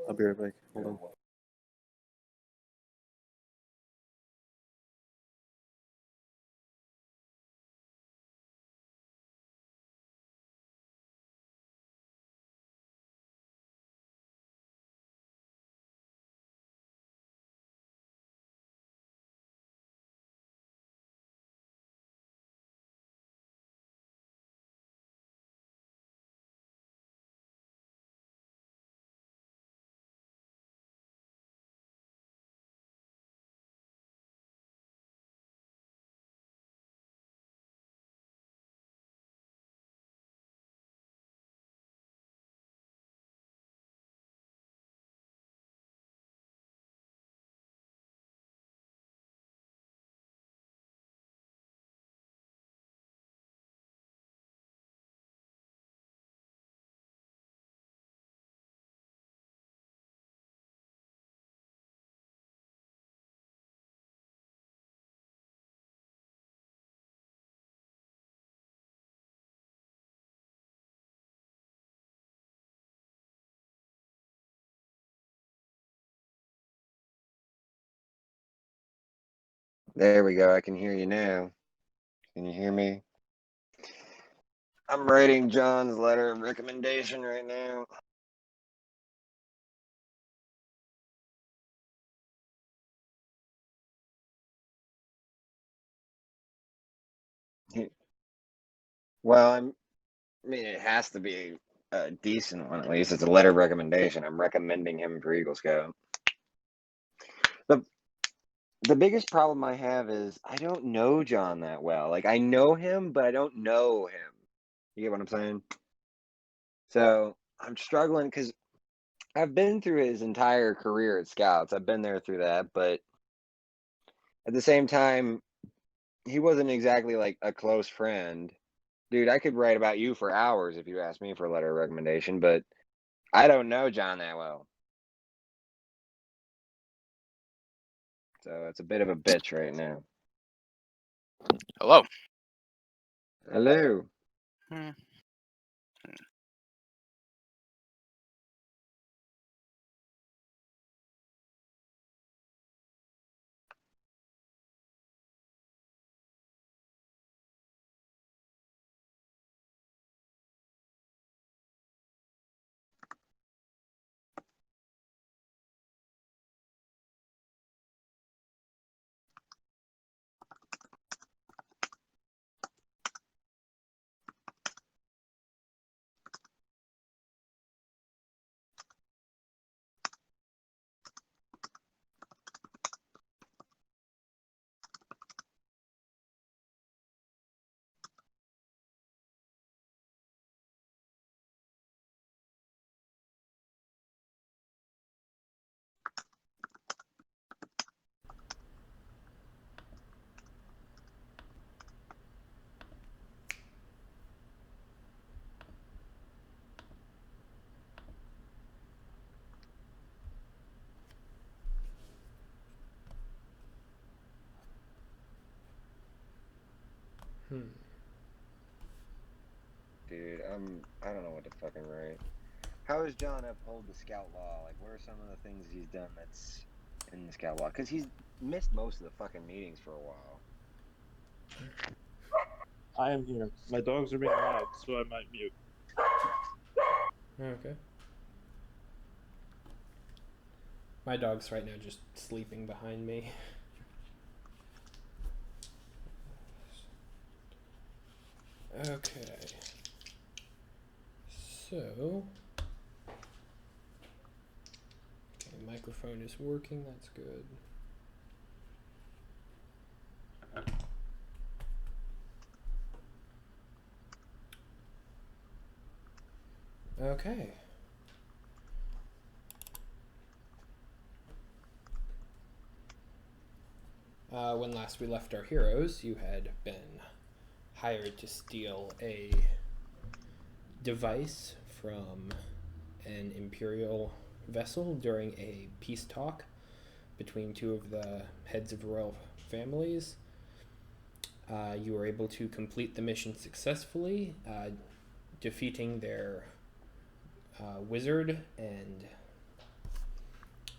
I'll be right back. Hold on. There we go. I can hear you now. Can you hear me? I'm writing John's letter of recommendation right now. Well, I mean, it has to be a decent one at least. It's a letter of recommendation. I'm recommending him for Eagle Scout. The biggest problem I have is I don't know John that well. Like, I know him, but I don't know him. You get what I'm saying? So I'm struggling because I've been through his entire career at Scouts. I've been there through that, but at the same time, he wasn't exactly like a close friend. Dude, I could write about you for hours if you asked me for a letter of recommendation, but I don't know John that well. So it's a bit of a bitch right now. Hello. Hello. Dude, I don't know what to fucking write. How does John uphold the Scout Law? Like, what are some of the things he's done that's in the Scout Law? Because he's missed most of the fucking meetings for a while. I am here. My dogs are being loud, so I might mute. Okay. My dog's right now just sleeping behind me. Okay. So... Okay, microphone is working, that's good. Okay. When last we left our heroes, you had been hired to steal a device from an Imperial vessel during a peace talk between two of the heads of royal families. You were able to complete the mission successfully, defeating their wizard and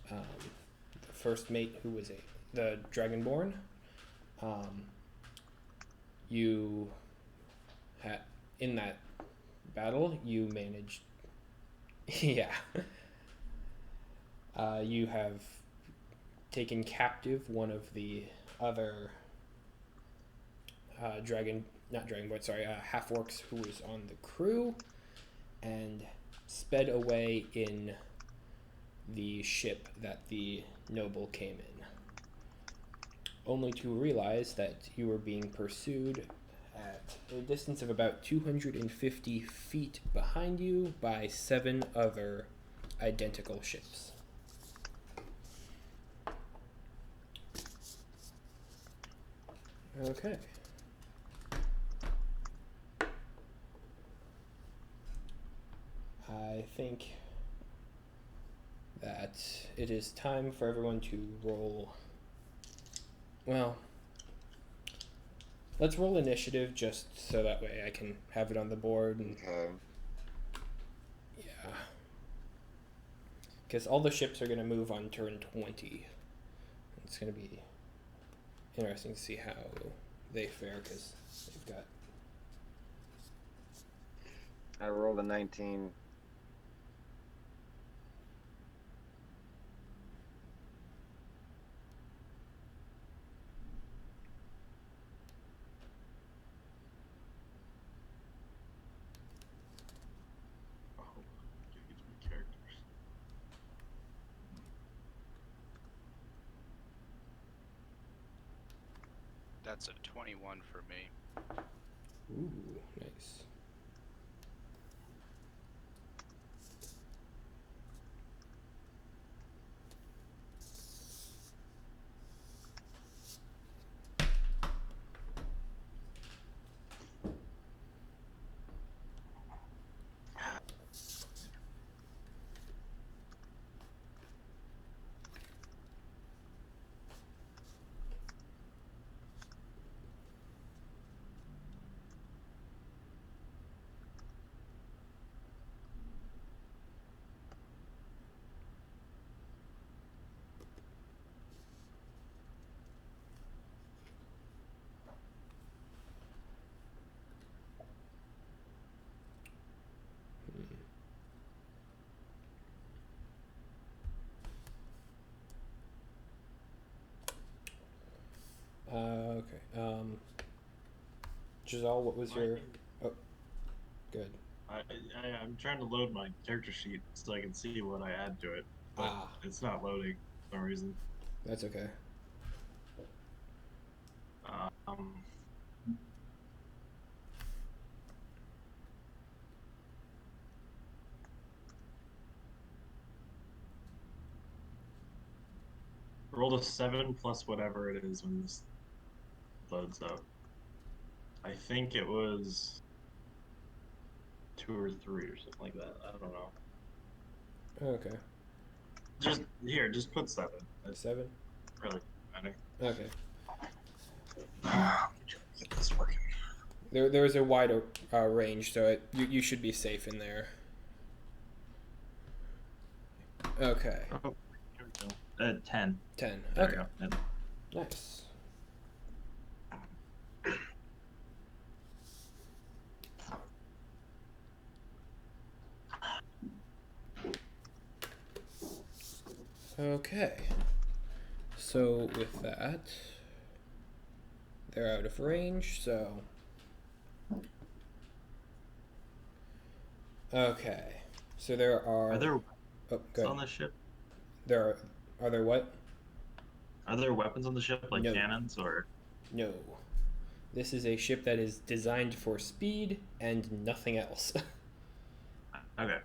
the first mate, who was the Dragonborn. You had in that battle, you managed. Yeah. You have taken captive one of the other half orcs who was on the crew, and sped away in the ship that the noble came in, only to realize that you were being pursued at a distance of about 250 feet behind you by 7 other identical ships. Okay. I think that it is time for everyone to roll. Well, let's roll initiative just so that way I can have it on the board. And, Okay. yeah. Because all the ships are going to move on turn 20. It's going to be interesting to see how they fare, because they've got... I rolled a 19. Oh, gotta get to my characters. That's a 21 for me. Ooh, nice. Okay. Giselle, what was your... Oh, good. I'm trying to load my character sheet so I can see what I add to it, but it's not loading for some reason. That's okay. Um, rolled a 7 plus whatever it is when this loads up. I think it was 2 or 3 or something like that. I don't know. Okay. Just put 7. That's 7? really funny. Okay. Get this working. There's a wide range, so you should be safe in there. Okay. Oh, here we go. 10. 10. There Okay. we go. Nice. Okay. So with that, they're out of range, so... Okay. So there are... Are there Oh, weapons on the ship? Are there what? Are there weapons on the ship, like No. cannons, or? No. This is a ship that is designed for speed and nothing else. Okay.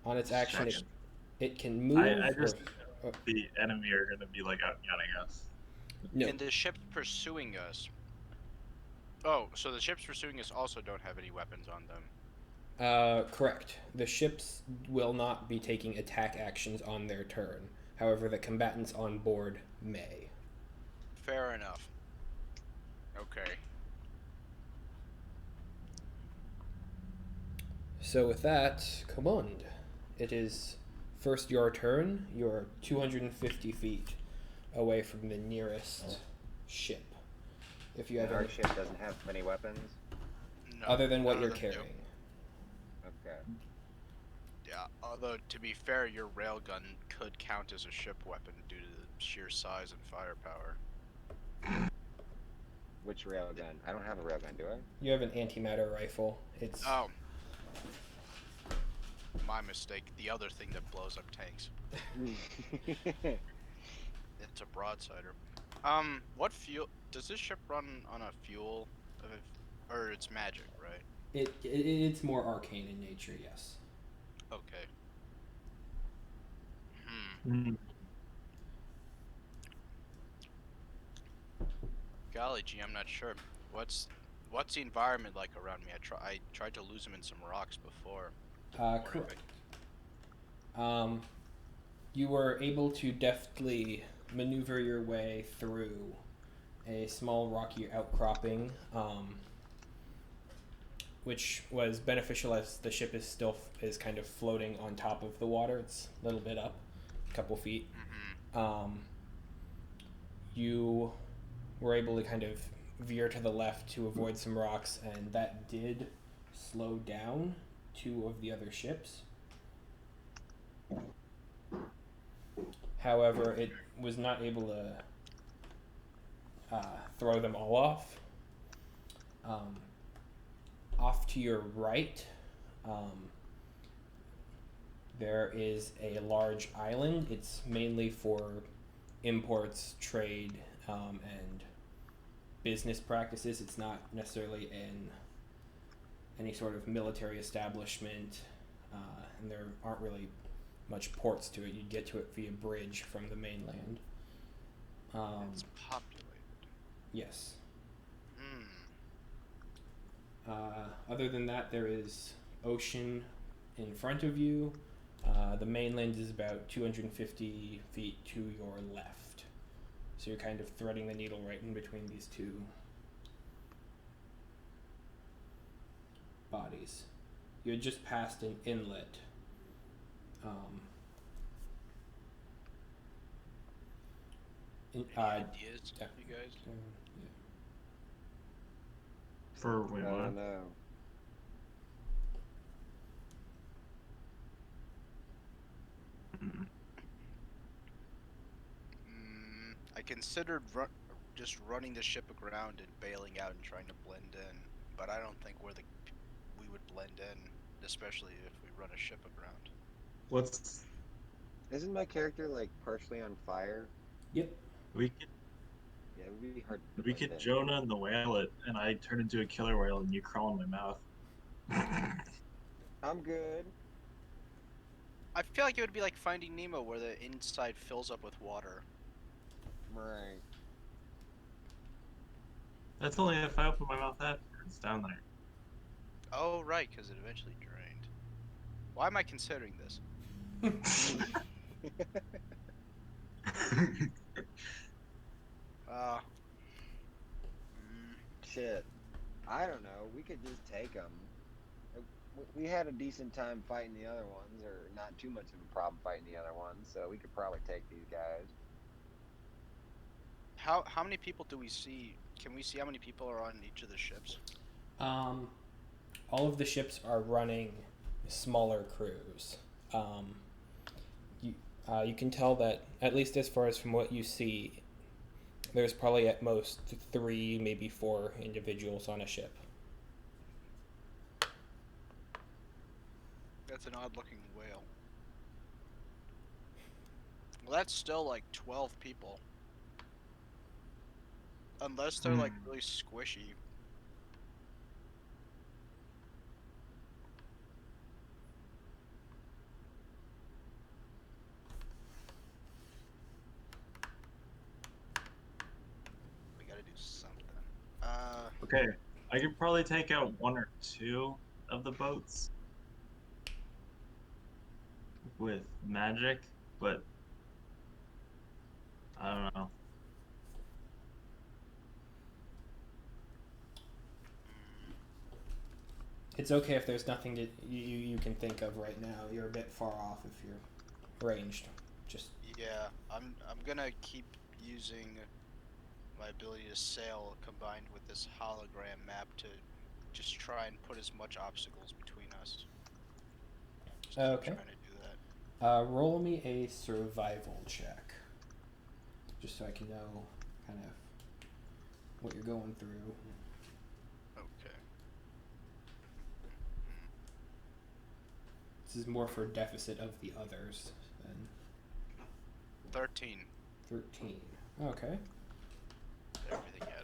On its action, Checking. it can move. I just or, the enemy are going to be like outgunning us. no. And the ship pursuing us. Oh, so the ships pursuing us also don't have any weapons on them. Correct. The ships will not be taking attack actions on their turn. However, the combatants on board may. Fair enough. Okay. So with that, command. It is first your turn. You're 250 feet away from the nearest ship. If you have Our any, ship doesn't have many weapons. No, other than what none you're of them do. carrying. Okay. Yeah, although to be fair, your railgun could count as a ship weapon due to the sheer size and firepower. Which railgun? I don't have a railgun, do I? You have an antimatter rifle. It's Oh. My mistake. The other thing that blows up tanks. It's a broadsider. What fuel... Does this ship run on a fuel? Or it's magic, right? it's more arcane in nature, yes. Okay. Hmm. Golly gee, I'm not sure. What's the environment like around me? I tried to lose him in some rocks before. Correct. You were able to deftly maneuver your way through a small rocky outcropping, which was beneficial as the ship is kind of floating on top of the water. It's a little bit up, a couple feet. You were able to kind of veer to the left to avoid some rocks, and that did slow down two of the other ships. However, it was not able to throw them all off. Off to your right, there is a large island. It's mainly for imports, trade, and business practices. It's not necessarily in any sort of military establishment, and there aren't really much ports to it. You'd get to it via bridge from the mainland. It's populated. Yes. Other than that, there is ocean in front of you. The mainland is about 250 feet to your left. So you're kind of threading the needle right in between these two bodies. You had just passed an inlet. Any ideas, yeah. you guys? Yeah. For wait, I what? don't know. I considered just running the ship aground and bailing out and trying to blend in, but I don't think we would blend in, especially if we run a ship aground. What's Isn't my character like partially on fire? Yep. we could Yeah, it would be hard to we blend could in. Jonah and the whale it, and I turn into a killer whale, and you crawl in my mouth. I'm good. I feel like it would be like Finding Nemo, where the inside fills up with water. Right. That's only if I open my mouth after it's down there. Oh, right, because it eventually drained. Why am I considering this? Shit. I don't know. We could just take them. We had a decent time fighting the other ones, or not too much of a problem fighting the other ones, so we could probably take these guys. How many people do we see? Can we see how many people are on each of the ships? All of the ships are running smaller crews. You can tell that, at least as far as from what you see, there's probably at most 3, maybe 4 individuals on a ship. That's an odd-looking whale. Well, that's still like 12 people. Unless they're like really squishy. We gotta do something. Okay, I could probably take out 1 or 2 of the boats with magic, but I don't know. It's okay if there's nothing that you can think of right now. You're a bit far off if you're ranged. Just Yeah, I'm gonna keep using my ability to sail combined with this hologram map to just try and put as much obstacles between us. Just keep okay. trying to do that. Roll me a survival check, just so I can know kind of what you're going through. Okay. This is more for deficit of the others than 13. 13. Okay. Everything added.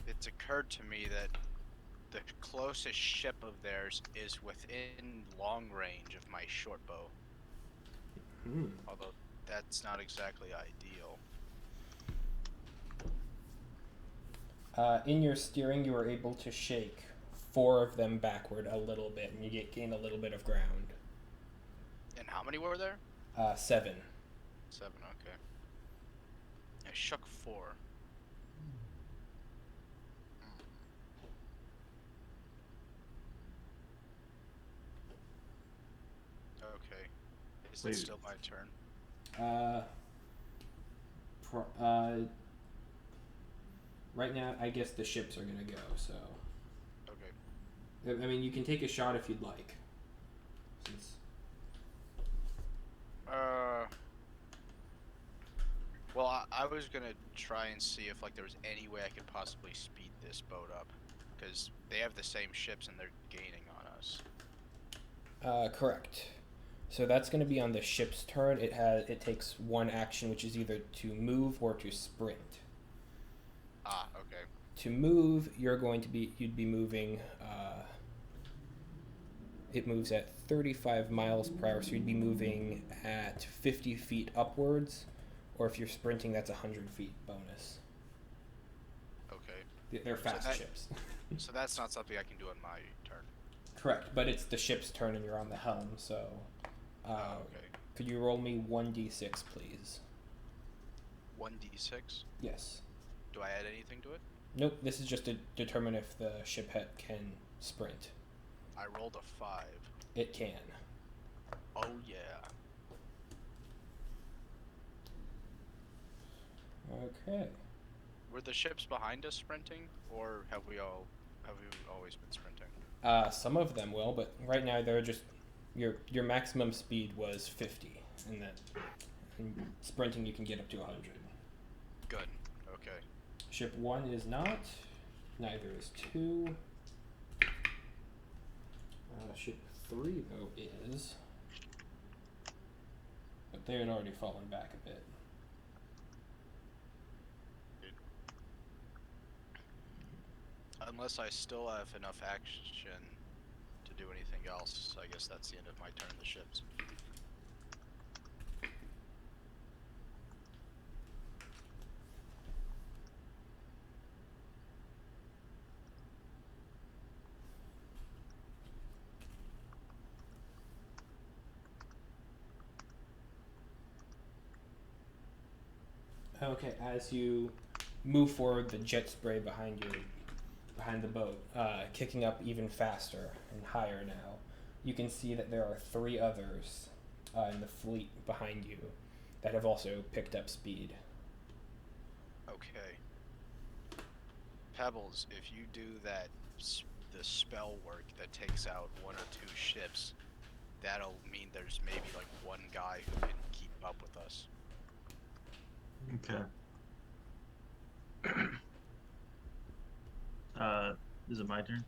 It's occurred to me that the closest ship of theirs is within long range of my short bow. Although that's not exactly ideal. In your steering, you are able to shake 4 of them backward a little bit, and you gain a little bit of ground. And how many were there? 7. 7, okay. I shook 4. Okay. Is it Wait. still my turn? Right now, I guess the ships are gonna go. So, Okay. I mean, you can take a shot if you'd like. Since Well, I was gonna try and see if like there was any way I could possibly speed this boat up, because they have the same ships and they're gaining on us. correct. So that's going to be on the ship's turn. It takes 1 action, which is either to move or to sprint. Ah, okay. To move, you'd be moving. It moves at 35 miles per hour, so you'd be moving at 50 feet upwards, or if you're sprinting, that's 100 feet bonus. Okay. They're fast ships. So that's not something I can do on my turn. Correct, but it's the ship's turn and you're on the helm, so. Okay. Could you roll me 1d6, please? 1d6? Yes. Do I add anything to it? Nope, this is just to determine if the ship can sprint. I rolled a 5. It can. Oh yeah. Okay. Were the ships behind us sprinting, or have we always been sprinting? Some of them will, but right now they're just your maximum speed was 50, and that in sprinting you can get up to 100. Good. Okay. Ship 1 is not. Neither is 2. Ship 3 though is, but they had already fallen back a bit. Unless I still have enough action to do anything else, I guess that's the end of my turn. The ships. Okay, as you move forward, the jet spray behind the boat, kicking up even faster and higher now. You can see that there are 3 others in the fleet behind you that have also picked up speed. Okay. Pebbles, if you do that, the spell work that takes out 1 or 2 ships, that'll mean there's maybe like 1 guy who can keep up with us. Okay. Is it my turn?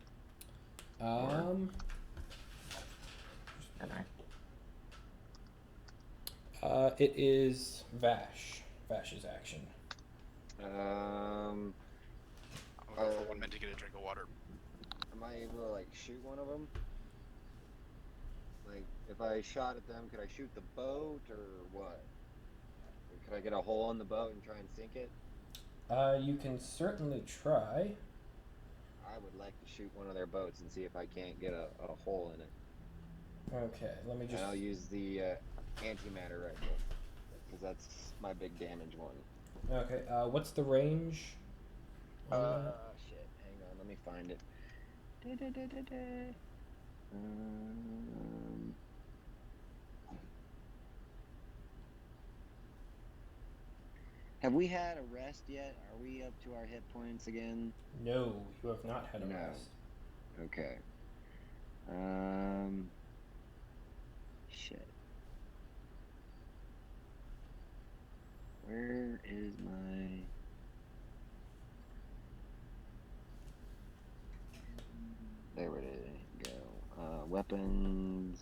It is Vash's action. I'm gonna go for 1 minute to get a drink of water. Am I able to like shoot one of them? Like, if I shot at them, could I shoot the boat or what? Or could I get a hole in the boat and try and sink it? You can certainly try. I would like to shoot one of their boats and see if I can't get a hole in it. Okay, let me just. And I'll use the antimatter rifle because that's my big damage one. Okay, what's the range? on that? Shit. Hang on, let me find it. Have we had a rest yet? Are we up to our hit points again? No, you have not had a No. rest. Okay. Shit. Where is my... There it is. Go. Weapons.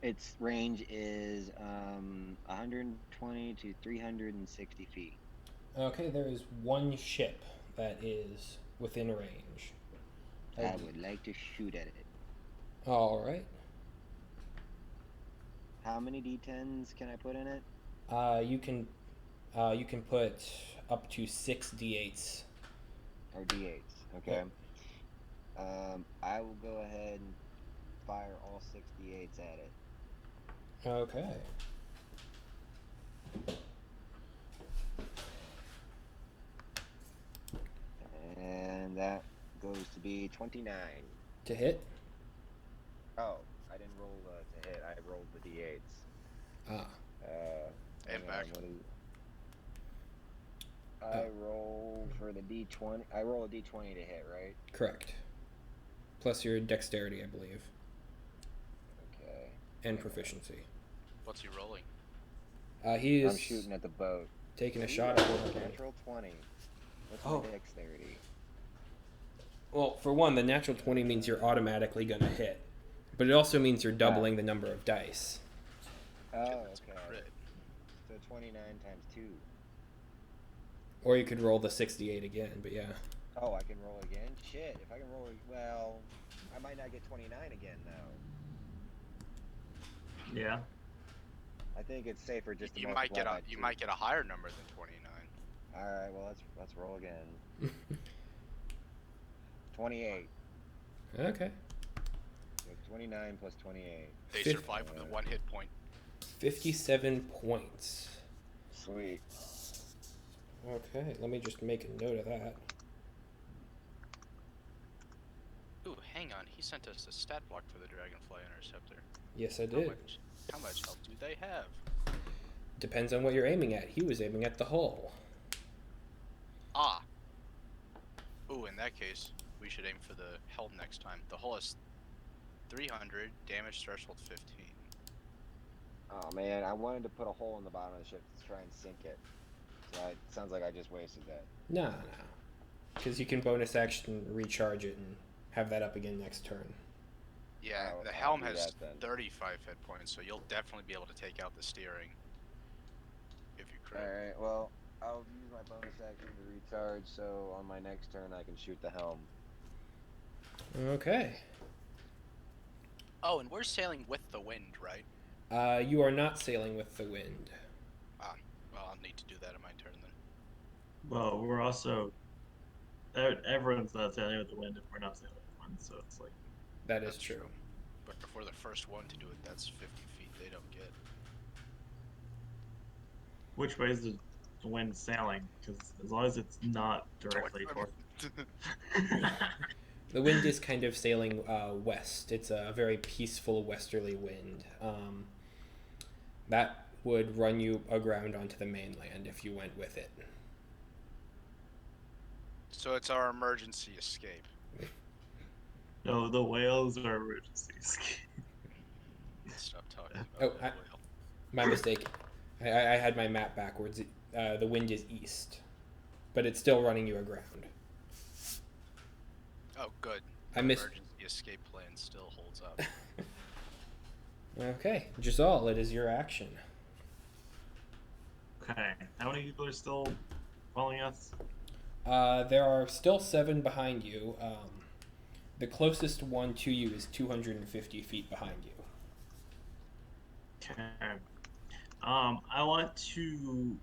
Its range is 120 to 360 feet. Okay, there is one ship that is within range. I would like to shoot at it. All right. How many D10s can I put in it? You can put up to 6 D8s. Or D8s. Okay. I will go ahead and fire all 6 D8s at it. Okay. And that goes to be 29. To hit? Oh, I didn't roll to hit. I rolled the D8s. Ah. And back. I roll for the D20. I roll a D20 to hit, right? Correct. Plus your dexterity, I believe. Okay. And proficiency. What's he rolling? He is I'm shooting at the boat. taking a shot at one. Natural 20. What's Oh. my dexterity? Well, for one, the natural 20 means you're automatically going to hit. But it also means you're doubling the number of dice. Oh, That's okay. crit. So 29 times 2. Or you could roll the 68 again, but yeah. Oh, I can roll again? Shit, if I can roll... Well, I might not get 29 again, though. Yeah. I think it's safer just to You might get multiply by you 2. might get a higher number than 29. Alright, well, let's roll again. 28. Okay. So 29 plus 28. They Fifth- survive with a 1 hit point. 57 points. Sweet. Okay, let me just make a note of that. Ooh, hang on. He sent us a stat block for the Dragonfly Interceptor. Yes, I did. How much health do they have? Depends on what you're aiming at. He was aiming at the hull. Ah. Ooh, in that case, we should aim for the helm next time. The hull is 300, damage threshold 15. Oh, man, I wanted to put a hole in the bottom of the ship to try and sink it. So it sounds like I just wasted that. No. Because you can bonus action recharge it and have that up again next turn. Yeah, Oh, the I'll helm do has that then. 35 hit points, so you'll definitely be able to take out the steering. If you crit. Alright, well, I'll use my bonus action to recharge, so on my next turn I can shoot the helm. Okay. Oh, and we're sailing with the wind, right? You are not sailing with the wind. Well, I'll need to do that in my turn then. Well, we're also everyone's not sailing with the wind if we're not sailing with the wind, so it's like That is That's true. true. But if we're the first one to do it, that's 50 feet they don't get. which way is the wind sailing? Because as long as it's not directly toward. The wind is kind of sailing west. It's a very peaceful westerly wind. That would run you aground onto the mainland if you went with it. So it's our emergency escape. No, the whales are emergencies. Stop talking about Oh, that whale. My mistake. I had my map backwards. The wind is east, but it's still running you aground. Oh, good. I missed. Emergency escape plan still holds up. Okay, Giselle, it is your action. Okay, how many people are still following us? There are still 7 behind you. The closest one to you is 250 feet behind you. Okay. I want to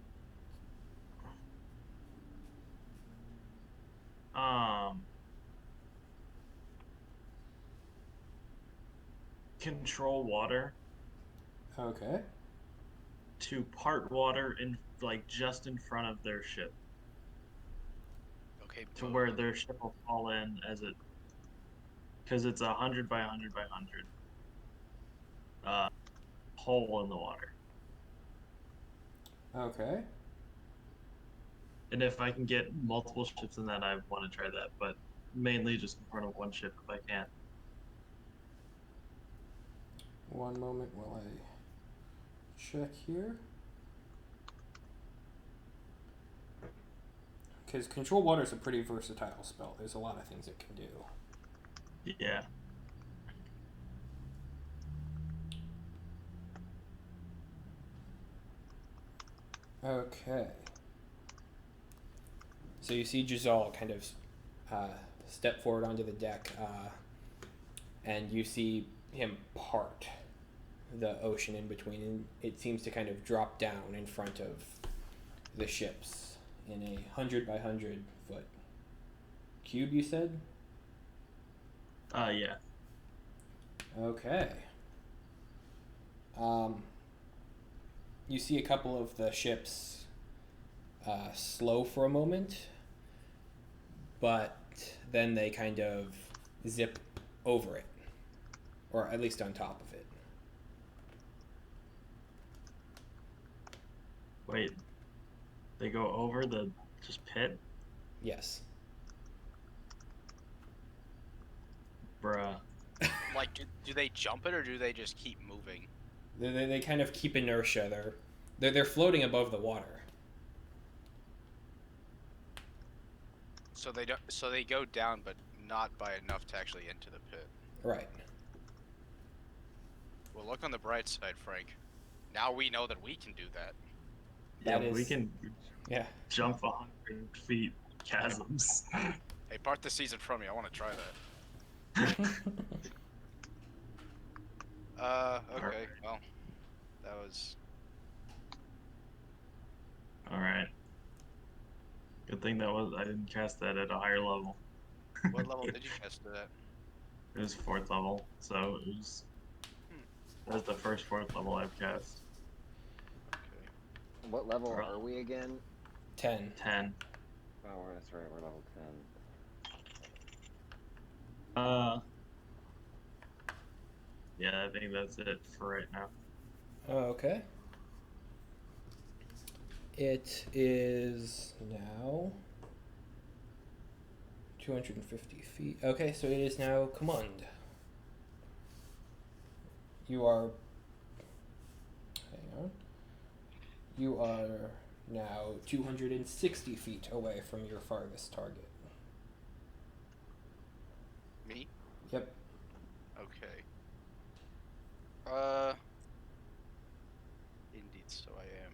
control water Okay. to part water in just in front of their ship Okay, to boom. where their ship will fall in as it because it's 100 by 100 by 100 hole in the water. Okay. And if I can get multiple ships in that, I want to try that, but mainly just in front of one ship if I can. One moment while I check here. Because control water is a pretty versatile spell. There's a lot of things it can do. Yeah. Okay. So you see Giselle kind of step forward onto the deck, and you see him part the ocean in between, and it seems to kind of drop down in front of the ships in a 100 by 100 foot cube, you said? Yeah. Okay. You see a couple of the ships slow for a moment, but then they kind of zip over it, or at least on top of it. Wait. They go over the just pit? Yes. Bruh. Like, do they jump it or do they just keep moving? They kind of keep inertia. They're floating above the water. So they don't. So they go down, but not by enough to actually enter the pit. Right. Well, look on the bright side, Frank. Now we know that we can do that. Yeah, That we is- can Yeah. jump 100 feet chasms. Hey, part the season from me. I want to try that. Okay. Well, that was. Alright. Good thing I didn't cast that at a higher level. What level did you cast it at? It was 4th level, so that was the first 4th level I've cast. Okay. What level Or- are we again? 10. 10. Oh, that's right. We're level 10. Yeah, I think that's it for right now. Okay. It is now 250 feet. Okay, so it is now command. You are. Hang on. You are now 260 feet away from your farthest target. Me? Yep. Okay. Indeed, so I am.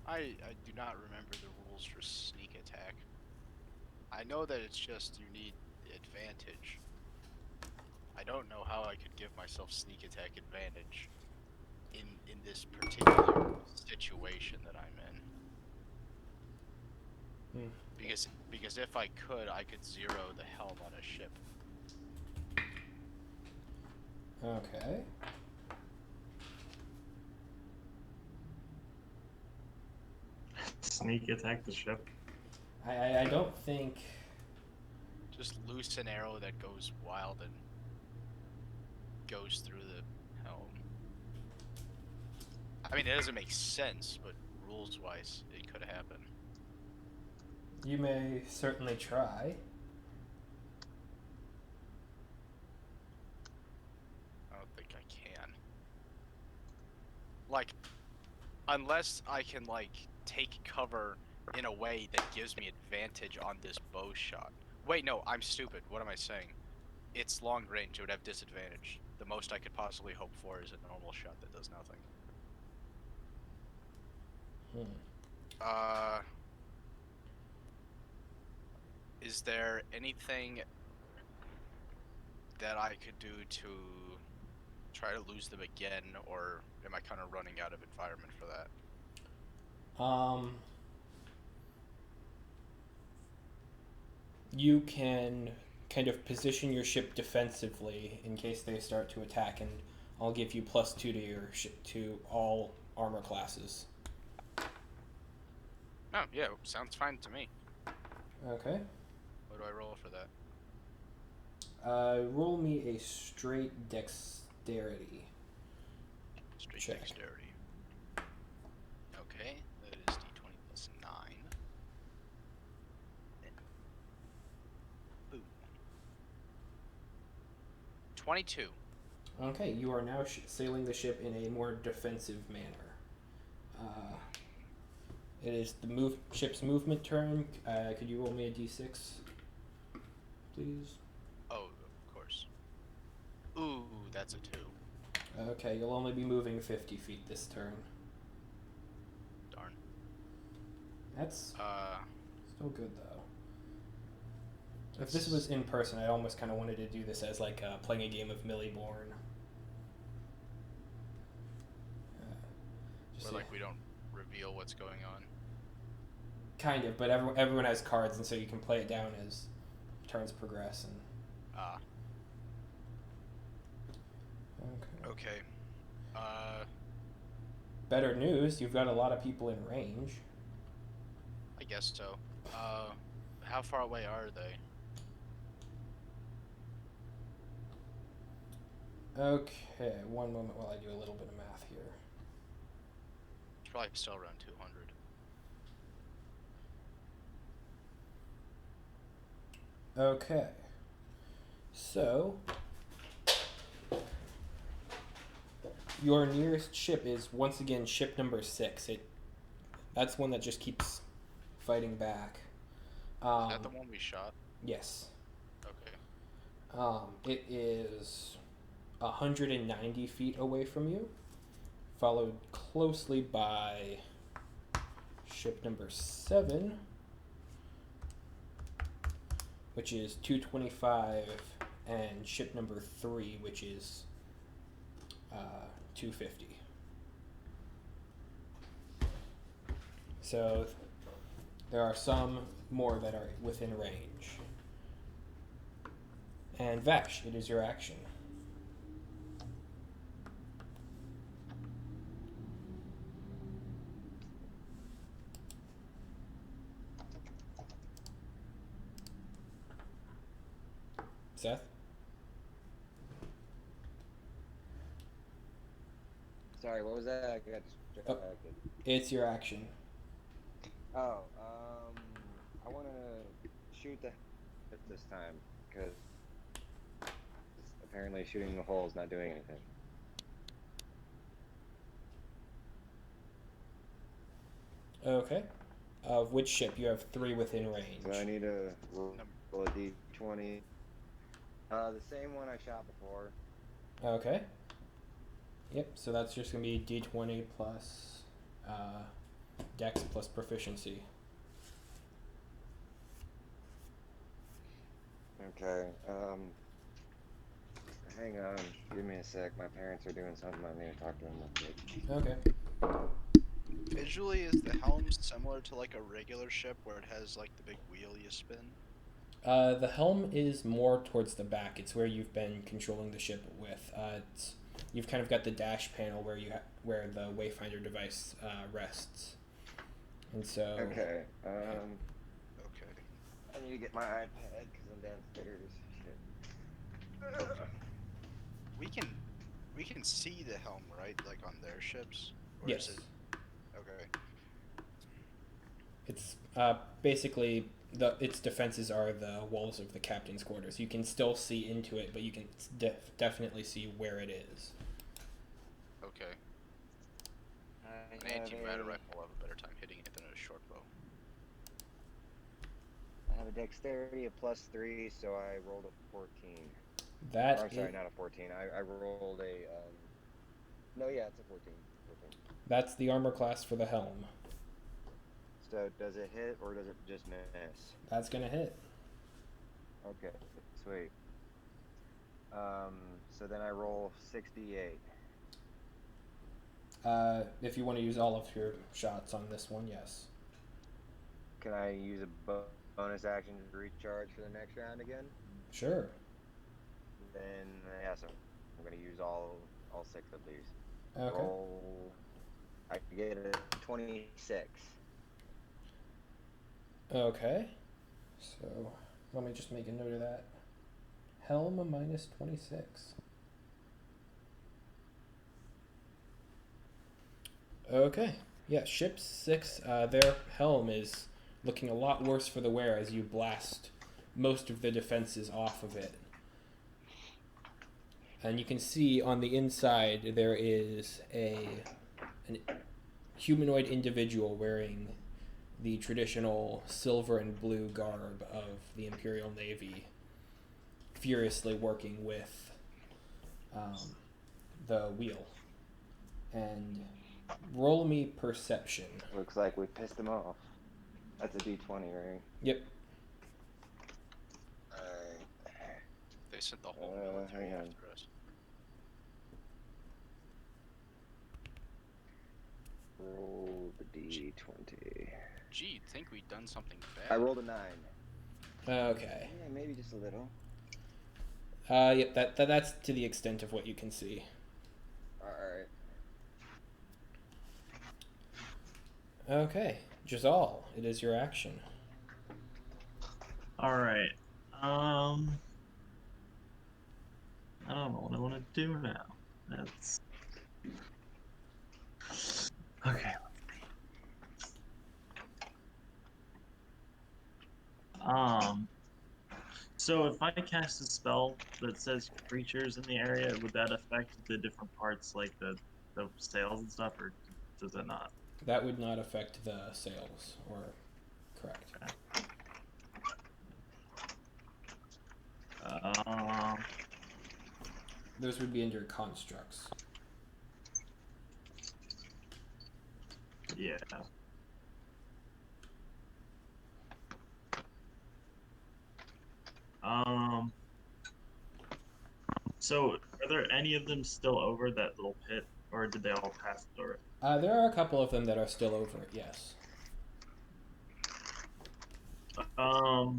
I do not remember the rules for sneak attack. I know that it's just you need advantage. I don't know how I could give myself sneak attack advantage in this particular situation that I'm in. Because if I could zero the helm on a ship. Okay. Sneak attack the ship. I don't think. Just loose an arrow that goes wild and goes through the helm. I mean, it doesn't make sense, but rules-wise, it could happen. You may certainly try. I don't think I can. Like, unless I can, like, take cover in a way that gives me advantage on this bow shot. Wait, no, I'm stupid. What am I saying? It's long range. It would have disadvantage. The most I could possibly hope for is a normal shot that does nothing. Is there anything that I could do to try to lose them again, or am I kind of running out of environment for that? You can kind of position your ship defensively in case they start to attack, and I'll give you +2 to your to all armor classes. Oh, yeah, sounds fine to me. Okay. What do I roll for that? Roll me a straight dexterity. Straight Check. dexterity. Okay, that is d20 plus 9. Ooh. 22. Okay, you are now sailing the ship in a more defensive manner. It is the ship's movement turn. Could you roll me a d6, please? Oh, of course. Ooh, that's a 2. Okay, you'll only be moving 50 feet this turn. Darn. That's still good, though. If this was in person, I almost kind of wanted to do this as like playing a game of Milliborn. Where, like, we don't reveal what's going on. Kind of, but everyone has cards, and so you can play it down as turns progress. And Okay. Better news, you've got a lot of people in range. I guess so. How far away are they? Okay, one moment while I do a little bit of math here. It's probably still around 200. Okay. So, your nearest ship is once again ship number 6. That's one that just keeps fighting back. Is that the one we shot? Yes. Okay. It is 190 feet away from you, followed closely by ship number 7, which is 225, and ship number 3, which is 250. So there are some more that are within range. And Vash, it is your action. Seth? Sorry, what was that? I got distracted. It's your action. Oh, I want to shoot the hit this time because apparently shooting the hole is not doing anything. Okay. Of which ship? You have 3 within range. So I need to roll a d20. The same one I shot before. Okay. Yep, so that's just going to be d20 plus dex plus proficiency. Okay, hang on, give me a sec. My parents are doing something. I need to talk to them real quick. Okay. Visually, is the helm similar to like a regular ship where it has like the big wheel you spin? The helm is more towards the back. It's where you've been controlling the ship with. You've kind of got the dash panel where where the Wayfinder device rests. And so. Okay. Okay. I need to get my iPad because I'm downstairs. Shit. We can see the helm, right? Like on their ships? Or Yes. Is it... Okay. It's basically its defenses are the walls of the captain's quarters. You can still see into it, but you can definitely see where it is. Okay. An anti-matter rifle will have a better time hitting it than a short bow. I have a dexterity of +3, so I rolled a 14. That I'm sorry, not a 14. I rolled a. No, yeah, it's a 14. That's the armor class for the helm. So does it hit or does it just miss? That's gonna hit. Okay, sweet. So then I roll 68. If you want to use all of your shots on this one, yes. Can I use a bonus action to recharge for the next round again? Sure. Then yes, I'm gonna use all 6 of these. Okay. Roll. I get a 26. Okay. So let me just make a note of that. Helm minus 26. Okay. Yeah, ship 6, their helm is looking a lot worse for the wear as you blast most of the defenses off of it. And you can see on the inside there is an humanoid individual wearing the traditional silver and blue garb of the Imperial Navy, furiously working with the wheel. And roll me perception. Looks like we pissed him off. That's a D20, right? Yep. Alright. They sent the whole military hang on. after us. Roll the D20. Gee, you'd think we'd done something bad. I rolled a 9. Okay. Yeah, maybe just a little. Yep, that's to the extent of what you can see. Alright. Okay. Jazal, it is your action. All right. I don't know what I want to do now. That's okay. So if I cast a spell that says creatures in the area, would that affect the different parts, like the sails and stuff, or does it not? That would not affect the sails, or correct. Okay. Those would be under constructs. Yeah. So are there any of them still over that little pit, or did they all pass through it? There are a couple of them that are still over it, yes. Hmm.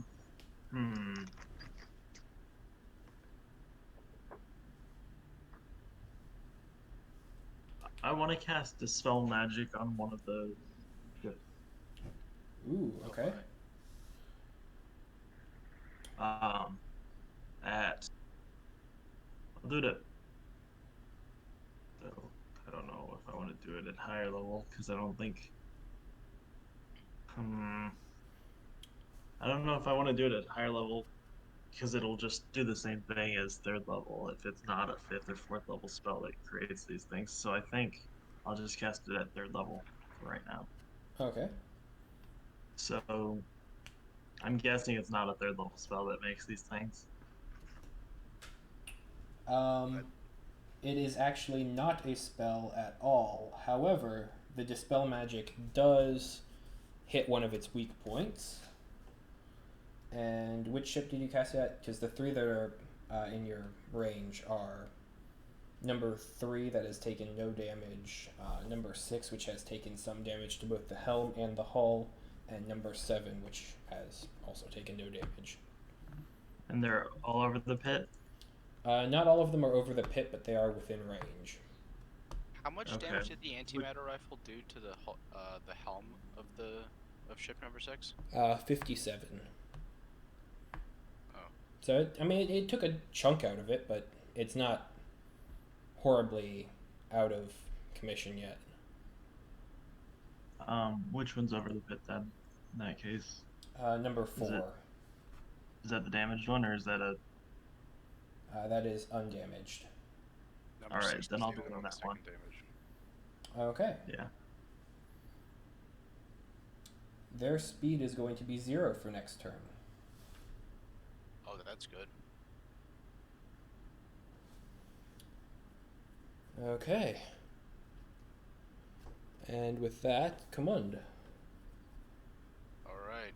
I want to cast Dispel Magic on one of the. Ooh, okay. At. I'll do it. So, I don't know if I want to do it at higher level because I don't think. I don't know if I want to do it at higher level because it'll just do the same thing as third level if it's not a 5th or 4th level spell that creates these things. So I think I'll just cast it at 3rd level for right now. Okay. So I'm guessing it's not a 3rd level spell that makes these things. It is actually not a spell at all. However, the Dispel Magic does hit one of its weak points. And which ship did you cast it at? Because the 3 that are in your range are number 3 that has taken no damage, number 6 which has taken some damage to both the helm and the hull, and number 7 which has also taken no damage. And they're all over the pit? Not all of them are over the pit, but they are within range. How much damage did the antimatter rifle do to the helm of ship number 6? 57. Oh. So I mean, it took a chunk out of it, but it's not horribly out of commission yet. Which one's over the pit then? In that case, Number 4. Is that the damaged one, or is that a? That is undamaged. Number All right, 6 then was I'll the do only it on one that taking one. damage. Okay. Yeah. Their speed is going to be 0 for next turn. Oh, that's good. Okay. And with that, Command. All right.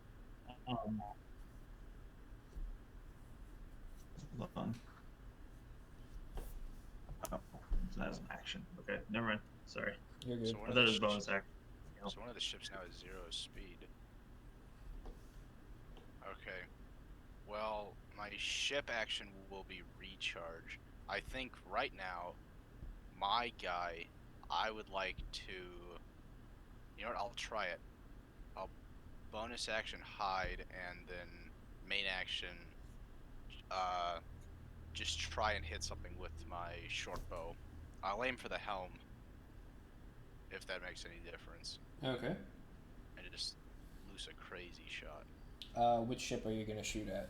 Hold on. Oh, that's an action. Okay, never mind. Sorry. You're good. So I thought it was bonus action. So one of the ships now is 0 speed. Okay. Well, my ship action will be recharge. I think right now, my guy, I would like to. You know what? I'll try it. I'll bonus action hide and then main action. Just try and hit something with my short bow. I'll aim for the helm. If that makes any difference. Okay. And just loose a crazy shot. Which ship are you gonna shoot at?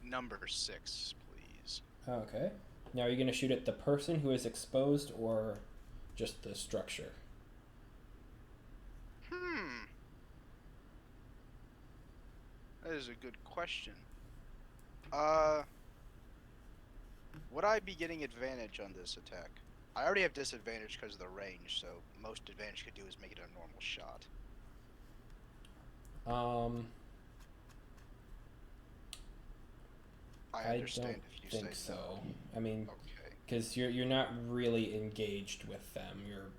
Number 6, please. Okay. Now, are you gonna shoot at the person who is exposed, or just the structure? That is a good question. Would I be getting advantage on this attack? I already have disadvantage because of the range, so most advantage could do is make it a normal shot. I understand if you think say so. no. I mean, Okay. because you're not really engaged with them. You're.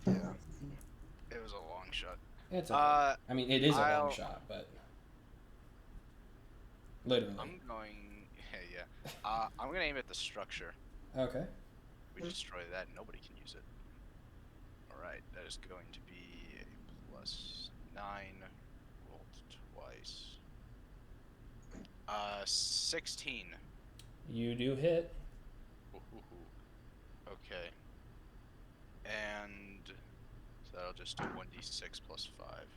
Yeah. It was a long shot. It's okay. I mean, it is a long shot, but literally. I'm going. Yeah. I'm gonna aim at the structure. Okay. We destroy that, nobody can use it. Alright, that is going to be a +9, rolled twice. 16. You do hit. Okay. And so that'll just do 1d6 +5.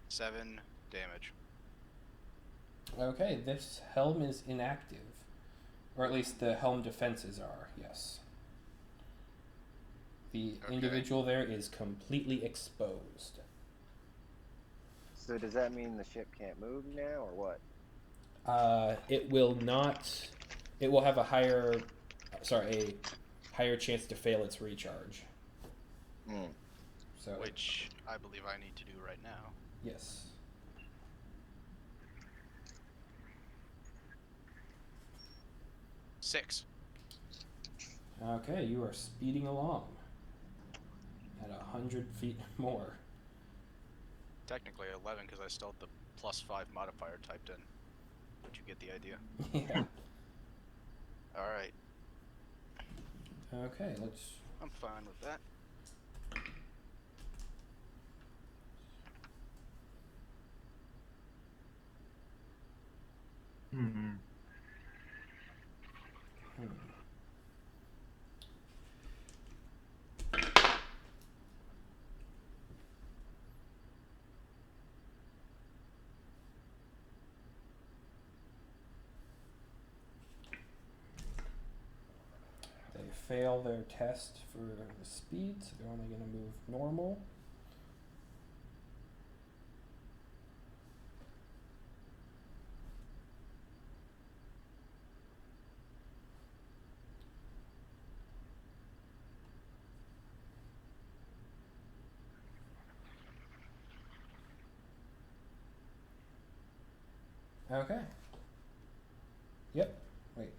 7 damage. Okay, this helm is inactive. Or at least the helm defenses are, yes. The individual there is completely exposed. So does that mean the ship can't move now, or what? It will not. It will have a higher chance to fail its recharge. So. Which I believe I need to do right now. Yes. Six. Okay, you are speeding along at 100 feet more. Technically 11 because I still have the +5 modifier typed in. But you get the idea. Yeah. Alright. Okay, let's. I'm fine with that. They fail their test for the speed, so they're only going to move normal. Okay. Yep. Wait.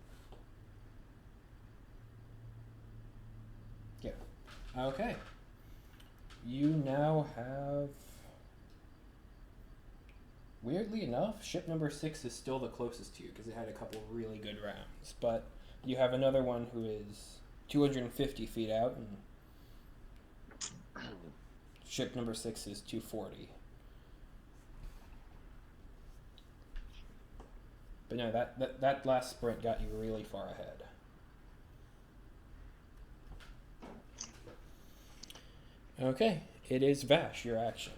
Yeah. Okay. You now have. Weirdly enough, ship number 6 is still the closest to you because it had a couple really good rounds. But you have another one who is 250 feet out, and ship number 6 is 240. But no, that last sprint got you really far ahead. Okay, it is Vash, your action.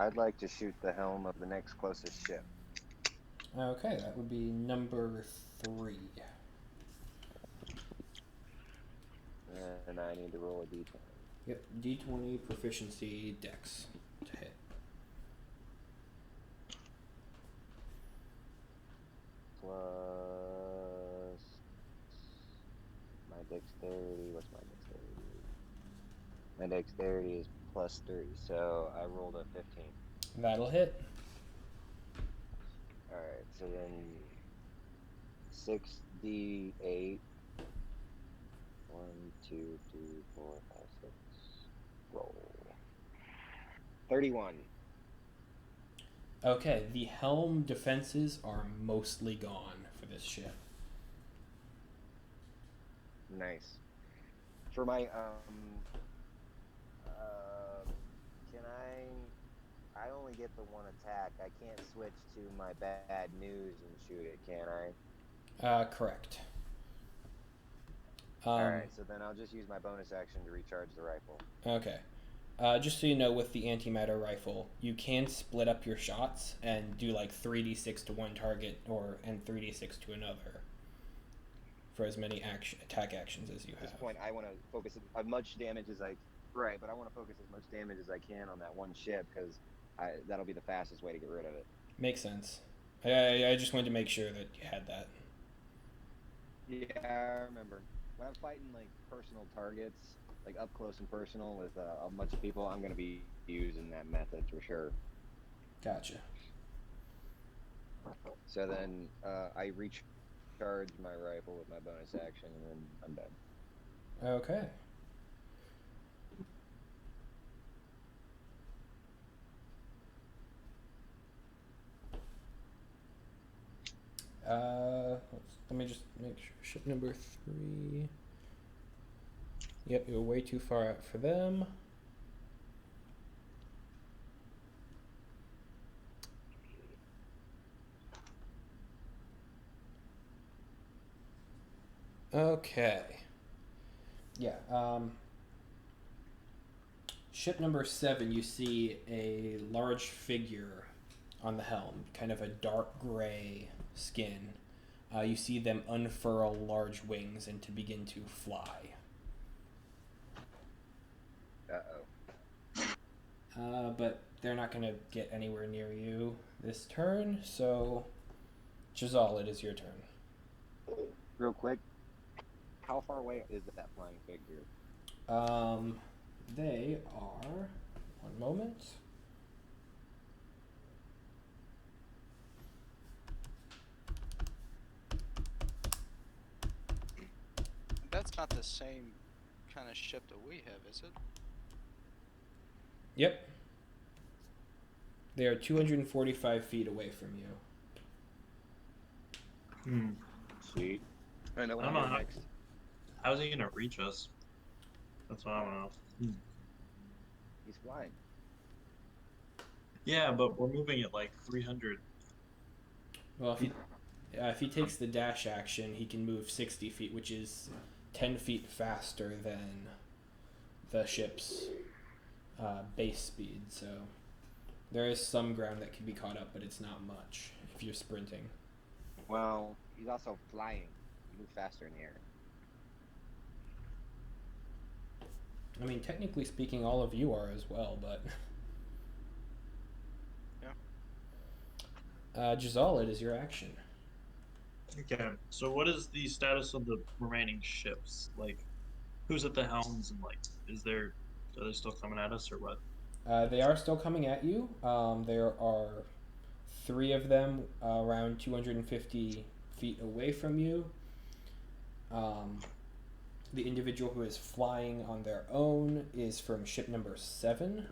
I'd like to shoot the helm of the next closest ship. Okay, that would be number 3. And I need to roll a d20. Yep, d20 proficiency dex to hit. Plus my dexterity. What's my dexterity? My my dexterity is plus 3, so I rolled a 15. That'll hit. Alright, so then 6d8. 1, 2, 3, 4, 5, 6. Roll. 31. Okay, the helm defenses are mostly gone for this ship. Nice. For my can I only get the one attack. I can't switch to my bad news and shoot it, can I? Correct. Alright, so then I'll just use my bonus action to recharge the rifle. Okay. Just so you know, with the antimatter rifle, you can split up your shots and do like 3d6 to one target and 3d6 to another for as many attack actions as you have. At this point, I want to focus as much damage as but I want to focus as much damage as I can on that one ship because that'll be the fastest way to get rid of it. Makes sense. I just wanted to make sure that you had that. Yeah, I remember. When I'm fighting like personal targets, like up close and personal with a bunch of people, I'm going to be using that method for sure. Gotcha. So then I recharge my rifle with my bonus action and then I'm done. Okay. Let me just make sure. Ship number 3. Yep, you're way too far out for them. Okay. Yeah, ship number 7, you see a large figure on the helm, kind of a dark gray skin. You see them unfurl large wings and to begin to fly. But they're not going to get anywhere near you this turn, so Jazal, it is your turn. Real quick, how far away is that flying figure? They are... One moment. That's not the same kind of ship that we have, is it? Yep. They are 245 feet away from you. Sweet. I know what I I'm don't know doing next. How's he gonna reach us? That's what I want to know. He's flying. Yeah, but we're moving at like 300. Well, if he takes the dash action, he can move 60 feet, which is 10 feet faster than the ship's base speed. So there is some ground that can be caught up, but it's not much if you're sprinting. Well, he's also flying. You move faster in the air. I mean, technically speaking, all of you are as well, but... Yeah. Jazal, it is your action. Okay, so what is the status of the remaining ships? Like, who's at the helms and like, are they still coming at us or what? They are still coming at you. There are 3 of them around 250 feet away from you. The individual who is flying on their own is from ship number 7.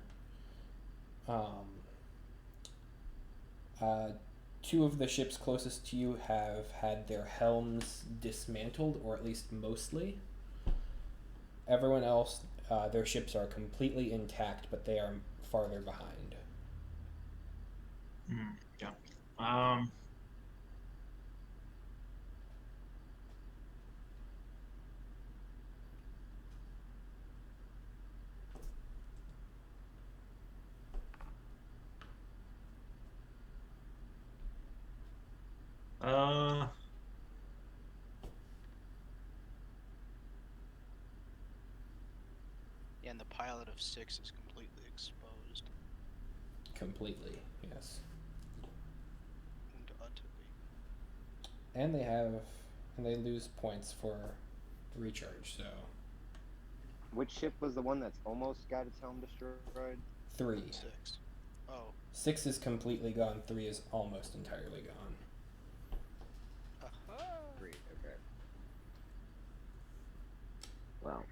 2 of the ships closest to you have had their helms dismantled, or at least mostly. Everyone else, their ships are completely intact, but they are farther behind. Yeah. Yeah, and the pilot of 6 is completely exposed. Completely, yes. And utterly. And they lose points for recharge, so... which ship was the one that's almost got its helm destroyed? 3. 6. Oh. 6 is completely gone. 3 is almost entirely gone. Aha. 3, okay. Well,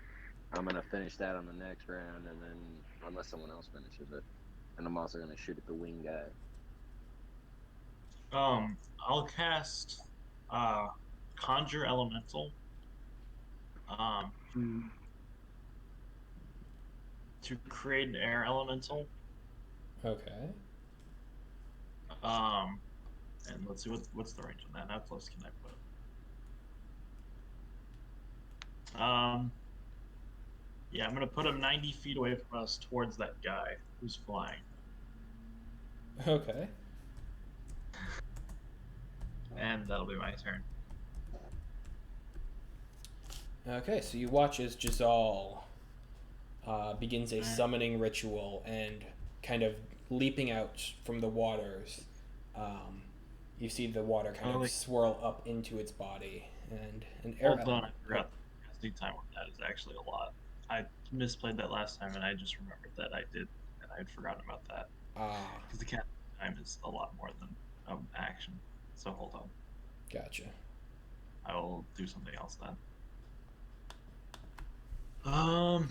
I'm gonna finish that on the next round, and then unless someone else finishes it, and I'm also gonna shoot at the wing guy. I'll cast Conjure Elemental. To create an air elemental. Okay. And let's see what's the range on that. How close can I put him? Yeah, I'm gonna put him 90 feet away from us towards that guy who's flying. Okay. And that'll be my turn. Okay, so you watch as Jazal begins a summoning ritual and kind of leaping out from the waters. You see the water kind of swirl up into its body, and an air. Hold on, I forgot the casting time on that is actually a lot. I misplayed that last time, and I just remembered that I did, and I had forgotten about that. Because the casting time is a lot more than action. So hold on. Gotcha. I will do something else then. Um.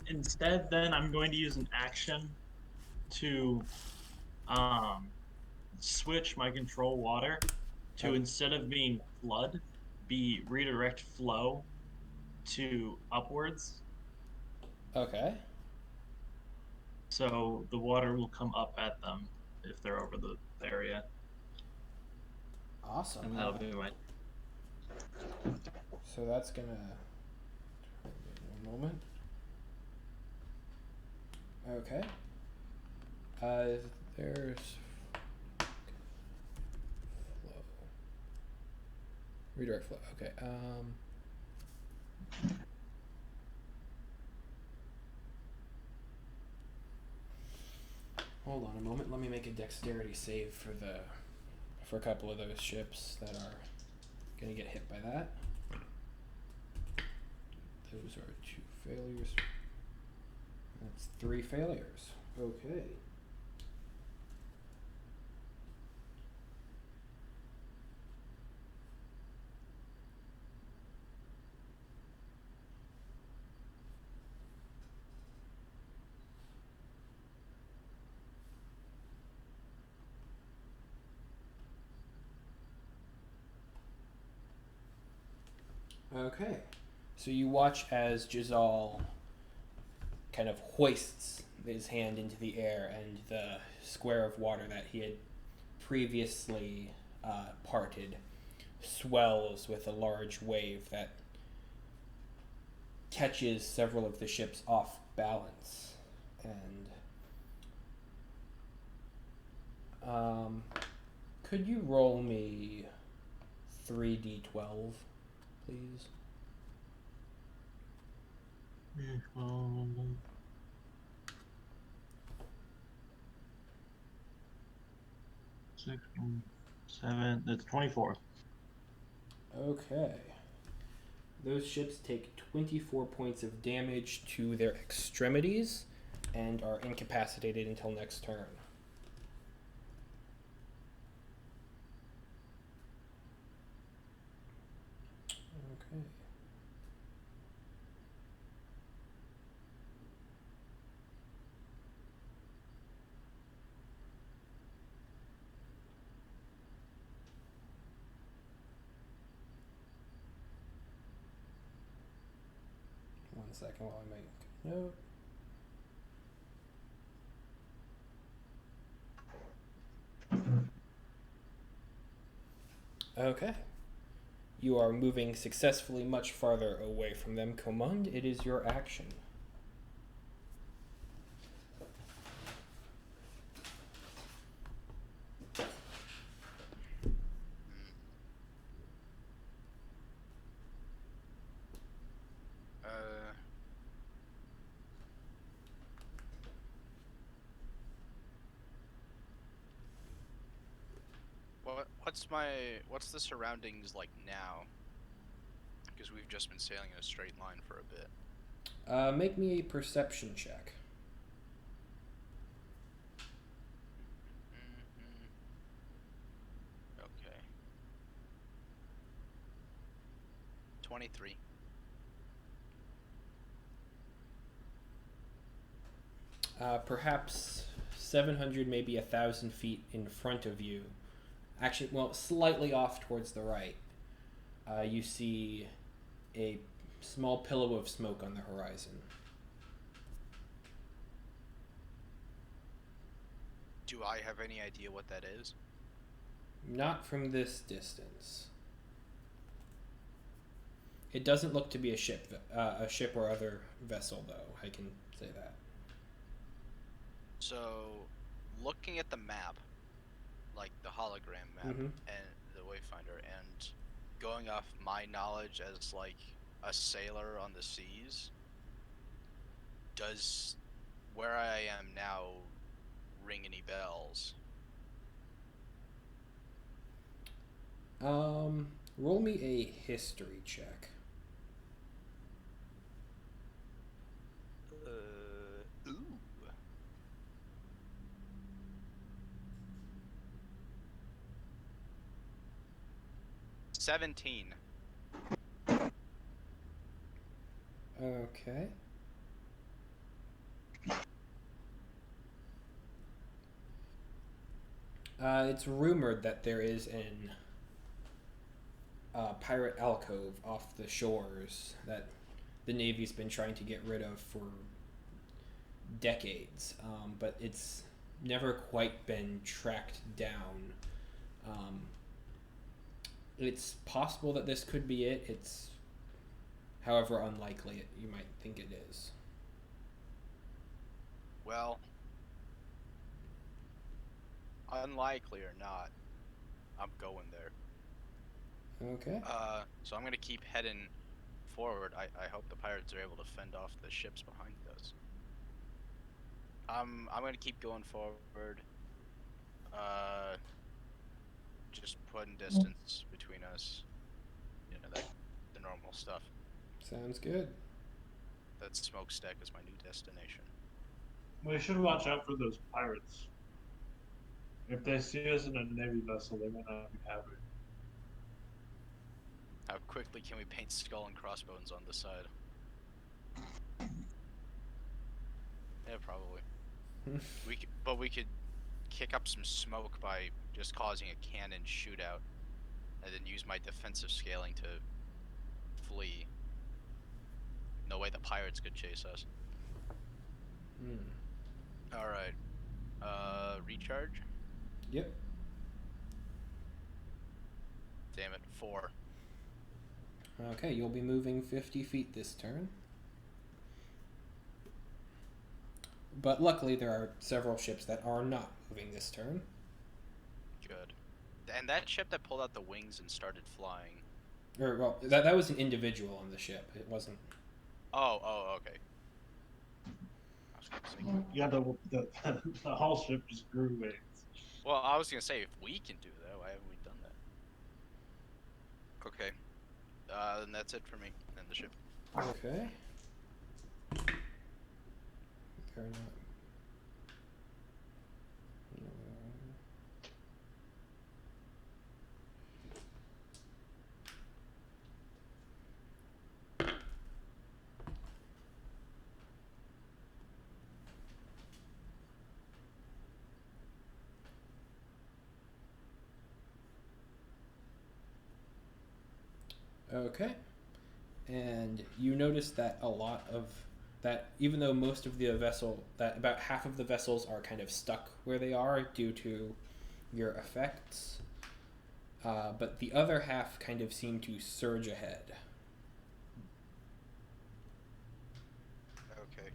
Instead, then I'm going to use an action to switch my control water to, instead of being flood, be redirect flow to upwards. Okay. So the water will come up at them if they're over the area. Awesome. And that'll be my. So that's gonna. One moment. Okay. There's flow. Redirect flow. Okay. Hold on a moment. Let me make a dexterity save for a couple of those ships that are gonna get hit by that. Those are 2 failures. That's 3 failures. Okay. Okay. So you watch as Jazal kind of hoists his hand into the air, and the square of water that he had previously parted swells with a large wave that catches several of the ships off balance. And could you roll me 3d12, please? Six, 7. That's 24. Okay. Those ships take 24 points of damage to their extremities and are incapacitated until next turn. Okay. second while I make a note. Okay. You are moving successfully much farther away from them. Command, it is your action. What's the surroundings like now? Because we've just been sailing in a straight line for a bit. Make me a perception check. Okay. 23. Perhaps 700, maybe 1,000 feet in front of you. Actually, well, slightly off towards the right. You see a small pillow of smoke on the horizon. Do I have any idea what that is? Not from this distance. It doesn't look to be a ship or other vessel, though. I can say that. So, looking at the map, like the hologram map and the Wayfinder, and going off my knowledge as like a sailor on the seas, does where I am now ring any bells? Roll me a history check. Ooh. 17. Okay. It's rumored that there is an pirate alcove off the shores that the Navy's been trying to get rid of for decades, but it's never quite been tracked down. It's possible that this could be it. It's, however, unlikely you might think it is. Well, unlikely or not, I'm going there. Okay. So I'm gonna keep heading forward. I hope the pirates are able to fend off the ships behind us. I'm gonna keep going forward. Just putting distance between us. You know, the normal stuff. Sounds good. That smokestack is my new destination. We should watch out for those pirates. If they see us in a Navy vessel, they might not be happy. How quickly can we paint skull and crossbones on the side? Yeah, probably. But we could kick up some smoke by just causing a cannon shootout, and then use my defensive scaling to flee. No way the pirates could chase us. All right. Recharge. Yep. Damn it, 4. Okay, you'll be moving 50 feet this turn. But luckily there are several ships that are not moving this turn. Good. And that ship that pulled out the wings and started flying. Or, well, that was an individual on the ship. It wasn't... Oh, okay. I was gonna say. Yeah, the whole ship just grew wings. Well, I was gonna say, if we can do that, why haven't we done that? Okay. Then that's it for me. And the ship. Okay. They're not... Okay. and you notice that a lot of that, even though most of the vessel, that about half of the vessels are kind of stuck where they are due to your effects, but the other half kind of seem to surge ahead. Okay.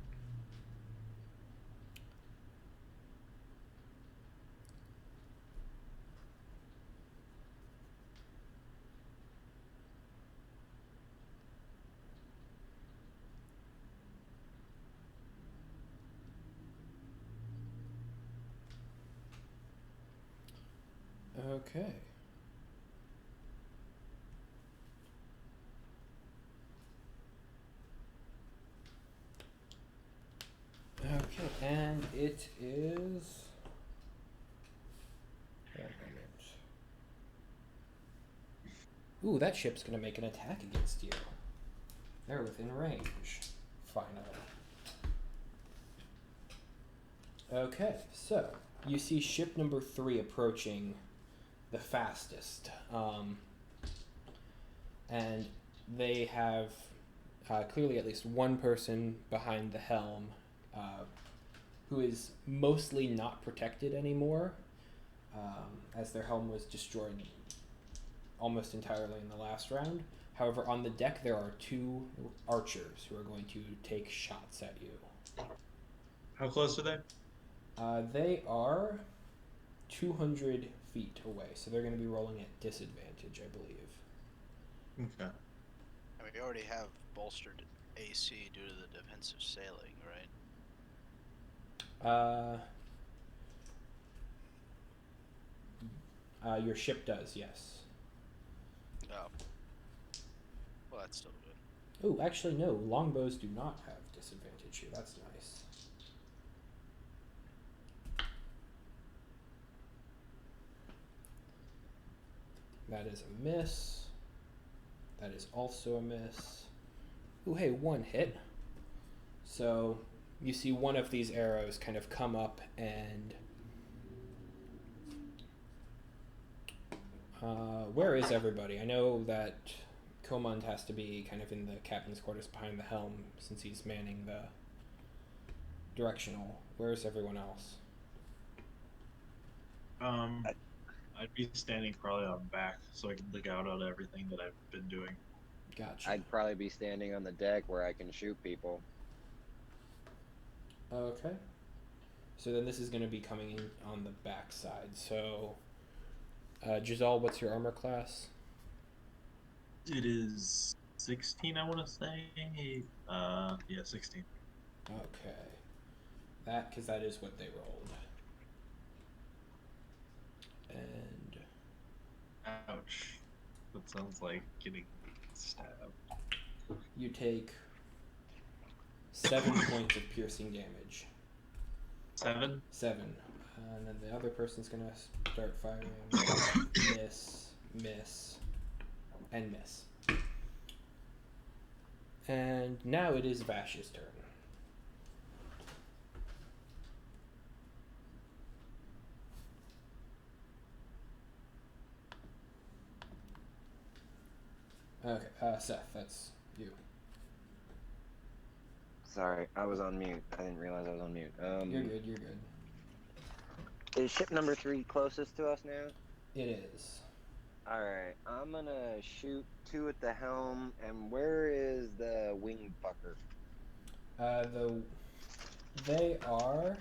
Okay. Okay, and it is. One moment. Ooh, that ship's gonna make an attack against you. They're within range. Finally. Okay, so you see ship number 3 approaching the fastest, and they have clearly at least one person behind the helm who is mostly not protected anymore, as their helm was destroyed almost entirely in the last round. However, on the deck there are 2 archers who are going to take shots at you. How close are they? They are 200 feet away, so they're going to be rolling at disadvantage, I believe. Okay. And we already have bolstered AC due to the defensive sailing, right? Your ship does, yes. Oh. Well, that's still good. Oh, actually, no. Longbows do not have disadvantage here. That's nice. That is a miss. That is also a miss. Ooh, hey, 1 hit. So you see one of these arrows kind of come up and... where is everybody? I know that Comond has to be kind of in the captain's quarters behind the helm since he's manning the directional. Where's everyone else? I'd be standing probably on back so I can look out at everything that I've been doing. Gotcha. I'd probably be standing on the deck where I can shoot people. Okay. So then this is going to be coming in on the back side. So, Giselle, what's your armor class? It is 16, I want to say. Yeah, 16. Okay. Because that is what they rolled. And... Ouch. That sounds like getting stabbed. you take 7 points of piercing damage. 7? 7. And then the other person's going to start firing. Miss, miss, and miss. And now it is Vash's turn. Okay, Seth, that's you. Sorry, I was on mute. I didn't realize I was on mute. You're good, you're good. Is ship number 3 closest to us now? It is. Alright, I'm gonna shoot 2 at the helm, and where is the wing fucker? They are...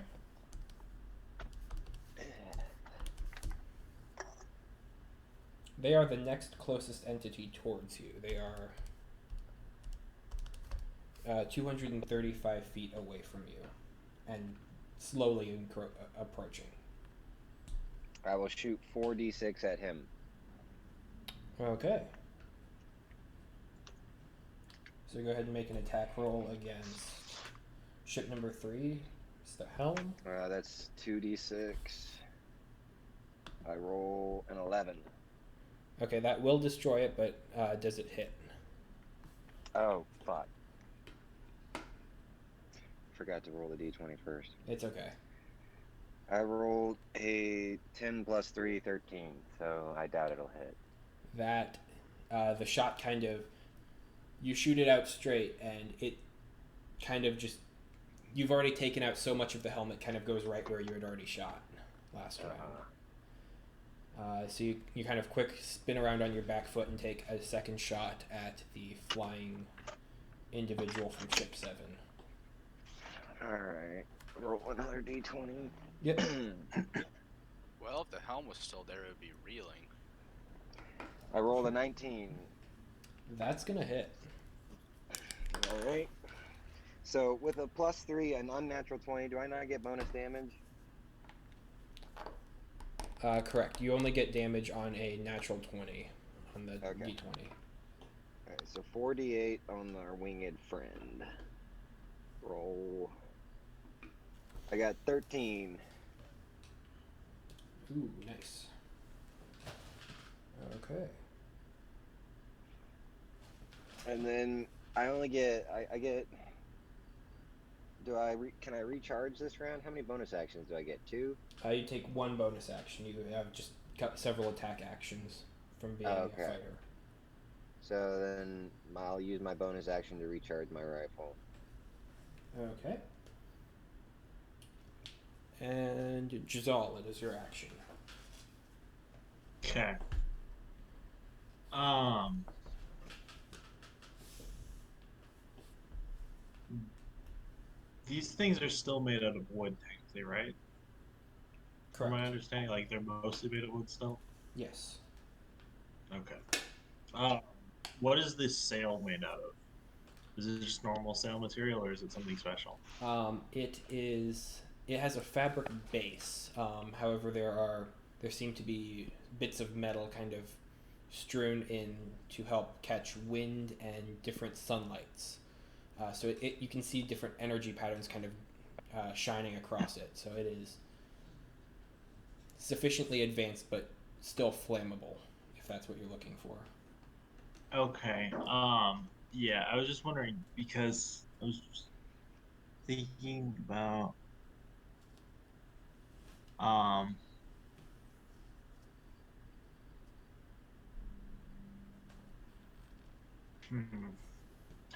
they are the next closest entity towards you. They are 235 feet away from you and slowly approaching. I will shoot 4d6 at him. Okay. So go ahead and make an attack roll against ship number 3. It's the helm. That's 2d6. I roll an 11. Okay, that will destroy it, but does it hit? Oh, fuck. Forgot to roll the d20 first. It's okay. I rolled a 10 plus 3, 13, so I doubt it'll hit. That the shot kind of You shoot it out straight, and it kind of just. You've already taken out so much of the helmet, kind of goes right where you had already shot last round. So you kind of quick spin around on your back foot and take a second shot at the flying individual from ship 7. Alright. Roll another d20. Yep. Well, if the helm was still there, it would be reeling. I rolled a 19. That's gonna hit. Alright. So with a +3 and unnatural 20, do I not get bonus damage? Correct. You only get damage on a natural 20 on the Okay. d20. Alright, so 4d8 on our winged friend. Roll. I got 13. Ooh, nice. Okay. And then I only get I get. Can I recharge this round? How many bonus actions do I get? 2? You take one bonus action. You have just got several attack actions from being a Okay. fighter. So then I'll use my bonus action to recharge my rifle. Okay. And Giselle, it is your action. Okay. These things are still made out of wood, technically, right? From Correct. my understanding, like they're mostly made of wood still. Yes. Okay. What is this sail made out of? Is it just normal sail material, or is it something special? It is. It has a fabric base. However, there seem to be bits of metal kind of strewn in to help catch wind and different sunlights. So you can see different energy patterns kind of shining across it. So it is sufficiently advanced, but still flammable, if that's what you're looking for. Okay. Yeah, I was just wondering because I was just thinking about um hmm,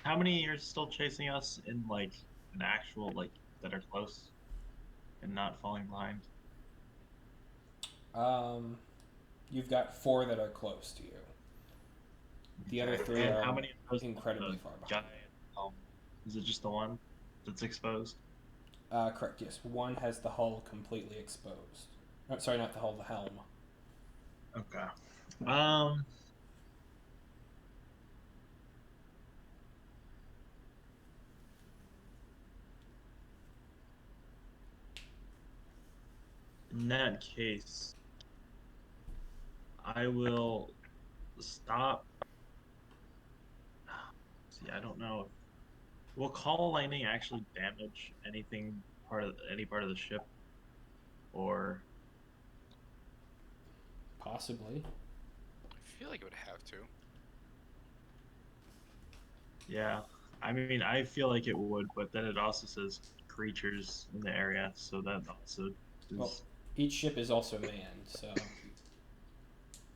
how many are still chasing us in like an actual like that are close and not falling behind? You've got 4 that are close to you. The other 3 And are how many of those incredibly far guy behind. is it just the one that's exposed? Correct, yes. One has the hull completely exposed. Oh, sorry, not the hull, the helm. Okay. Um in that case, I will stop. See, I don't know. Will call lightning actually damage any part of the ship, or Possibly. I feel like it would have to. yeah? I mean, I feel like it would, but then it also says creatures in the area, so that also is Well, each ship is also manned, so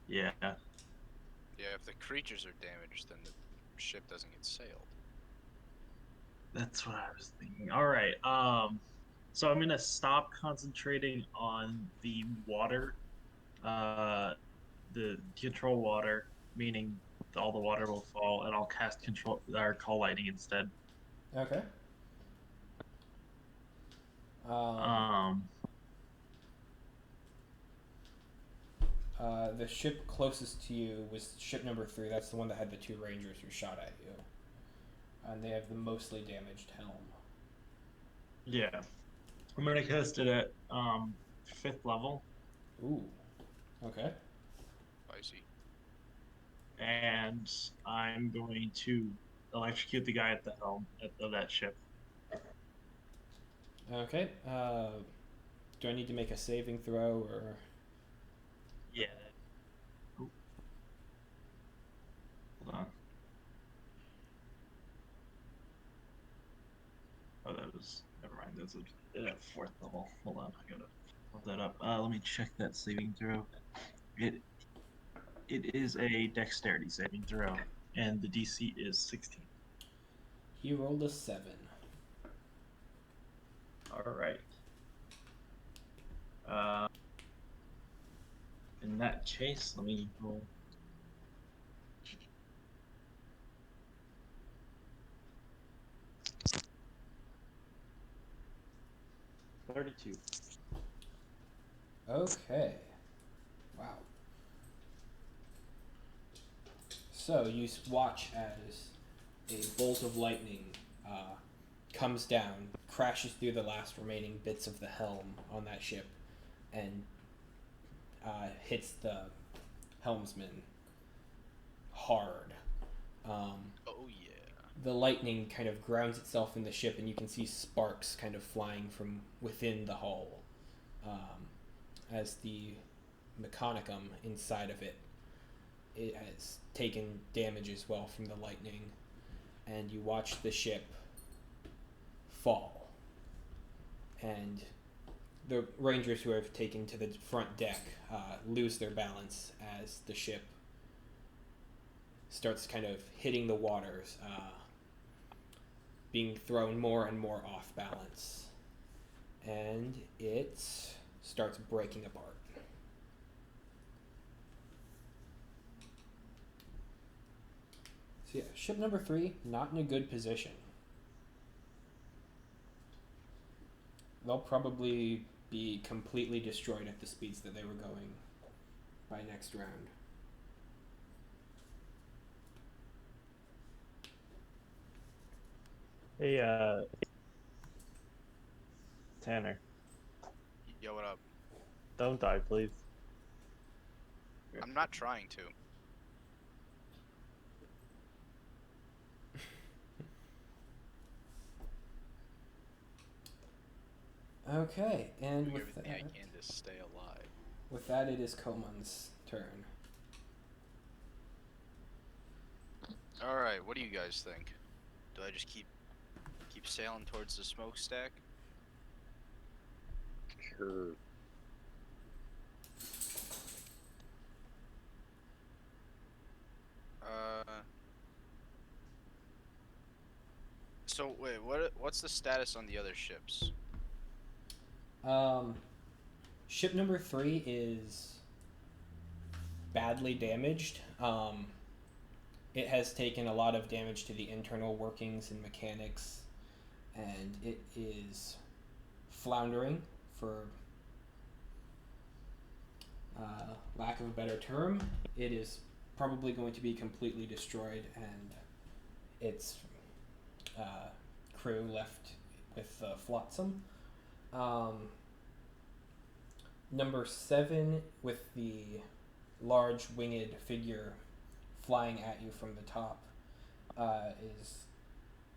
yeah. Yeah, if the creatures are damaged, then the ship doesn't get sailed. That's what I was thinking. All right. So I'm gonna stop concentrating on the water, the control water, meaning all the water will fall, and I'll cast control or call lightning instead. okay. Um, The ship closest to you was ship number 3. That's the one that had the 2 rangers who shot at you, and they have the mostly damaged helm. yeah, I'm gonna cast it at 5th level, Ooh. Okay. Spicy. and I'm going to electrocute the guy at the helm of that ship. Okay. Do I need to make a saving throw or? Yeah. Ooh. Hold on. Oh, that was never mind. That's at 4th level. Hold on, I gotta pull that up. Let me check that saving throw. It is a dexterity saving throw. and the DC is 16. He rolled a 7. All right. In that case, let me roll. $32. Okay. Wow. So you watch as a bolt of lightning comes down, crashes through the last remaining bits of the helm on that ship, and hits the helmsman hard. Oh yeah. The lightning kind of grounds itself in the ship, and you can see sparks kind of flying from within the hull as the mechanicum inside of it has taken damage as well from the lightning, and you watch the ship fall. And the rangers who have taken to the front deck lose their balance as the ship starts kind of hitting the waters, being thrown more and more off balance. And it starts breaking apart. So yeah, ship number 3, not in a good position. They'll probably be completely destroyed at the speeds that they were going by next round. Hey, Tanner, Yo, what up? don't die, please. I'm not trying to. Okay, and Doing with everything I that, can to stay alive. with that, it is Koman's turn. All right, what do you guys think? Do I just keep sailing towards the smokestack? Sure. So wait, what's the status on the other ships? Ship number 3 is badly damaged. It has taken a lot of damage to the internal workings and mechanics, and it is floundering, for lack of a better term. It is probably going to be completely destroyed, and its crew left with flotsam. Number 7, with the large winged figure flying at you from the top, is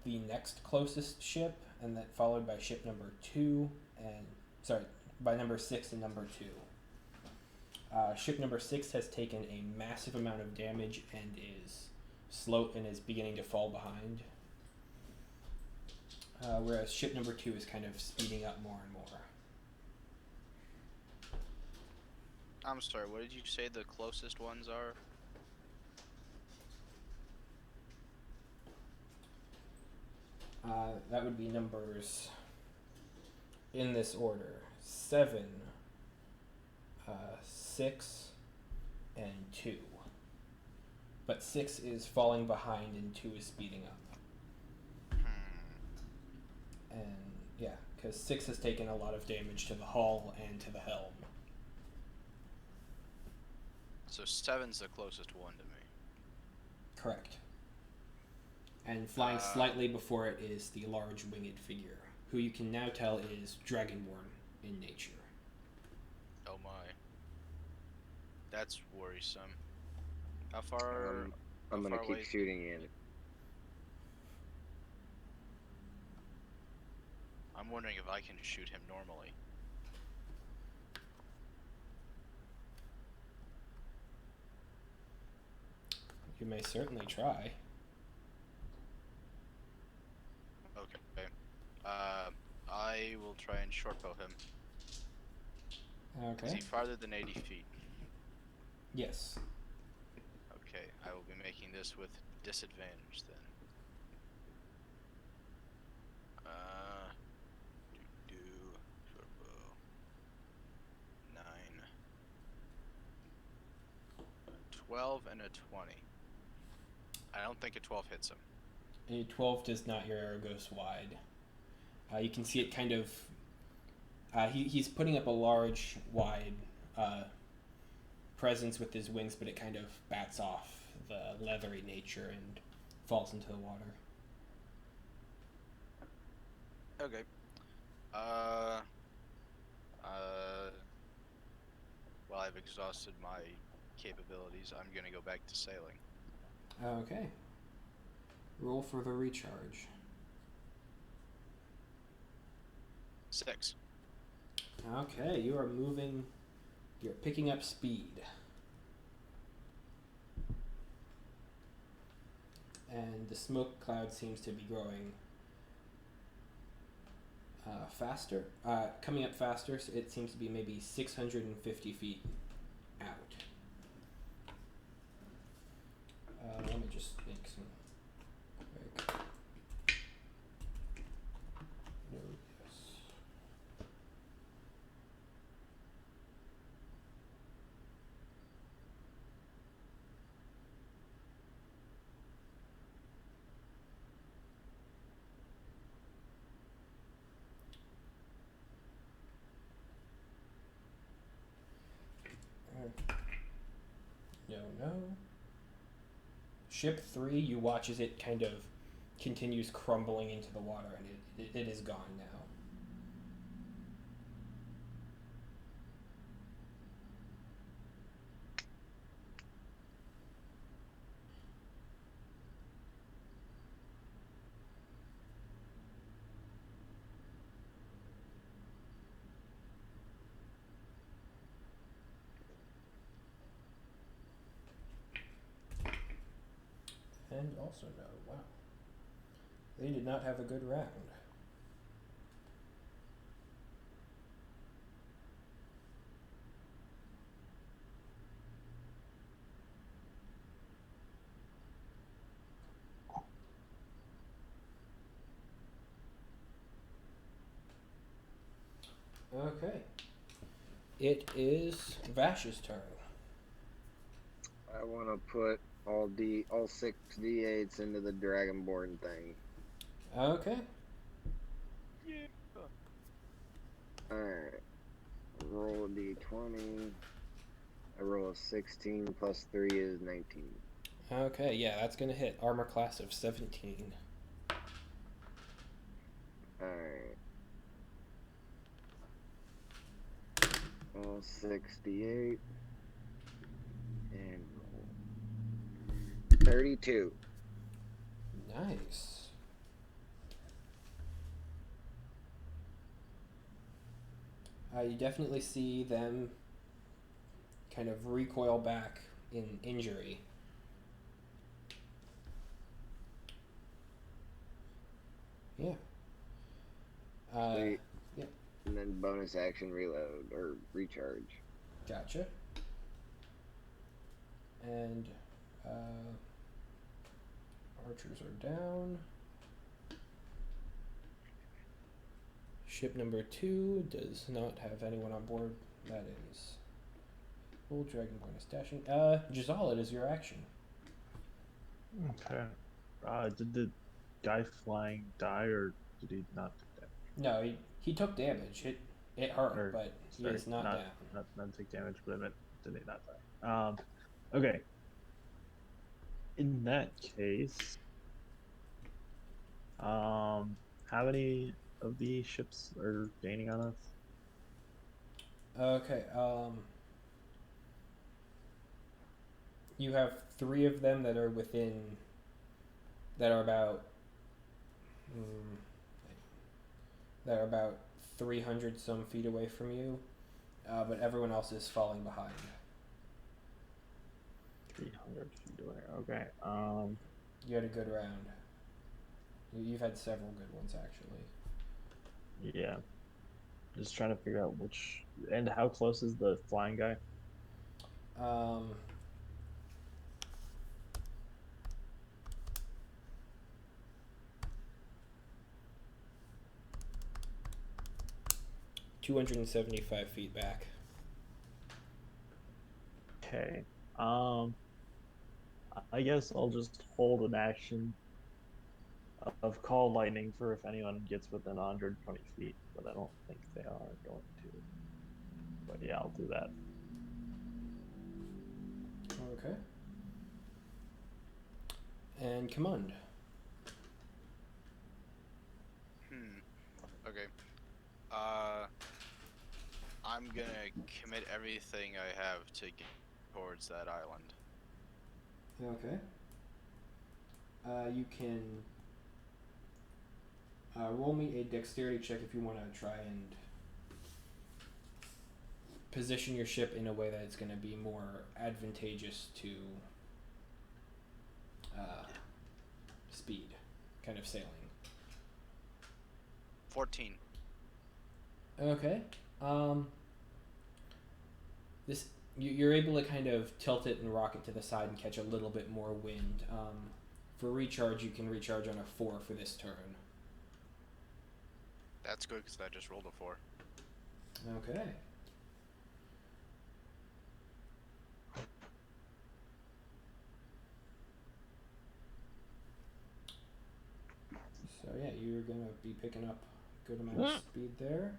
the next closest ship, and that followed by ship number 2, and by number 6 and number 2. Ship number 6 has taken a massive amount of damage and is slow and is beginning to fall behind. Whereas ship number 2 is kind of speeding up more and more. I'm sorry, what did you say the closest ones are? That would be numbers in this order: 7, 6, and 2. But 6 is falling behind and 2 is speeding up. And yeah, because 6 has taken a lot of damage to the hull and to the helm. So 7's the closest one to me. Correct. And flying slightly before it is the large winged figure, who you can now tell is dragonborn in nature. Oh my. That's worrisome. How far? I'm gonna far keep away- shooting in. I'm wondering if I can shoot him normally. You may certainly try. Okay. I will try and shortbow him. Is Okay. he farther than 80 feet? Yes. Okay, I will be making this with disadvantage then. Do short bow. 9, 12, and a 20. I don't think a 12 hits him. A 12 does not. Your arrow goes wide. You can see it kind of. He's putting up a large, wide presence with his wings, but it kind of bats off the leathery nature and falls into the water. Okay. Well, I've exhausted my capabilities. I'm gonna go back to sailing. Okay. Roll for the recharge. 6. Okay, you are moving. You're picking up speed. And the smoke cloud seems to be growing faster. Coming up faster, so it seems to be maybe 650 feet out. Let me just make some quick notes. No. Ship 3, you watch as it kind of continues crumbling into the water, and it is gone now. And also no, wow. They did not have a good round. Okay. It is Vash's turn. I want to put all 6 d8s into the Dragonborn thing. Okay. Yeah. Alright. Roll a d20. I roll a 16 plus 3 is 19. Okay, yeah, that's gonna hit. Armor class of 17. Alright. Roll 68. And roll 32. Nice. You definitely see them kind of recoil back in injury. Yeah. Sweet. Yeah. And then bonus action reload or recharge. Gotcha. And archers are down. Ship number 2 does not have anyone on board. That is Old Dragonborn is dashing. Giselle, it is your action. Okay. Did the guy flying die, or did he not do that? No, he took damage. It hurt, Or, but he sorry, is not down. Not take damage, but I meant did he not die? Okay. In that case, how many of the ships are gaining on us? Okay, you have 3 of them that are about that are about 300 some feet away from you, but everyone else is falling behind. 300 feet away. Okay. You had a good round. You've had several good ones, actually. Yeah. Just trying to figure out which and how close is the flying guy? 275 feet back. Okay. I guess I'll just hold an action of call lightning for if anyone gets within 120 feet, but I don't think they are going to. But yeah, I'll do that. Okay. And command. Okay. I'm gonna commit everything I have to get towards that island. Okay. You can roll me a dexterity check if you want to try and position your ship in a way that it's going to be more advantageous to speed, kind of sailing. 14. Okay. You're able to kind of tilt it and rock it to the side and catch a little bit more wind. For recharge, you can recharge on a 4 for this turn. That's good because I just rolled a 4. Okay. So yeah, you're gonna be picking up a good amount of speed there.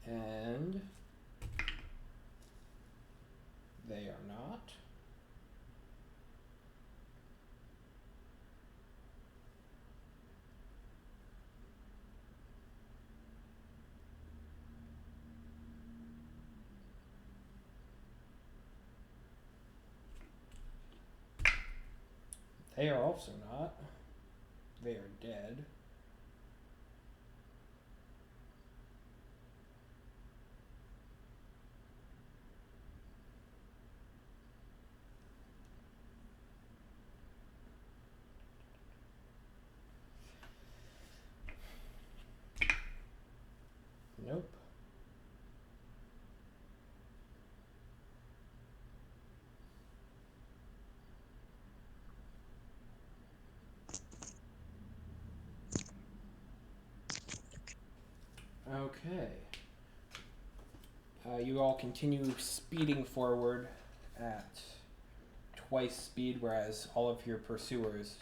And they are not. They are also not. They are dead. Nope. Okay. You all continue speeding forward at twice speed, whereas all of your pursuers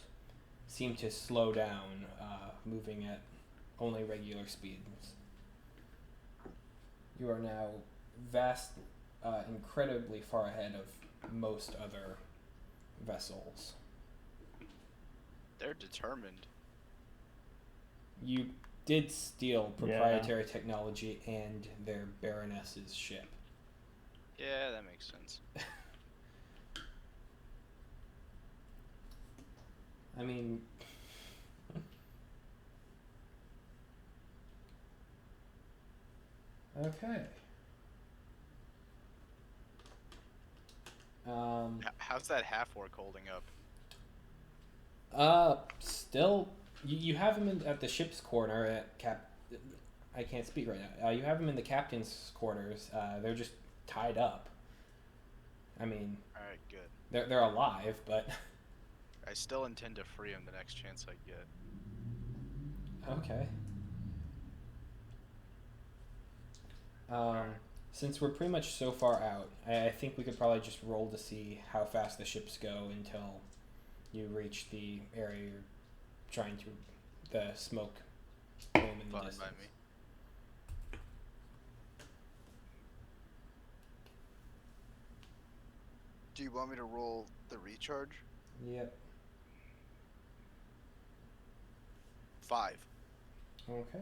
seem to slow down, moving at only regular speeds. You are now incredibly far ahead of most other vessels. They're determined. You did steal proprietary technology and their Baroness's ship. Yeah, that makes sense. I mean, okay. How's that half-orc holding up? Still, you have him at the ship's corner at I can't speak right now. You have him in the captain's quarters. They're just tied up. I mean, Alright, good. they're alive, but I still intend to free him the next chance I get. okay. Alright. Since we're pretty much so far out, I think we could probably just roll to see how fast the ships go until you reach the area you're trying to, the smoke plume in the Fine distance. by me. Do you want me to roll the recharge? Yep. 5. Okay.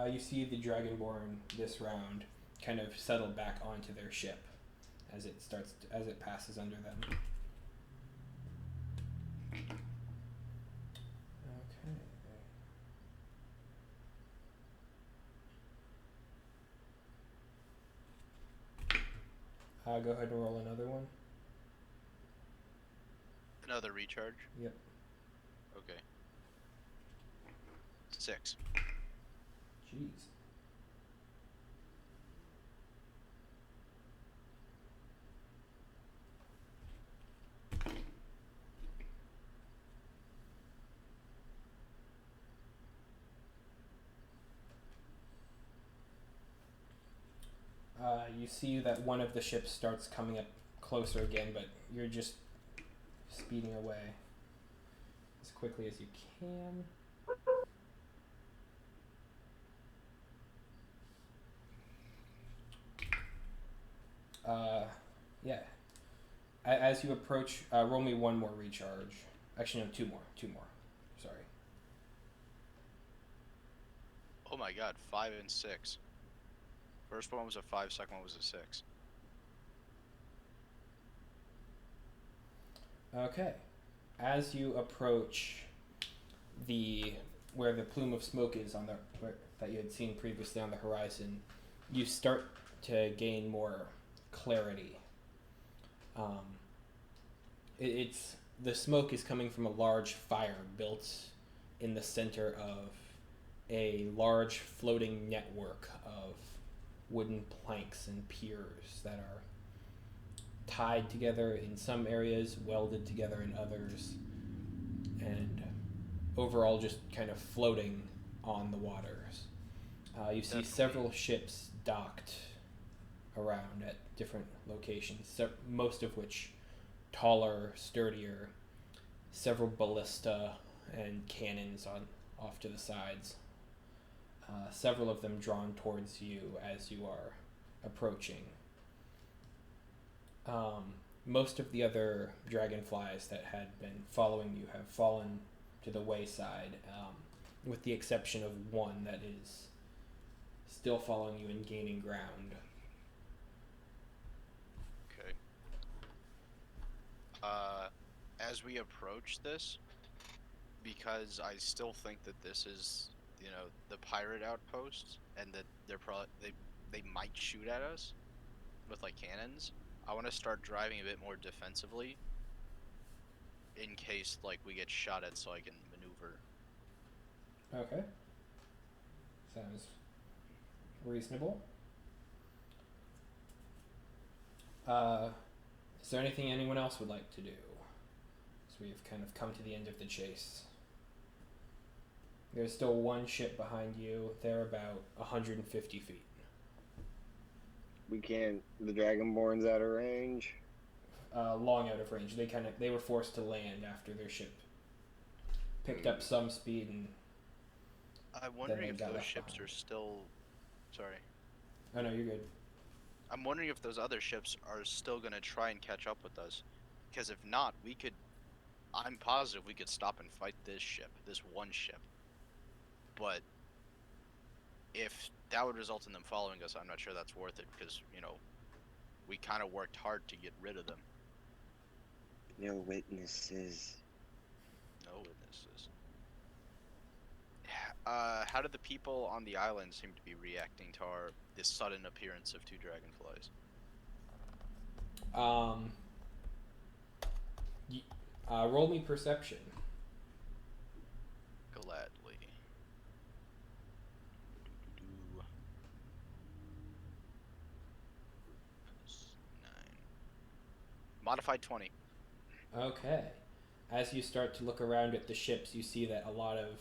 You see the Dragonborn this round kind of settle back onto their ship as it passes under them. Okay. Go ahead and roll another one. Another recharge? Yep. Okay. 6. Jeez. You see that one of the ships starts coming up closer again, but you're just speeding away as quickly as you can. Yeah. As you approach, roll me one more recharge. Actually, no, two more. Two more. Sorry. Oh my god, 5 and 6. First one was a 5, second one was a 6. Okay. As you approach the where the plume of smoke is on the that you had seen previously on the horizon, you start to gain more clarity. It's the smoke is coming from a large fire built in the center of a large floating network of wooden planks and piers that are tied together in some areas, welded together in others, and overall just kind of floating on the waters. You see several ships docked around at different locations, most of which taller, sturdier, several ballista and cannons on off to the sides. Several of them drawn towards you as you are approaching. Most of the other dragonflies that had been following you have fallen to the wayside, with the exception of one that is still following you and gaining ground. Okay. As we approach this, because I still think that this is, the pirate outpost, and that they're probably they might shoot at us with like cannons. I want to start driving a bit more defensively in case like we get shot at, so I can maneuver. Okay. Sounds reasonable. Is there anything anyone else would like to do? So we've kind of come to the end of the chase. There's still one ship behind you. They're about 150 feet. We can't. The Dragonborn's out of range. Long out of range. They were forced to land after their ship picked up some speed, and I'm wondering if got those left ships behind. are still. Sorry. oh no, you're good. I'm wondering if those other ships are still gonna try and catch up with us, because if not, we could. I'm positive we could stop and fight this ship, this one ship. But if that would result in them following us, I'm not sure that's worth it, because we kind of worked hard to get rid of them. No witnesses. No witnesses. How did the people on the island seem to be reacting to this sudden appearance of 2 dragonflies? Roll me perception. Gladly. +9. Modified 20. Okay. As you start to look around at the ships, you see that a lot of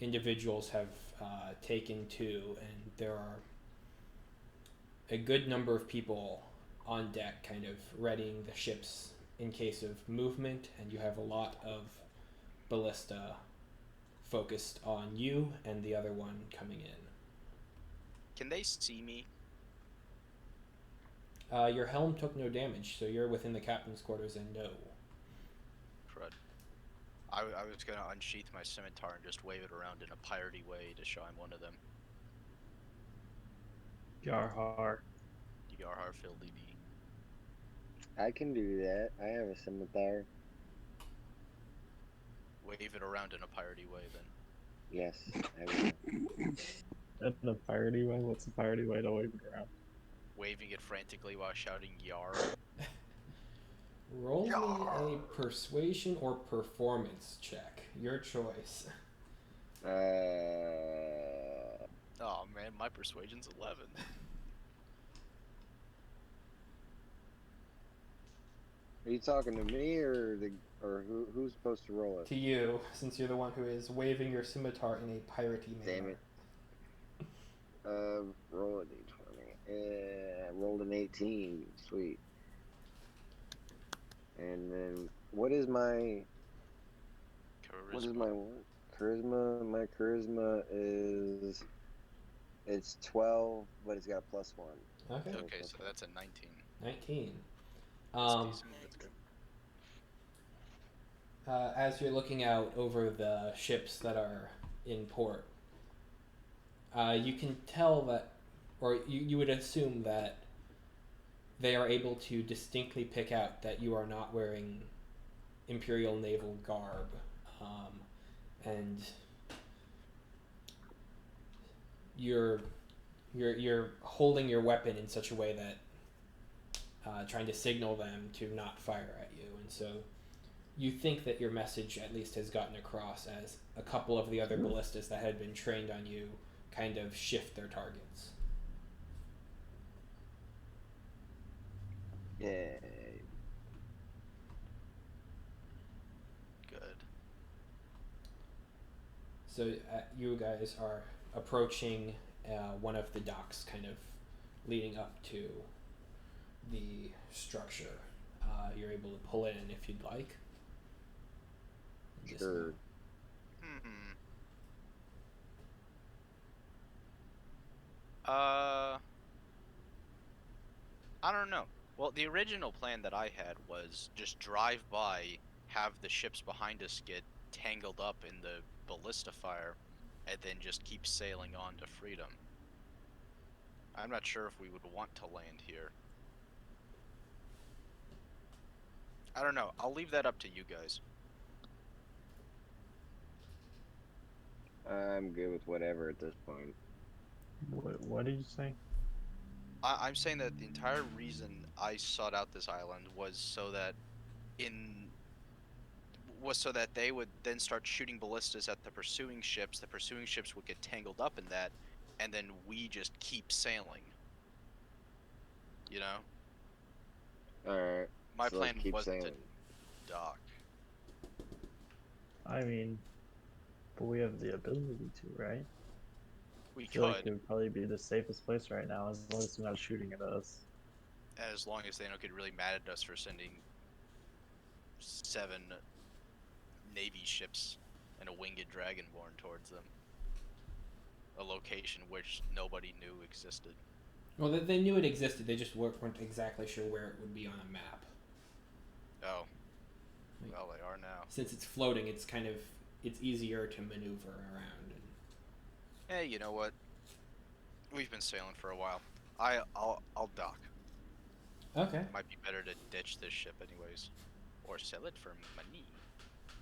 individuals have taken to, and there are a good number of people on deck kind of readying the ships in case of movement, and you have a lot of ballista focused on you and the other one coming in. Can they see me? Your helm took no damage, so you're within the captain's quarters and no. Crud. I was gonna unsheath my scimitar and just wave it around in a piratey way to show I'm one of them. Yarhar. Yarhar Fildy D. I can do that. I have a scimitar. Wave it around in a piratey way then. Yes, I will. In a piratey way? What's a piratey way to wave it around? Waving it frantically while shouting Yar. Roll me a persuasion or performance check. Your choice. Oh man, my persuasion's 11. Are you talking to me or who's supposed to roll it? To you, since you're the one who is waving your scimitar in a piratey manner. Damn it. Roll a d20. Rolled an 18. Sweet. And then what is my Charisma. what is my what? Charisma? My charisma is it's 12, but it's got a +1. Okay. Okay, so that's a 19. 19. That's decent. That's good. As you're looking out over the ships that are in port, you can tell that, or you would assume that they are able to distinctly pick out that you are not wearing Imperial naval garb, and you're holding your weapon in such a way that trying to signal them to not fire at you, and so you think that your message at least has gotten across, as a couple of the other ballistas that had been trained on you kind of shift their targets. Yay. Good. So you guys are approaching one of the docks, kind of leading up to the structure. You're able to pull in if you'd like. Sure. I don't know. Well, the original plan that I had was just drive by, have the ships behind us get tangled up in the ballista fire, and then just keep sailing on to freedom. I'm not sure if we would want to land here. I don't know. I'll leave that up to you guys. I'm good with whatever at this point. What did you say? I'm saying that the entire reason I sought out this island was so that they would then start shooting ballistas at the pursuing ships. The pursuing ships would get tangled up in that, and then we just keep sailing. You know? Alright. My So let's plan keep was sailing. to dock. I mean, but we have the ability to, right? We I feel like could, it would probably be the safest place right now, as long as they're not shooting at us. as long as they don't get really mad at us for sending 7 Navy ships and a winged dragonborn towards them. A location which nobody knew existed. Well, they knew it existed. They just weren't exactly sure where it would be on a map. Oh. Well, they are now. Since it's floating, it's easier to maneuver around. Hey, you know what? We've been sailing for a while. I'll dock. Okay. It might be better to ditch this ship anyways, or sell it for money.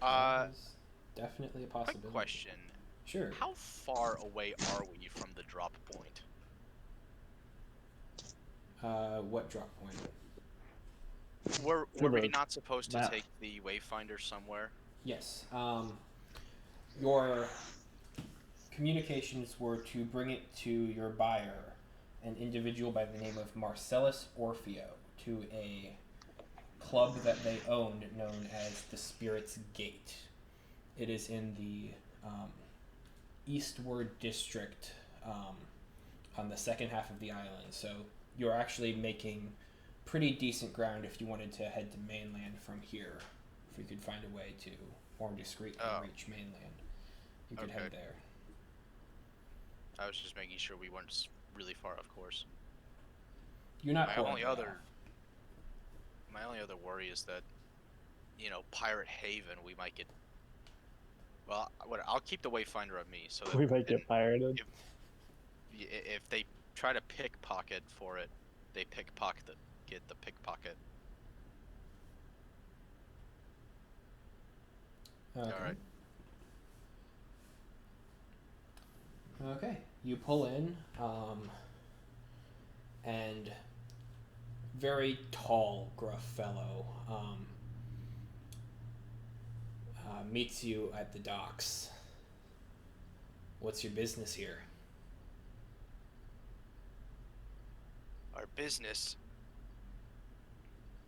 That is definitely a Quick possibility. question. Sure. How far away are we from the drop point? What drop point? Were we not supposed to map. take the wayfinder somewhere? Yes. Your communications were to bring it to your buyer, an individual by the name of Marcellus Orpheo, to a club that they owned known as the Spirit's Gate. It is in the eastward district on the second half of the island, so you're actually making pretty decent ground if you wanted to head to mainland from here. If you could find a way to more discreetly reach mainland, you could head there. I was just making sure we weren't really far off course. You're not My horribly only other worry is that, Pirate Haven, we might get. Well, I'll keep the wayfinder on me, so that We might get pirated. if they try to pickpocket for it, they get the pickpocket. Okay. All right. Okay, you pull in, and very tall, gruff fellow meets you at the docks. What's your business here? Our business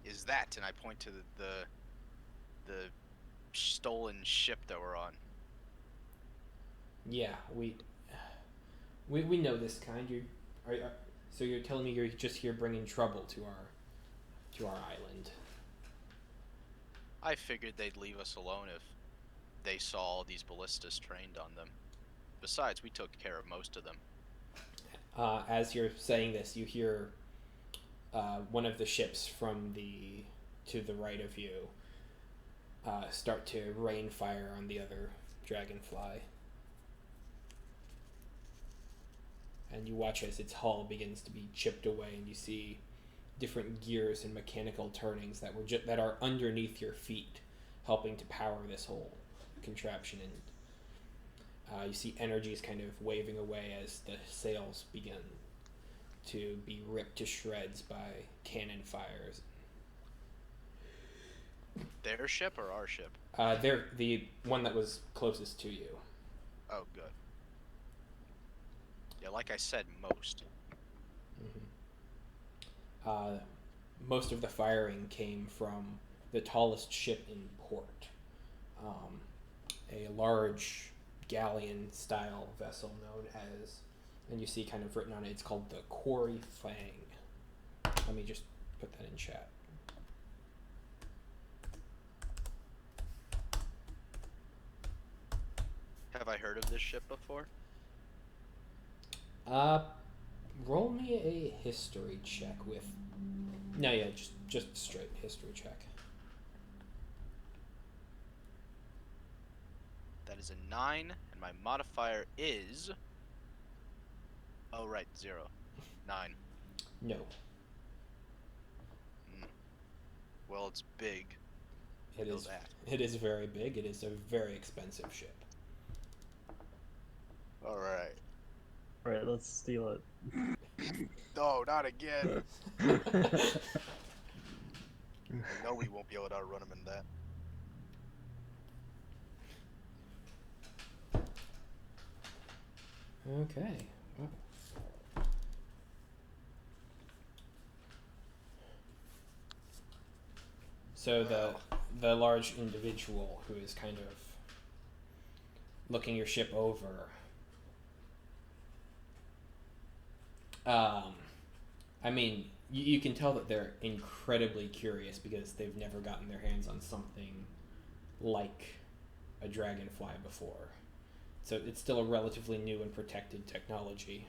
is that, and I point to the stolen ship that we're on. Yeah, we know this kind. So you're telling me you're just here bringing trouble to our island? I figured they'd leave us alone if they saw all these ballistas trained on them. Besides, we took care of most of them. As you're saying this, you hear one of the ships to the right of you start to rain fire on the other dragonfly. And you watch as its hull begins to be chipped away, and you see different gears and mechanical turnings that are underneath your feet, helping to power this whole contraption. And you see energies kind of waving away as the sails begin to be ripped to shreds by cannon fires. Their ship or our ship? They're the one that was closest to you. Oh, good. Yeah, like I said, most. Mm-hmm. Most of the firing came from the tallest ship in port, a large galleon-style vessel known as, and you see kind of written on it, it's called the Quori Fang. Let me just put that in chat. Have I heard of this ship before? Roll me a history check with. No, yeah, just straight history check. That is a 9, and my modifier is. Oh, right, 0. 9. No. Well, it's big. It Know is. that. It is very big. It is a very expensive ship. All right. Alright, let's steal it. No, not again. No, we won't be able to outrun him in that. Okay. Wow. So the large individual who is kind of looking your ship over. I mean, you can tell that they're incredibly curious because they've never gotten their hands on something like a dragonfly before. So it's still a relatively new and protected technology.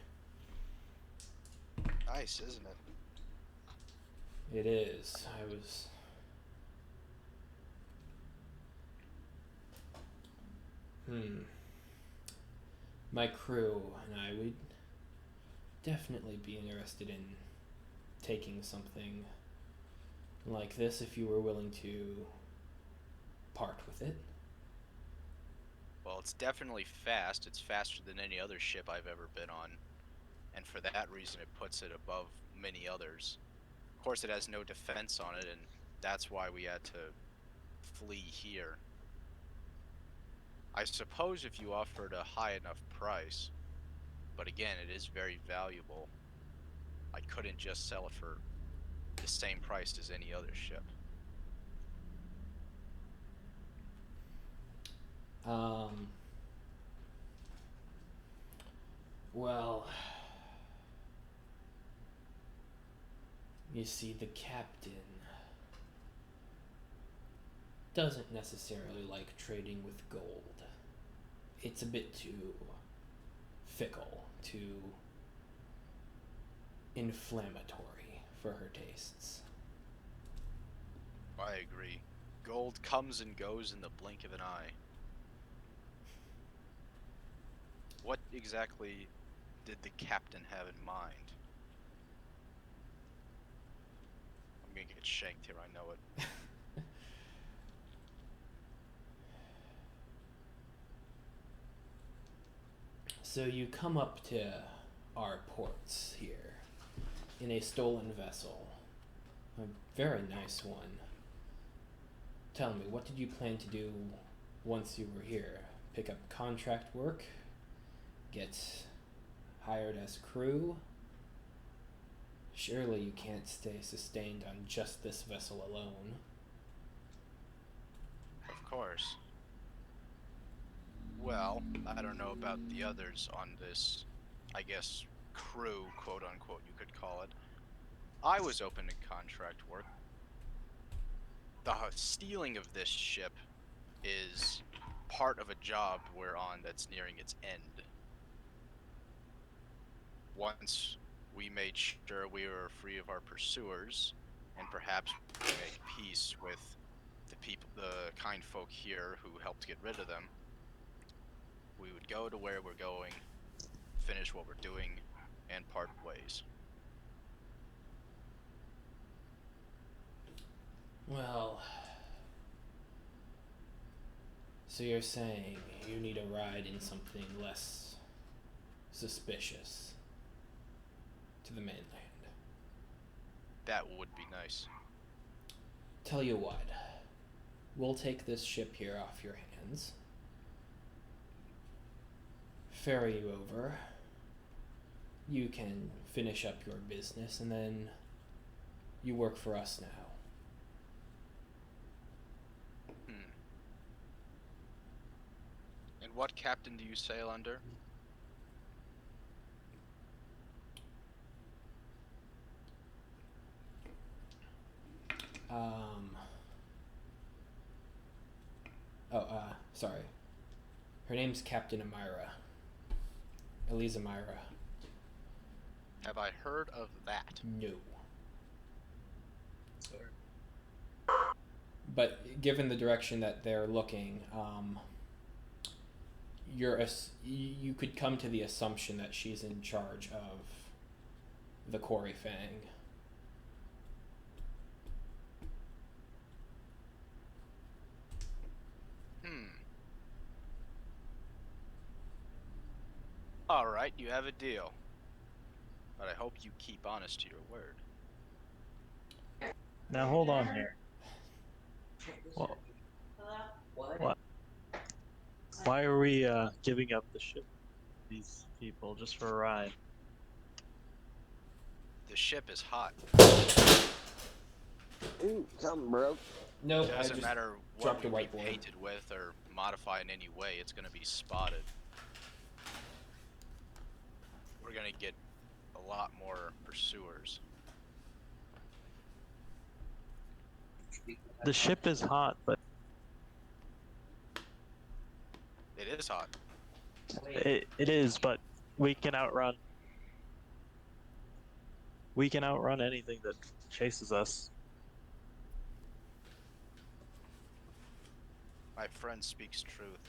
Nice, isn't it? It is. My crew and I would definitely be interested in taking something like this if you were willing to part with it. Well, it's definitely fast. It's faster than any other ship I've ever been on. And for that reason, it puts it above many others. Of course, it has no defense on it, and that's why we had to flee here. I suppose if you offered a high enough price, but again, it is very valuable. I couldn't just sell it for the same price as any other ship. Well, you see, the captain doesn't necessarily like trading with gold. It's a bit too fickle, too inflammatory for her tastes. I agree. Gold comes and goes in the blink of an eye. What exactly did the captain have in mind? I'm gonna get shanked here, I know it. So you come up to our ports here in a stolen vessel. A very nice one. Tell me, what did you plan to do once you were here? Pick up contract work? Get hired as crew? Surely you can't stay sustained on just this vessel alone. Of course. Well, I don't know about the others on this, I guess, crew, quote unquote, you could call it. I was open to contract work. The stealing of this ship is part of a job we're on that's nearing its end. Once we made sure we were free of our pursuers, and perhaps we make peace with the people, the kind folk here who helped get rid of them, we would go to where we're going, finish what we're doing, and part ways. Well, so you're saying you need a ride in something less suspicious to the mainland. That would be nice. Tell you what, we'll take this ship here off your hands, ferry you over, you can finish up your business, and then you work for us now. And what captain do you sail under? Sorry. Her name's Captain Amira. Elisa Amira. Have I heard of that? No. But given the direction that they're looking, you could come to the assumption that she's in charge of the Quori Fang. Alright, you have a deal. But I hope you keep honest to your word. Now hold on here. Well, what? Why are we giving up the ship to these people just for a ride? The ship is hot. Ooh, something broke. No, It I doesn't just matter what dropped we a whiteboard. repaint it with or modify in any way, it's gonna be spotted. We're gonna get a lot more pursuers. The ship is hot, but It is hot. it is, but we can outrun. We can outrun anything that chases us. My friend speaks truth.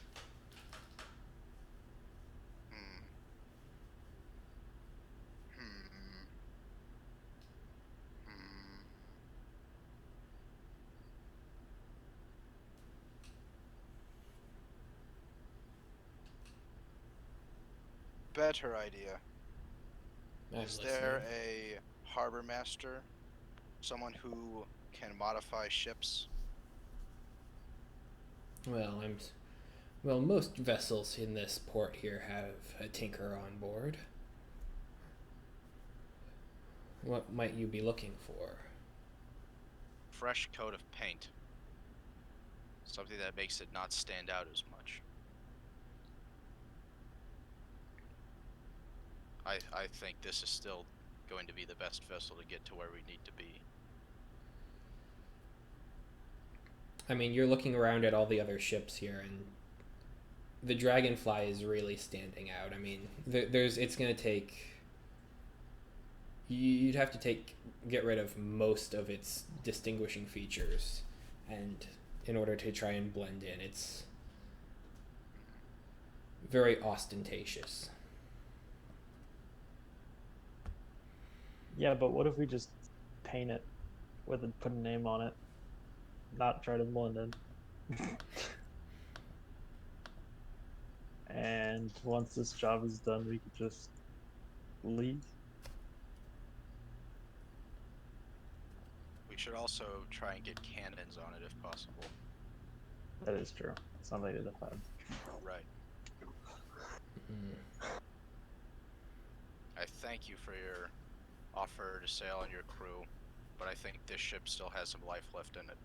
Better idea. Is there a harbor master? Someone who can modify ships? Well, most vessels in this port here have a tinker on board. What might you be looking for? Fresh coat of paint. Something that makes it not stand out as much. I think this is still going to be the best vessel to get to where we need to be. I mean, you're looking around at all the other ships here, and the Dragonfly is really standing out. I mean, it's going to take... You'd have to get rid of most of its distinguishing features, and in order to try and blend in, it's very ostentatious. Yeah, but what if we just paint it put a name on it, not try to blend in? And once this job is done, we could just leave. We should also try and get cannons on it if possible. That is true. Something to defend. Right. Mm. I thank you for your offer to sail on your crew, but I think this ship still has some life left in it.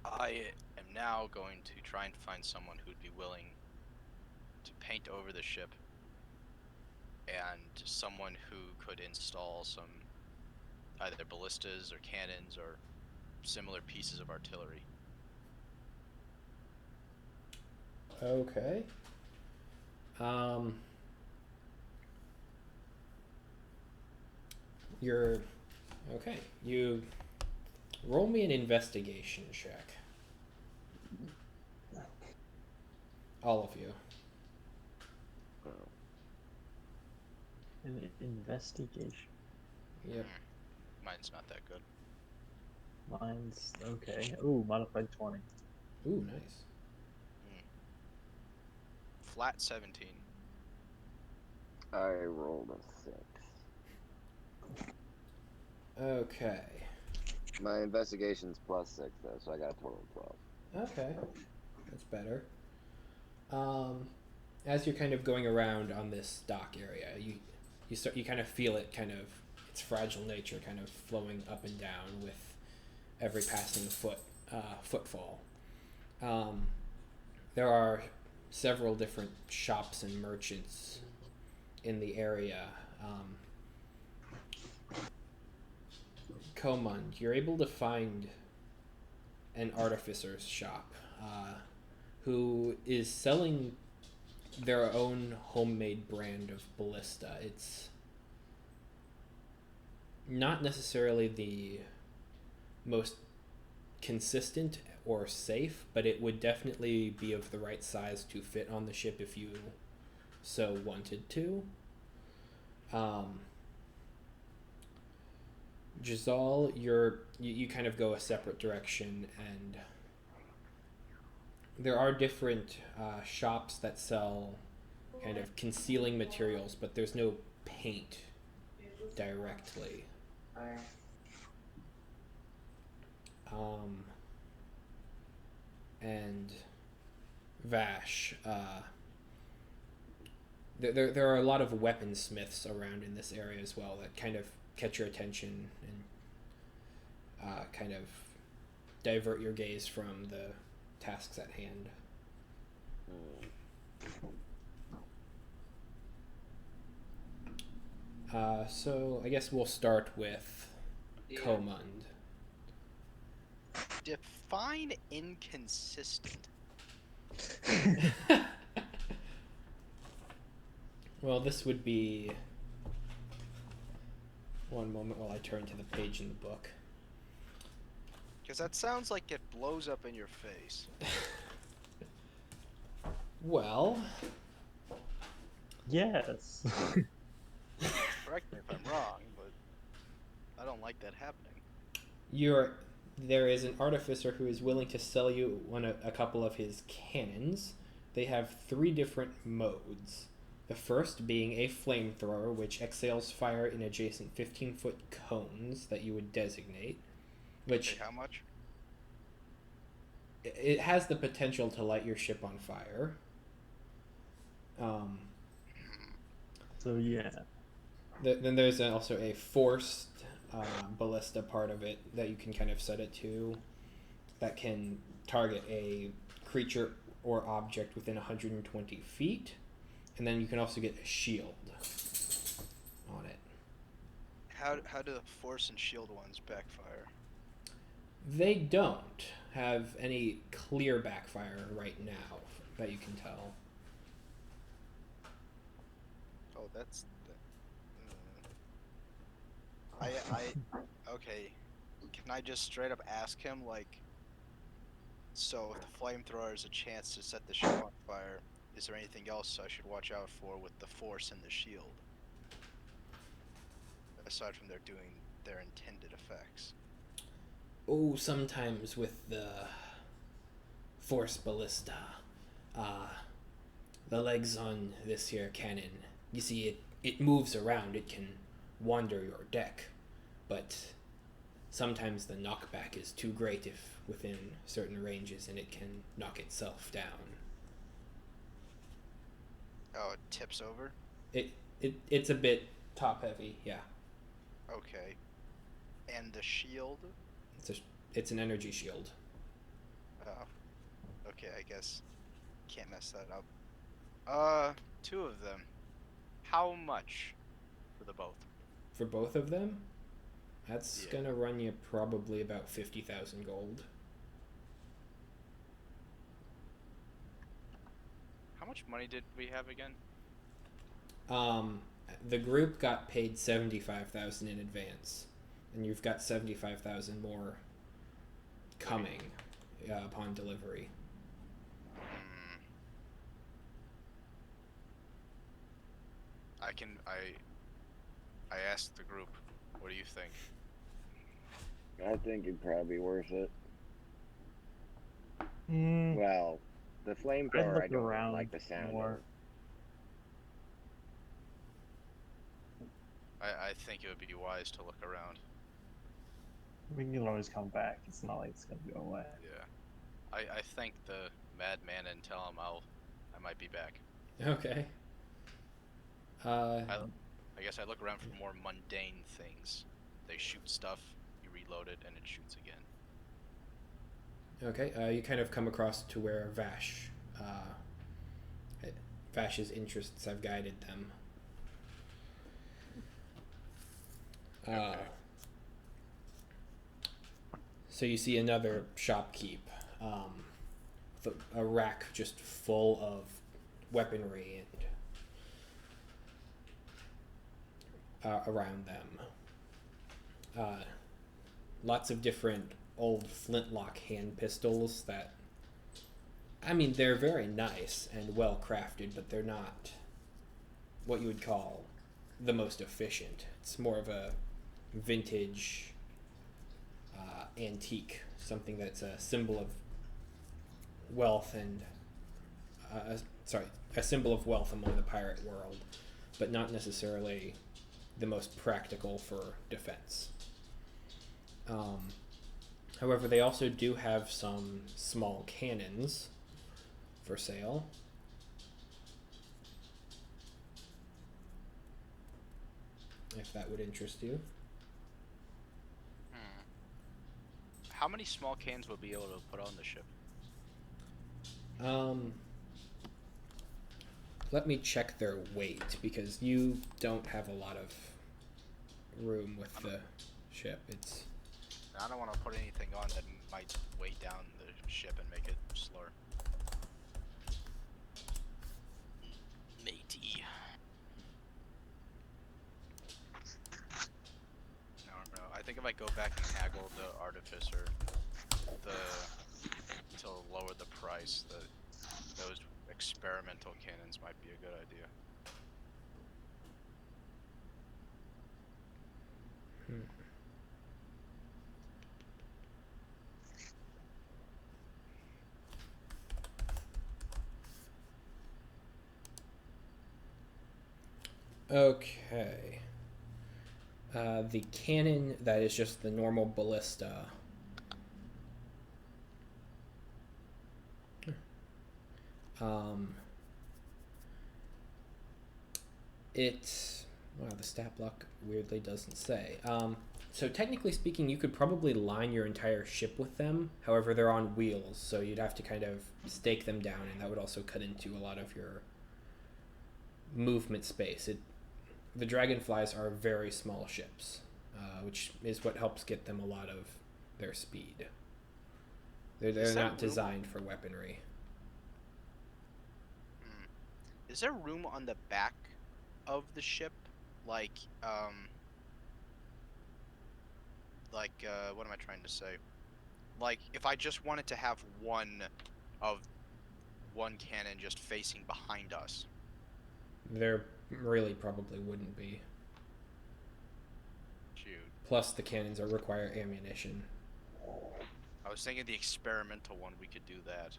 I am now going to try and find someone who'd be willing to paint over the ship, and someone who could install some either ballistas or cannons or similar pieces of artillery. Okay. You're okay. You roll me an investigation check. All of you. An investigation. Yep. Mine's not that good. Mine's okay. Ooh, modified 20. Ooh, nice. Flat 17. I rolled a 6. Okay. My investigation's +6 though, so I got a total of 12. Okay. That's better. As you're kind of going around on this dock area, you kind of feel it kind of its fragile nature kind of flowing up and down with every passing footfall. There are several different shops and merchants in the area. Komund, you're able to find an artificer's shop who is selling their own homemade brand of ballista. It's not necessarily the most consistent or safe, but it would definitely be of the right size to fit on the ship if you so wanted to. Giselle, you kind of go a separate direction, and there are different shops that sell kind of concealing materials, but there's no paint directly. And Vash, there are a lot of weaponsmiths around in this area as well that kind of catch your attention and kind of divert your gaze from the tasks at hand. So I guess we'll start with Komund. Define inconsistent. Well, this would be... One moment while I turn to the page in the book. Because that sounds like it blows up in your face. Well... Yes. Correct me if I'm wrong, but I don't like that happening. There is an artificer who is willing to sell you a couple of his cannons. They have 3 different modes. The first being a flamethrower, which exhales fire in adjacent 15-foot cones that you would designate. Which Okay, how much? it has the potential to light your ship on fire. So yeah. Then there's also a forced ballista part of it that you can kind of set it to, that can target a creature or object within 120 feet. And then you can also get a shield on it. How do the force and shield ones backfire? They don't have any clear backfire right now that you can tell. Oh, that's... Okay. Can I just straight up ask him, like... So, if the flamethrower is a chance to set the ship on fire, is there anything else I should watch out for with the force and the shield? Aside from their doing their intended effects. Oh, sometimes with the force ballista, the legs on this here cannon, you see it moves around, it can wander your deck, but sometimes the knockback is too great if within certain ranges, and it can knock itself down. Oh, it tips over? It's a bit top heavy, yeah. Okay. And the shield? It's an energy shield. Oh. Okay, I guess. Can't mess that up. 2 of them. How much for the both? For both of them, that's Yeah. gonna run you probably about 50,000 gold. How much money did we have again? The group got paid 75,000 in advance, and you've got 75,000 more coming upon delivery. I asked the group, what do you think? I think it'd probably be worth it. Mm, Well, the I'd flamethrower, look I don't around like the sound more. of. I think it would be wise to look around. We can always come back. It's not like it's gonna go away. Yeah. I thank the madman and tell him I might be back. Okay. I guess I look around for more mundane things. They shoot stuff, you reload it, and it shoots again. Okay, you kind of come across to where Vash's interests have guided them. Okay. So you see another shopkeep, with a rack just full of weaponry and around them. Lots of different old flintlock hand pistols that, I mean, they're very nice and well crafted, but they're not what you would call the most efficient. It's more of a vintage antique, something that's a symbol of wealth and a symbol of wealth among the pirate world, but not necessarily the most practical for defense. However, they also do have some small cannons for sale. If that would interest you. How many small cans would be able to put on the ship? Let me check their weight, because you don't have a lot of room with the ship. It's I don't want to put anything on that might weigh down the ship and make it slower. Matey. I don't know. I think if I go back and haggle the artificer, to lower the price, those experimental cannons might be a good idea. Okay. The cannon that is just the normal ballista. The stat block weirdly doesn't say. So technically speaking, you could probably line your entire ship with them. However, they're on wheels, so you'd have to kind of stake them down, and that would also cut into a lot of your movement space. The Dragonflies are very small ships, which is what helps get them a lot of their speed. They're not designed for weaponry. Is there room on the back of the ship? Like, what am I trying to say? Like, if I just wanted to have one cannon just facing behind us. There really probably wouldn't be. Shoot. Plus, the cannons require ammunition. I was thinking the experimental one, we could do that.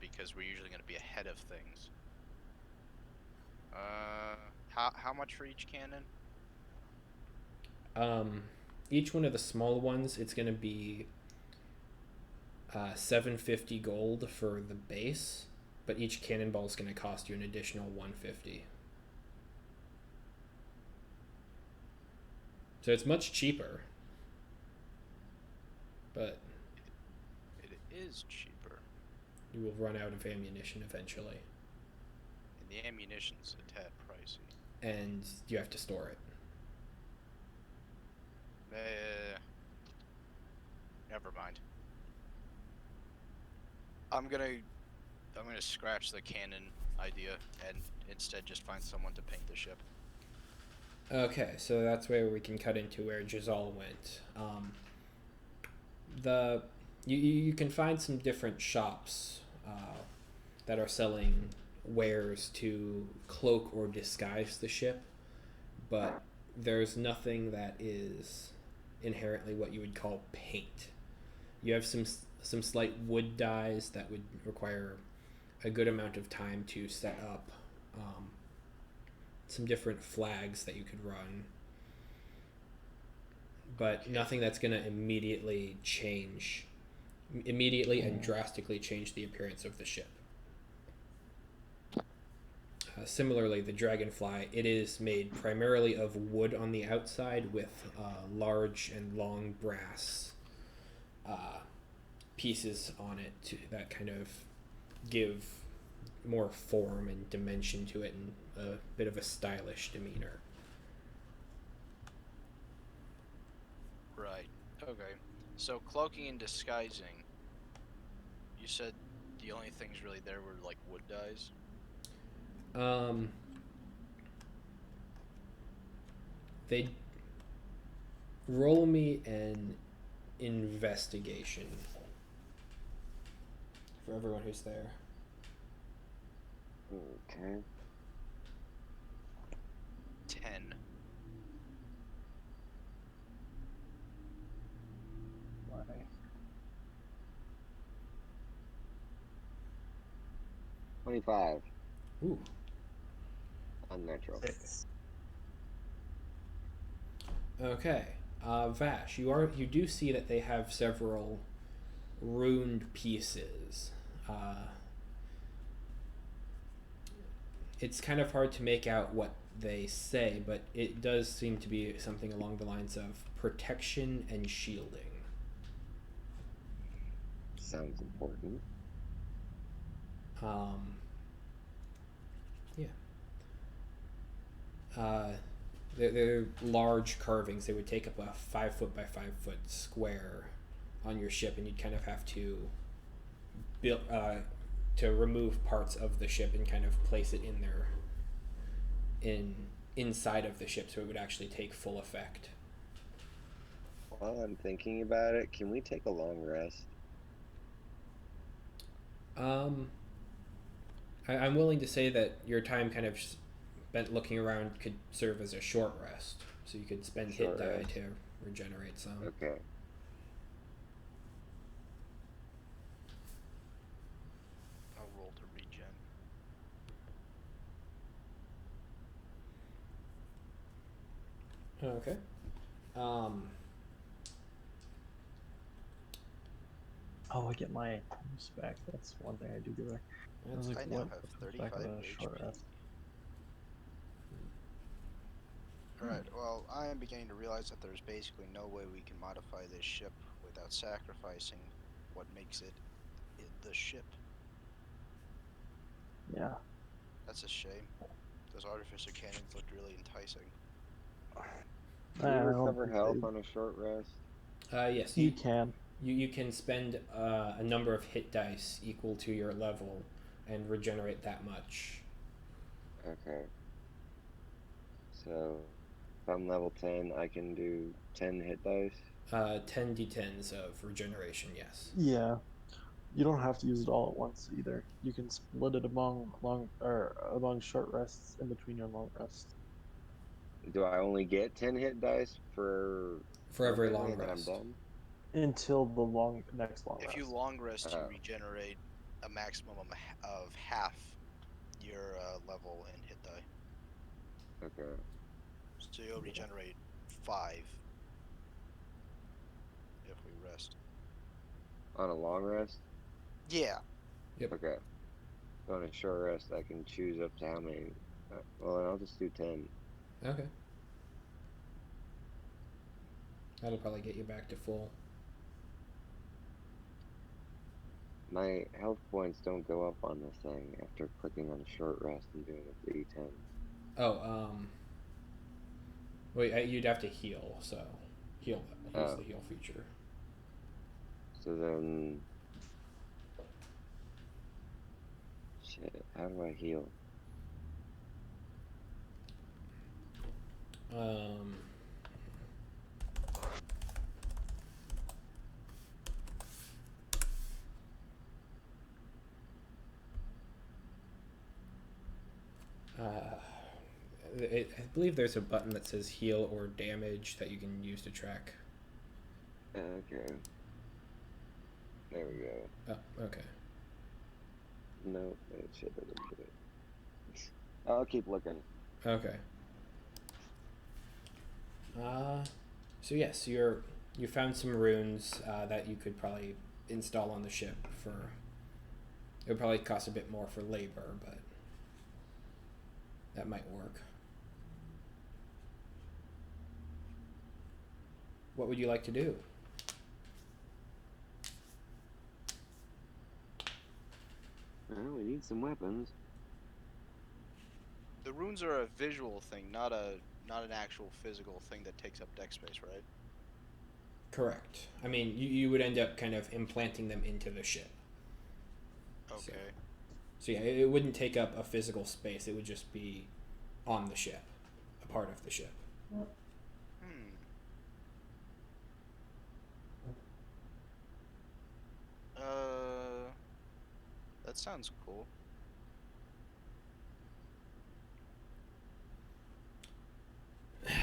Because we're usually going to be ahead of things. How much for each cannon? each one of the small ones, it's going to be 750 gold for the base, but each cannonball is going to cost you an additional 150. So it's much cheaper, but It is cheaper, you will run out of ammunition eventually, and the ammunition's a tad pricey. and you have to store it. Never mind. I'm gonna scratch the cannon idea and instead just find someone to paint the ship. Okay, so that's where we can cut into where Giselle went. You can find some different shops that are selling wares to cloak or disguise the ship, but there's nothing that is inherently what you would call paint. You have some slight wood dyes that would require a good amount of time to set up. Some different flags that you could run, but nothing that's going to immediately and drastically change the appearance of the ship. Similarly, the Dragonfly, it is made primarily of wood on the outside with large and long brass pieces on it that kind of give more form and dimension to it and a bit of a stylish demeanor. Right. Okay. So cloaking and disguising. You said the only things really there were like wood dyes. They roll me an investigation for everyone who's there. Okay. 10. Why? 25. Ooh. Unnatural. 6. Okay. Vash, you do see that they have several runed pieces. It's kind of hard to make out what they say, but it does seem to be something along the lines of protection and shielding. Sounds important. Yeah. They're large carvings. They would take up a 5 foot by 5 foot square on your ship, and you'd kind of have to build to remove parts of the ship and kind of place it inside of the ship so it would actually take full effect. While I'm thinking about it, can we take a long rest? I'm willing to say that your time kind of spent looking around could serve as a short rest, so you could spend hit die to regenerate some. Okay. I'll roll to regen. Okay. Oh, I get my items back. That's one thing I do get back. I was like, I now what? have What's back 35 with a short HP. rest? Alright, well, I am beginning to realize that there's basically no way we can modify this ship without sacrificing what makes it the ship. Yeah. That's a shame. Those artificer cannons looked really enticing. Do you I don't recover think health they- on a short rest? Yes, You can. You can spend a number of hit dice equal to your level and regenerate that much. Okay. So, if I'm level 10, I can do 10 hit dice? 10 d10s of regeneration, yes. Yeah. You don't have to use it all at once either. You can split it among among short rests in between your long rests. Do I only get 10 hit dice for Every everything long and then I'm rest. done? Until the next long If rest. you long rest, you Oh. regenerate a maximum of half your level in hit die. Okay. So you'll regenerate 5 if we rest. On a long rest? Yeah. Okay. So on a short rest, I can choose up to how many. Well, then I'll just do 10. Okay. That'll probably get you back to full. My health points don't go up on this thing after clicking on short rest and doing a D10. Oh, wait, you'd have to heal, so use Oh. the heal feature. So then... Shit, how do I heal? I believe there's a button that says heal or damage that you can use to track. Okay. There we go. Oh, okay. No, that shit doesn't do it. I'll keep looking. Okay. So yes, you found some runes that you could probably install on the ship for. It would probably cost a bit more for labor, but that might work. What would you like to do? Well, we need some weapons. The runes are a visual thing, not an actual physical thing that takes up deck space, right? Correct. I mean, you would end up kind of implanting them into the ship. Okay. So yeah, it wouldn't take up a physical space. It would just be on the ship, a part of the ship. That sounds cool.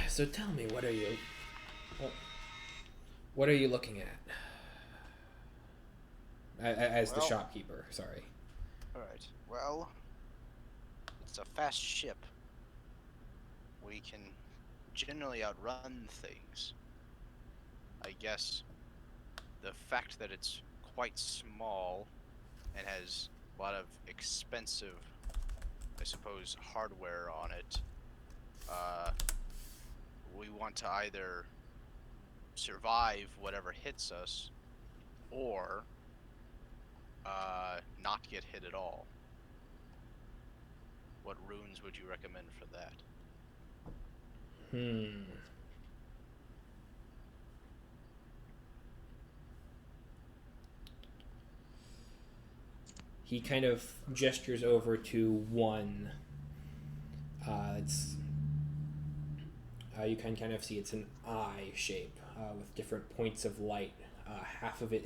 So tell me, what are you looking at? As the shopkeeper, sorry. Alright, well, it's a fast ship. We can generally outrun things. I guess the fact that it's quite small and has a lot of expensive, I suppose, hardware on it, we want to either survive whatever hits us or not get hit at all. What runes would you recommend for that? He kind of gestures over to one. You can kind of see it's an eye shape with different points of light. Half of it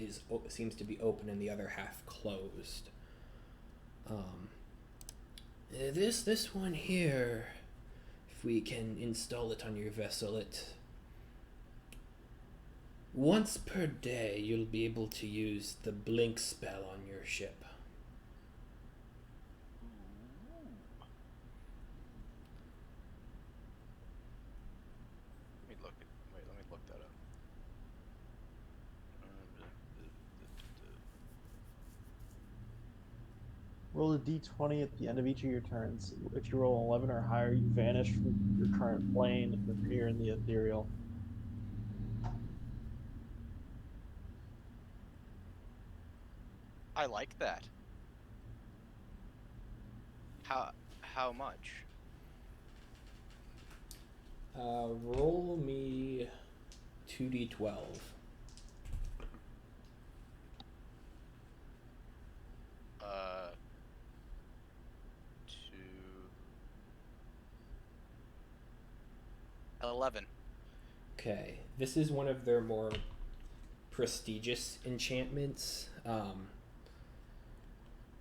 seems to be open and the other half closed. This one here, if we can install it on your vessel, once per day you'll be able to use the blink spell on your ship. Let me look that up. Roll a d20 at the end of each of your turns. If you roll 11 or higher, you vanish from your current plane and appear in the ethereal. I like that. How much? Roll me 2d12. To 11. Okay, this is one of their more prestigious enchantments.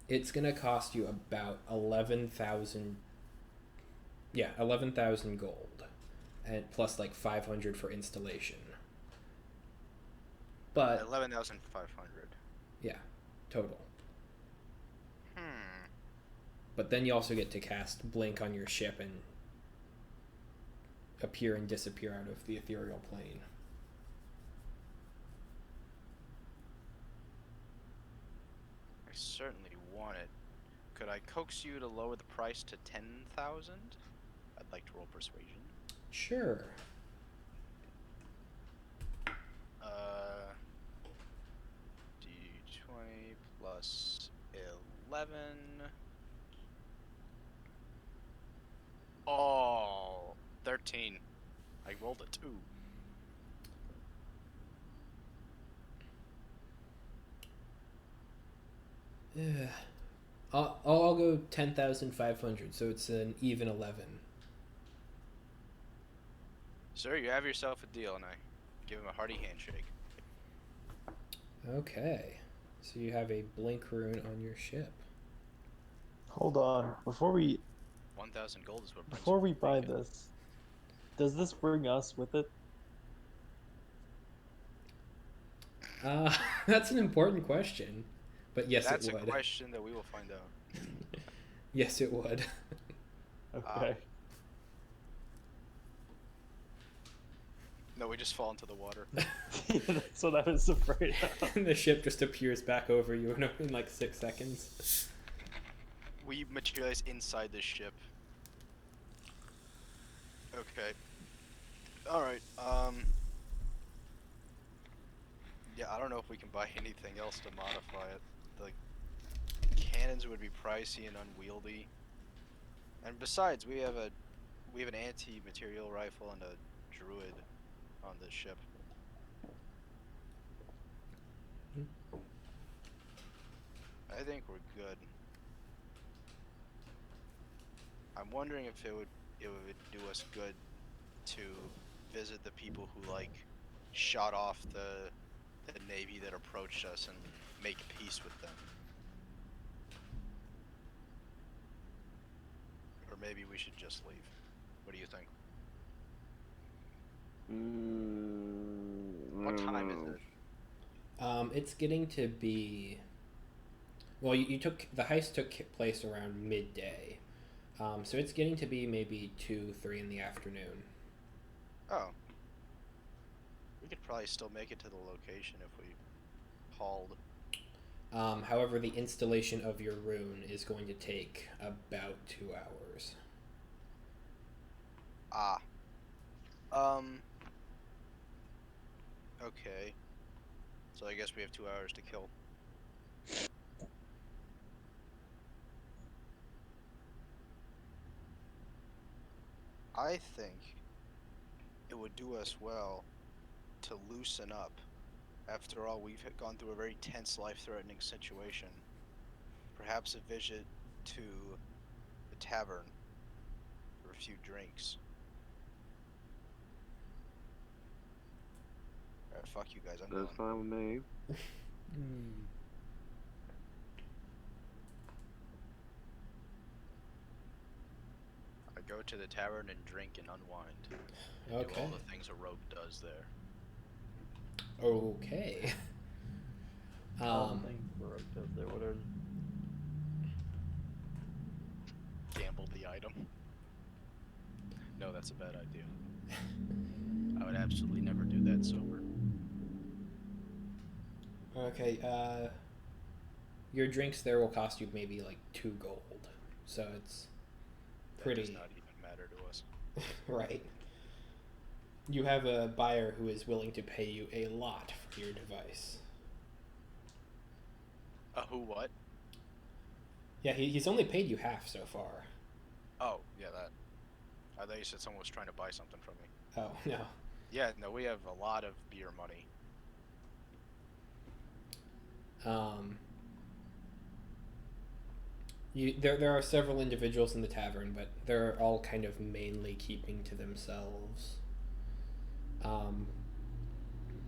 It's gonna cost you about 11,000. Yeah, 11,000 gold, and plus like 500 for installation. But 11,500. yeah, total. But then you also get to cast Blink on your ship and appear and disappear out of the ethereal plane. Could I coax you to lower the price to 10,000? I'd like to roll persuasion. Sure. D20 plus 11. Oh, 13. I rolled a 2. Yeah. I'll go 10,500, so it's an even 11. Sir, you have yourself a deal, and I give him a hearty handshake. Okay. So you have a blink rune on your ship. Hold on. Before we 1,000 gold is what brings before you we from buy Beacon. this, does this bring us with it? That's an important question. But yes, That's it a would. question that we will find out. Yes, it would. Okay. No, we just fall into the water. That's what I was afraid of. And the ship just appears back over you in like 6 seconds. We materialize inside the ship. Okay. Alright, yeah, I don't know if we can buy anything else to modify it. The cannons would be pricey and unwieldy. And besides, we have an anti-material rifle and a druid on this ship. I think we're good. I'm wondering if it would do us good to visit the people who like shot off the navy that approached us and make peace with them. Or maybe we should just leave. What do you think? What time is it? It's getting to be. Well, you took the heist took place around midday, so it's getting to be maybe 2, 3 in the afternoon. Oh. We could probably still make it to the location if we hauled. However, the installation of your rune is going to take about 2 hours. Ah. Okay. So I guess we have 2 hours to kill. I think it would do us well to loosen up. After all, we've gone through a very tense, life-threatening situation. Perhaps a visit to the tavern for a few drinks. Alright, fuck you guys, I'm That's going. fine with me. I go to the tavern and drink and unwind. And do Okay. all the things a rogue does there. Okay. All the things Baroque does there. What are Gamble the item. No, that's a bad idea. I would absolutely never do that sober. Okay, your drinks there will cost you maybe like 2 gold. So it's That does pretty not even matter to us. right. You have a buyer who is willing to pay you a lot for your device. Who what? Yeah, he's only paid you half so far. Oh, yeah, that. I thought you said someone was trying to buy something from me. Oh, no. Yeah, no, we have a lot of beer money. There are several individuals in the tavern, but they're all kind of mainly keeping to themselves.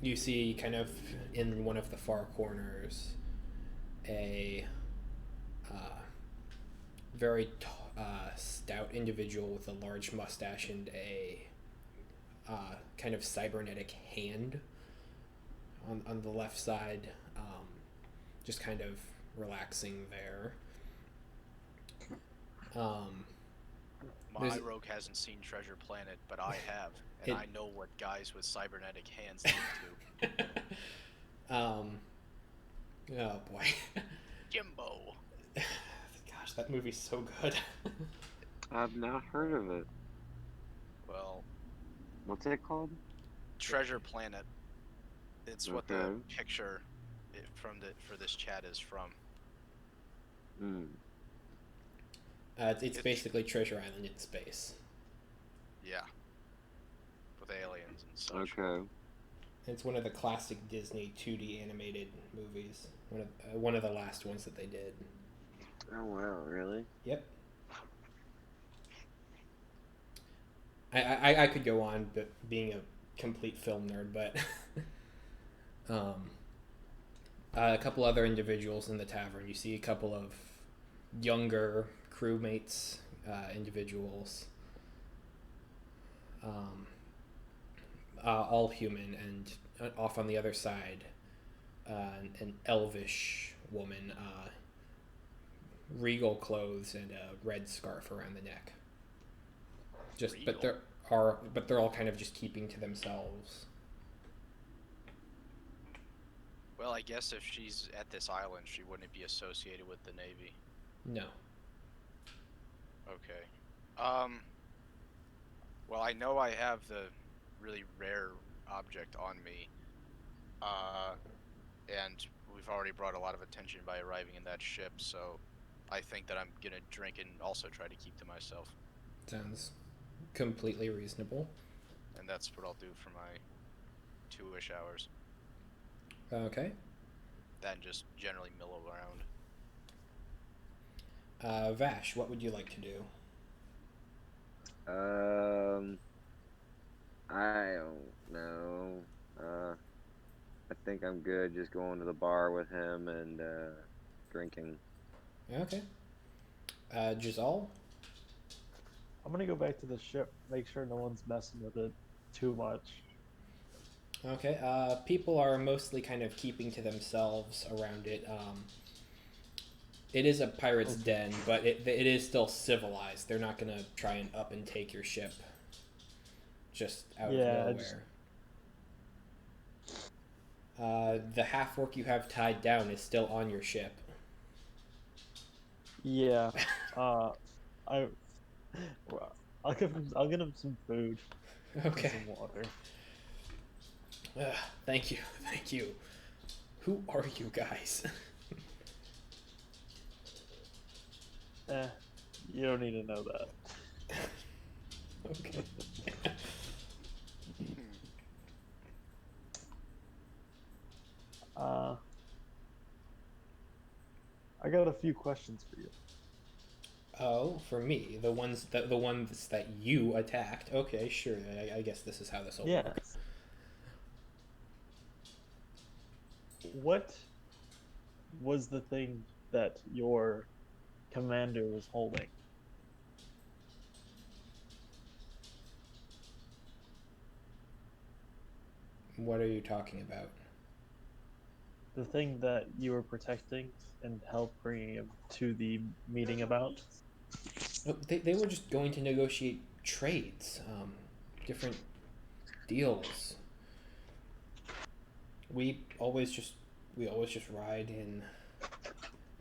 You see kind of in one of the far corners a very stout individual with a large mustache and a kind of cybernetic hand on the left side, just kind of relaxing there. My rogue hasn't seen Treasure Planet, but I have, and I know what guys with cybernetic hands lead to. Oh boy. Jimbo. God, gosh, that movie's so good. I've not heard of it. Well, What's it called? Treasure Planet. It's what the Okay. picture for this chat is from. Hmm. It's basically Treasure Island in space. Yeah. With aliens and such. Okay. It's one of the classic Disney 2D animated movies. One of the last ones that they did. Oh wow, really? Yep. I could go on, but being a complete film nerd, but a couple other individuals in the tavern. You see a couple of younger crewmates, individuals, all human, and off on the other side, an elvish woman, regal clothes and a red scarf around the neck. But they're all kind of just keeping to themselves. Well, I guess if she's at this island, she wouldn't be associated with the Navy. No. Okay. Well, I know I have the really rare object on me. And we've already brought a lot of attention by arriving in that ship, so I think that I'm gonna drink and also try to keep to myself. Sounds completely reasonable. And that's what I'll do for my 2-ish hours. Okay. Then just generally mill around. Vash, what would you like to do? I don't know. I think I'm good just going to the bar with him and drinking. Okay. Giselle? I'm gonna go back to the ship, make sure no one's messing with it too much. Okay. People are mostly kind of keeping to themselves around it. It is a pirate's den, but it is still civilized. They're not gonna try and up and take your ship just out of nowhere. The half-orc you have tied down is still on your ship. Yeah. I'll give him some food. Okay. And some water. Thank you. Who are you guys? You don't need to know that. Okay. I got a few questions for you. Oh, for me, the ones that you attacked. Okay, sure. I guess this is how this will work. Yes. What was the thing that your commander was holding? What are you talking about? The thing that you were protecting and help bringing him to the meeting about? Oh, they were just going to negotiate trades, different deals. We always just ride in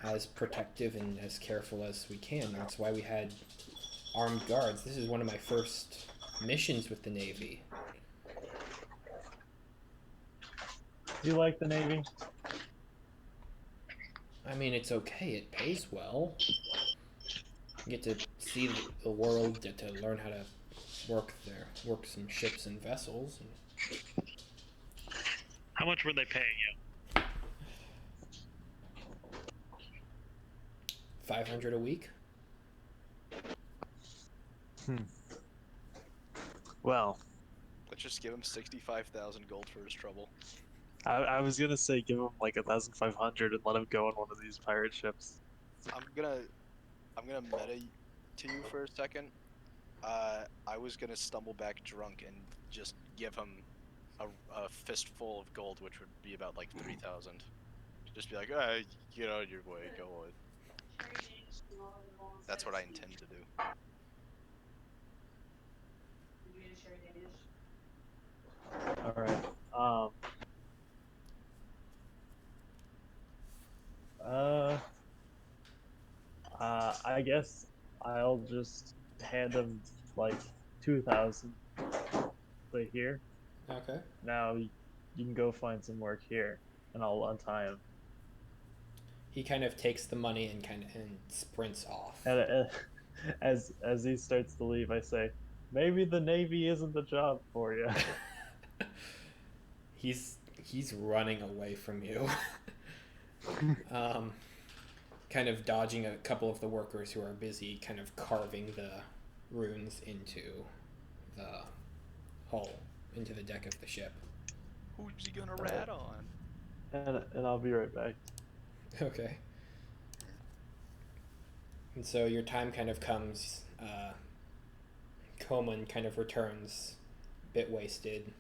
as protective and as careful as we can. That's why we had armed guards. This is one of my first missions with the Navy. Do you like the Navy? I mean, it's okay. It pays well. You get to see the world, get to learn how to work some ships and vessels. How much were they paying you? 500 a week. Well, Let's just give him 65,000 gold for his trouble. I was gonna say give him like 1,500 and let him go on one of these pirate ships. I'm gonna meta to you for a second. I was gonna stumble back drunk and just give him a fistful of gold, which would be about like 3,000. Just be like, get out of your way, go on. That's what I intend to do. All right. I guess I'll just hand him like 2,000. But here, Okay. now you can go find some work here, and I'll untie him. He kind of takes the money and sprints off. And as he starts to leave, I say, maybe the Navy isn't the job for you. He's running away from you. Kind of dodging a couple of the workers who are busy kind of carving the runes into the hull, into the deck of the ship. Who's he gonna rat on? And I'll be right back. Okay. And so your time kind of comes. Koman kind of returns, a bit wasted.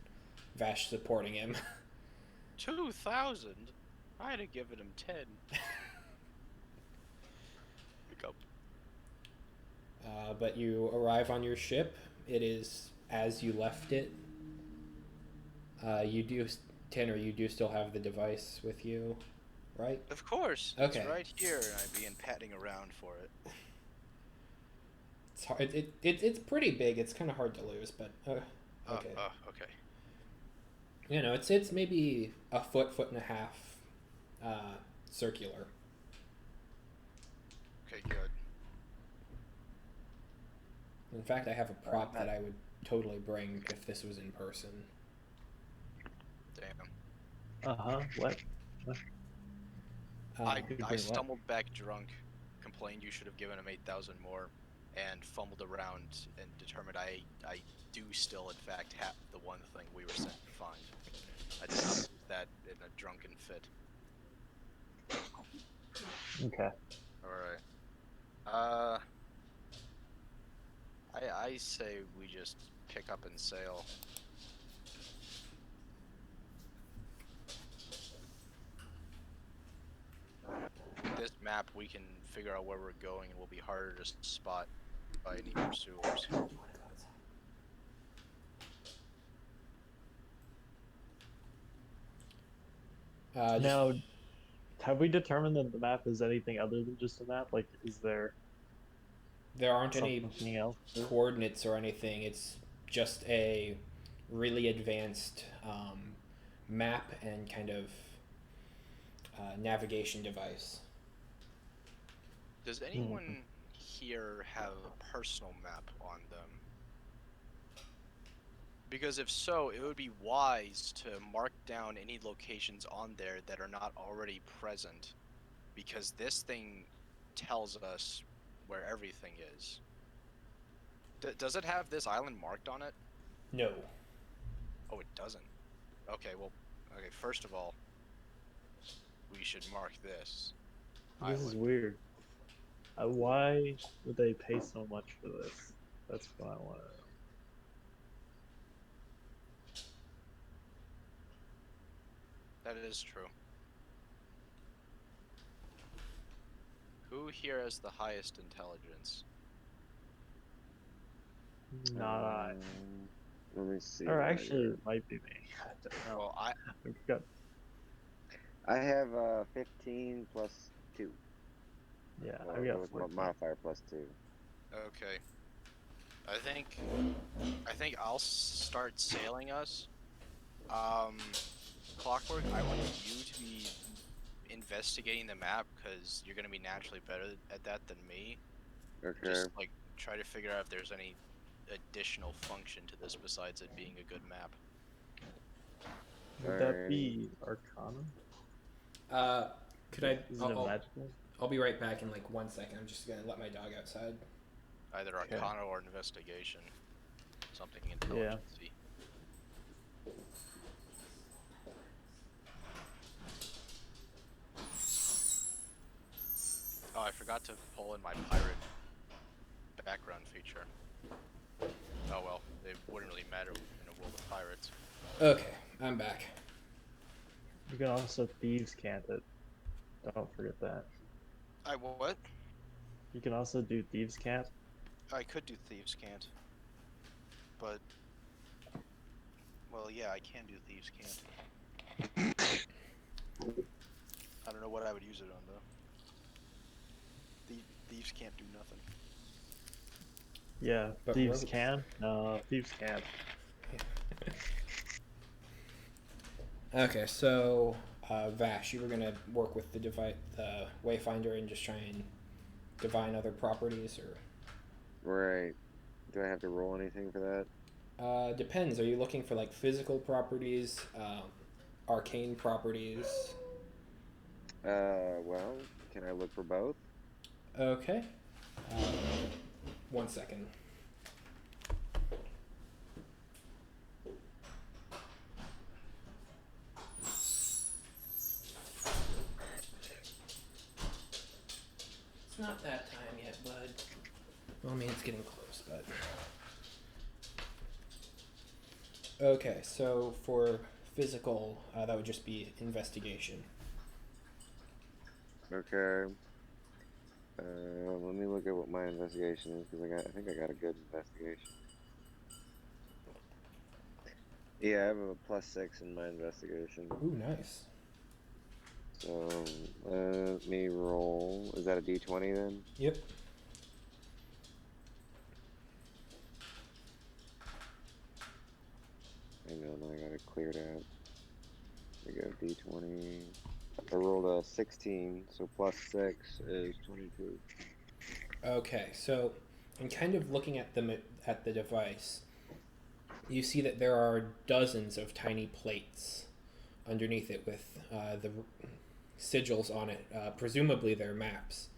Vash supporting him. 2,000? I'd have given him 10. Pick up. But you arrive on your ship. It is as you left it. You do, Tanner, you do still have the device with you, right? Of course. Okay. It's right here, and I'd be patting around for it. It's hard. It's pretty big. It's kind of hard to lose, but okay. Okay. You know, it's maybe a foot and a half, circular. Okay, good. In fact, I have a prop that I would totally bring if this was in person. Damn. What? I bring what? stumbled back drunk, complained you should have given him 8,000 more, and fumbled around and determined I do still in fact have the one thing we were sent to find. I did not do that in a drunken fit. Okay. Alright. I say we just pick up and sail. This map, we can figure out where we're going, and will be harder to spot by any pursuers. Now, have we determined that the map is anything other than just a map? Like, is there there aren't any something else? coordinates or anything. It's just a really advanced map and kind of navigation device. Does anyone here have a personal map on them? Because if so, it would be wise to mark down any locations on there that are not already present, because this thing tells us where everything is. Does it have this island marked on it? No. Oh, it doesn't. Okay, well, okay, first of all, we should mark this This is island. weird. Why would they pay so much for this? That's what I want to know. That is true. Who here has the highest intelligence? Not I. Let me see. Or actually, it might be me. I don't know. Well, I've got. I have 15 plus 2. Yeah, Or I've got with 14. modifier plus 2. okay. I think I'll start sailing us. Clockwork, I want you to be investigating the map, because you're gonna be naturally better at that than me. Okay. Just like try to figure out if there's any additional function to this besides it being a good map. Would that be Arcana? Could I? Is it magical? I'll be right back in like 1 second. I'm just gonna let my dog outside. Either Okay. Arcana or investigation. Something intelligence-y. Oh, I forgot to pull in my pirate background feature. Oh well, it wouldn't really matter in a world of pirates. Okay, I'm back. You can also thieves cant it. Don't forget that. What? You can also do thieves cant. I could do Thieves' Cant. But... well, yeah, I can do Thieves' Cant. I don't know what I would use it on, though. Thieves can't do nothing. Yeah, But thieves rogues- can. No, thieves can't. Okay, so Vash, you were gonna work with the Wayfinder and just try and divine other properties, or Right. Do I have to roll anything for that? depends. Are you looking for like physical properties, arcane properties? Well, can I look for both? Okay. Um, 1 second. It's not that time yet, bud. Well, I mean, it's getting close, but. Okay, so for physical, that would just be investigation. Okay. Let me look at what my investigation is because I think I got a good investigation. Yeah, I have a +6 in my investigation. Ooh, nice. So let me roll. Is that a D20 then? Yep. Hang on, I gotta clear that. We go D20. I rolled a 16, so +6 is 22. Okay, so in kind of looking at the device, you see that there are dozens of tiny plates underneath it with the sigils on it. Presumably, they're maps,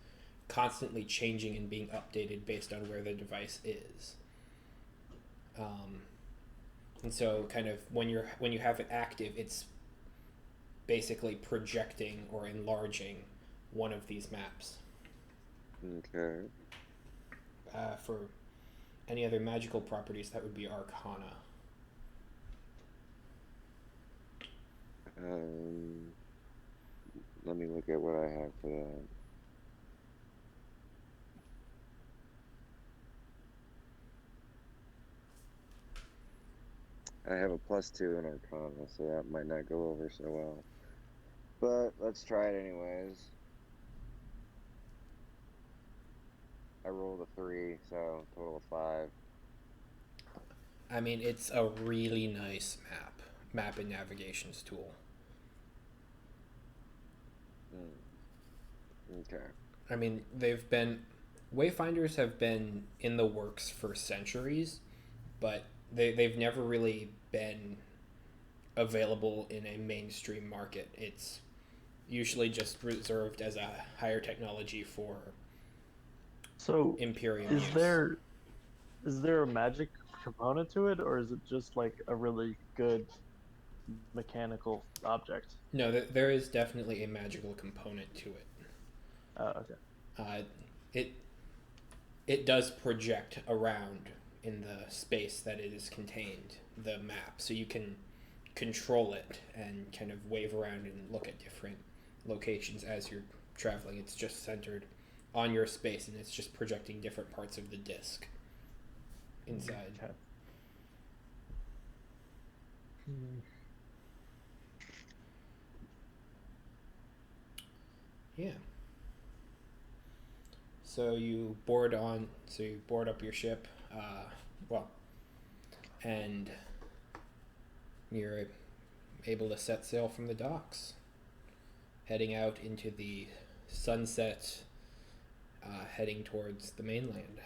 constantly changing and being updated based on where the device is. And so, kind of when you have it active, it's basically projecting or enlarging one of these maps. Okay. For any other magical properties, that would be Arcana. Let me look at what I have for that. I have a +2 in Arcana, so that might not go over so well. But let's try it anyways. I rolled a 3, so total of 5. I mean, it's a really nice map and navigations tool. Okay. I mean, Wayfinders have been in the works for centuries, but they've never really been available in a mainstream market. It's usually just reserved as a higher technology for So, Imperium is use. there a magic component to it, or is it just like a really good mechanical object? No, there is definitely a magical component to it. Okay. It it does project around in the space that it is contained, the map, so you can control it and kind of wave around and look at different locations as you're traveling. It's just centered on your space, and it's just projecting different parts of the disc inside. Okay. Yeah. So you board up your ship, and you're able to set sail from the docks, heading out into the sunset, heading towards the mainland.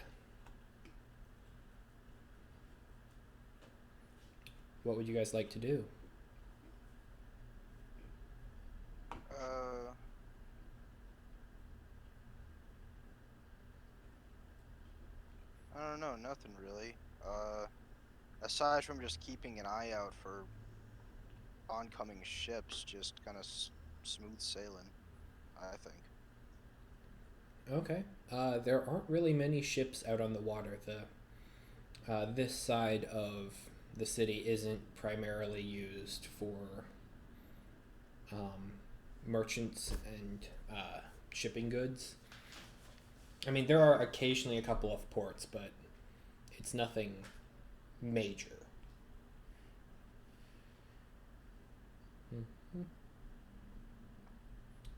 What would you guys like to do? I don't know, nothing really. Aside from just keeping an eye out for oncoming ships, just kind of smooth sailing, I think. Okay. There aren't really many ships out on the water. This side of the city isn't primarily used for merchants and shipping goods. I mean, there are occasionally a couple of ports, but it's nothing major.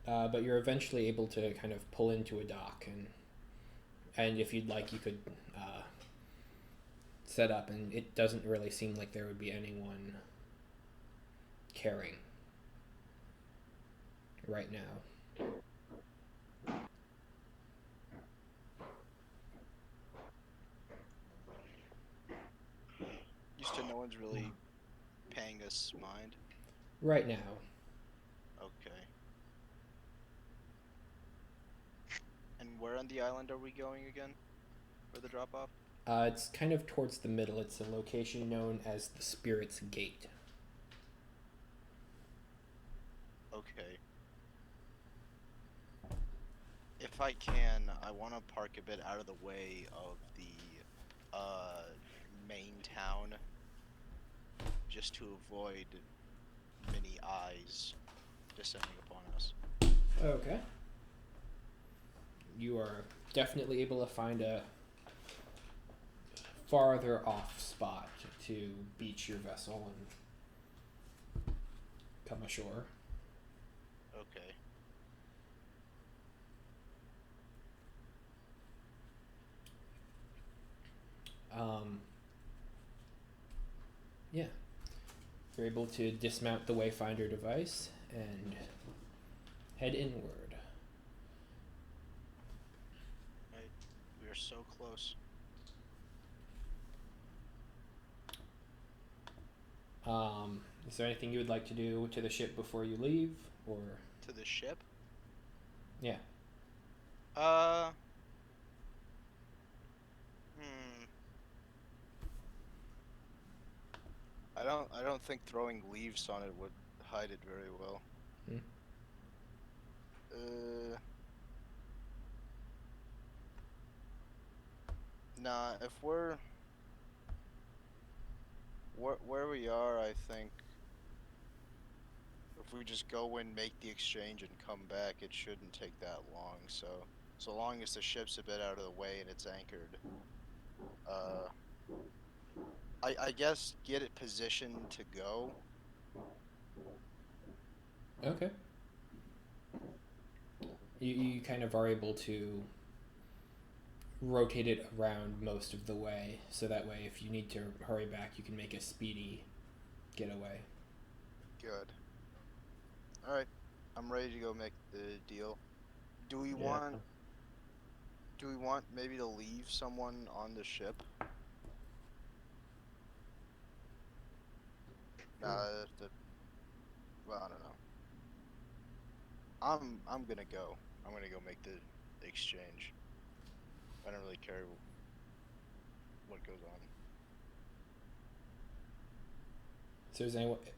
But you're eventually able to kind of pull into a dock, and And if you'd like, you could set up, and it doesn't really seem like there would be anyone caring right now. You said no one's really paying us mind? Right now. Okay. And where on the island are we going again? For the drop-off? It's kind of towards the middle. It's a location known as the Spirit's Gate. Okay. If I can, I want to park a bit out of the way of the main town, just to avoid many eyes descending upon us. Okay. You are definitely able to find a farther off spot to beach your vessel and come ashore. Okay. Yeah. You're able to dismount the Wayfinder device and head inward. Right. We are so close. Is there anything you would like to do to the ship before you leave, or? To the ship? Yeah. I don't think throwing leaves on it would hide it very well. Hmm. Nah, if we're where we are, I think if we just go in, make the exchange, and come back, it shouldn't take that long. So long as the ship's a bit out of the way and it's anchored, I guess get it positioned to go. Okay. You kind of are able to rotate it around most of the way, so that way if you need to hurry back, you can make a speedy getaway. Good. Alright, I'm ready to go make the deal. Do we Yeah. want maybe to leave someone on the ship? Nah, well, I don't know. I'm gonna go. I'm gonna go make the exchange. I don't really care what goes on.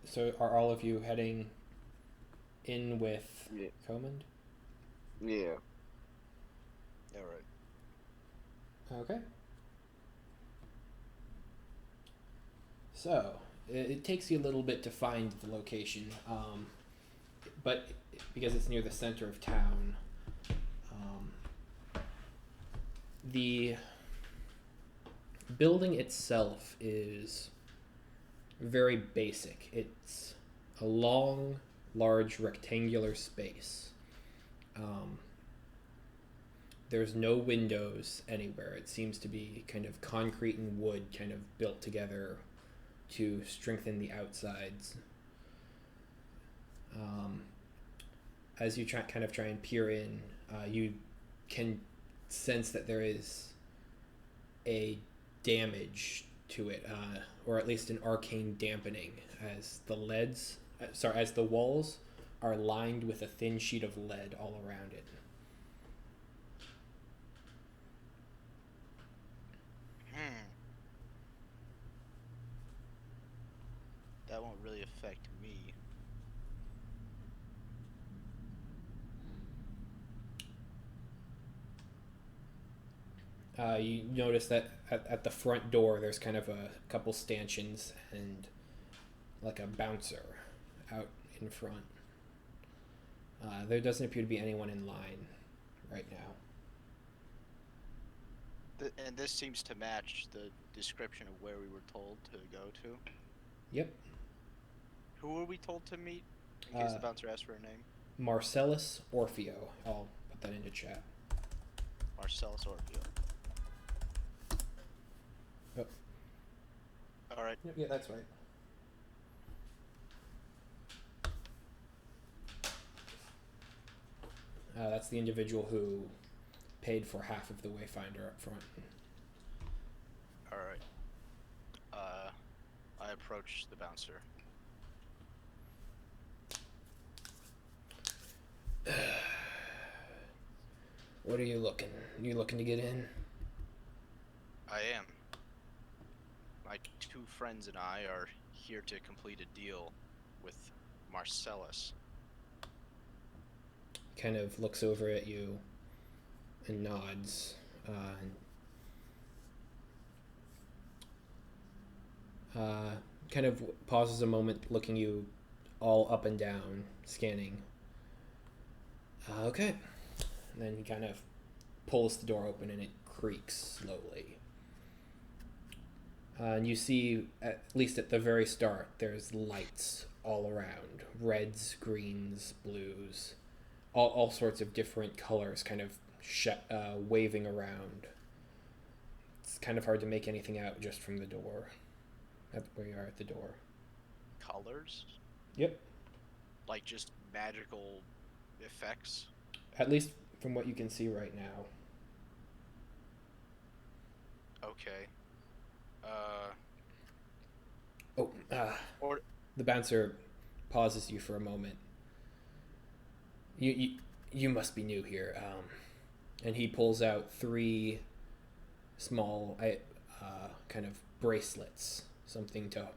So are all of you heading in with Yeah. Comand? Yeah. Alright. Okay. So it takes you a little bit to find the location, but because it's near the center of town, the building itself is very basic. It's a long, large rectangular space. There's no windows anywhere. It seems to be kind of concrete and wood kind of built together to strengthen the outsides. As you try and peer in, you can sense that there is a damage to it, or at least an arcane dampening, as the walls are lined with a thin sheet of lead all around it. That won't really affect me. You notice that at the front door there's kind of a couple stanchions and like a bouncer out in front. There doesn't appear to be anyone in line right now. And this seems to match the description of where we were told to go to. Yep. Who were we told to meet? In case the bouncer asked for a name. Marcellus Orpheo. I'll put that into chat. Marcellus Orpheo. All right. Yeah, that's right. That's the individual who paid for half of the Wayfinder up front. All right. I approach the bouncer. What are you looking? You looking to get in? I am. My two friends and I are here to complete a deal with Marcellus. Kind of looks over at you and nods. Kind of pauses a moment, looking you all up and down, scanning. Okay. And then he kind of pulls the door open and it creaks slowly. And you see, at least at the very start, there's lights all around. Reds, greens, blues. All sorts of different colors kind of waving around. It's kind of hard to make anything out just from the door. Where you are at the door. Colors? Yep. Like just magical effects? At least from what you can see right now. Okay. Or The bouncer pauses you for a moment. You must be new here. And he pulls out 3 small kind of bracelets. Something to...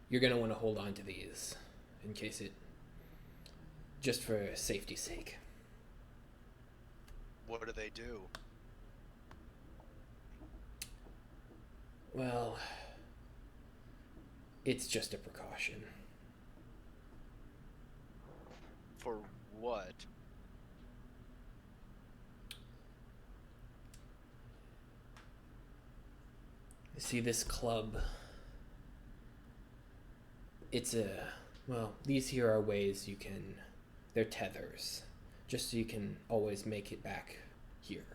You're going to want to hold on to these in case it... Just for safety's sake. what do they do? Well, it's just a precaution. For what? See, this club... It's well, these here are ways you can... They're tethers. Just so you can always make it back here.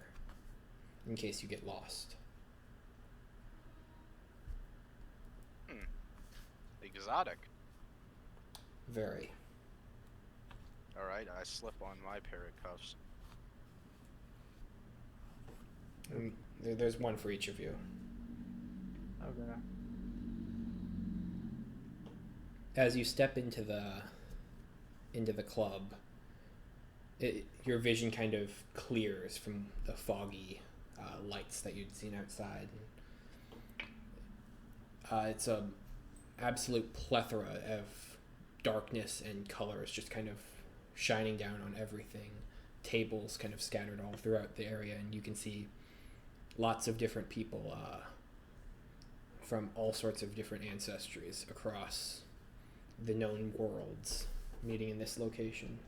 In case you get lost. Exotic. Very. Alright, I slip on my pair of cuffs. There's one for each of you. Okay. As you step into the club, your vision kind of clears from the foggy lights that you'd seen outside. It's a absolute plethora of darkness and colors just kind of shining down on everything. Tables kind of scattered all throughout the area, and you can see lots of different people from all sorts of different ancestries across the known worlds meeting in this location.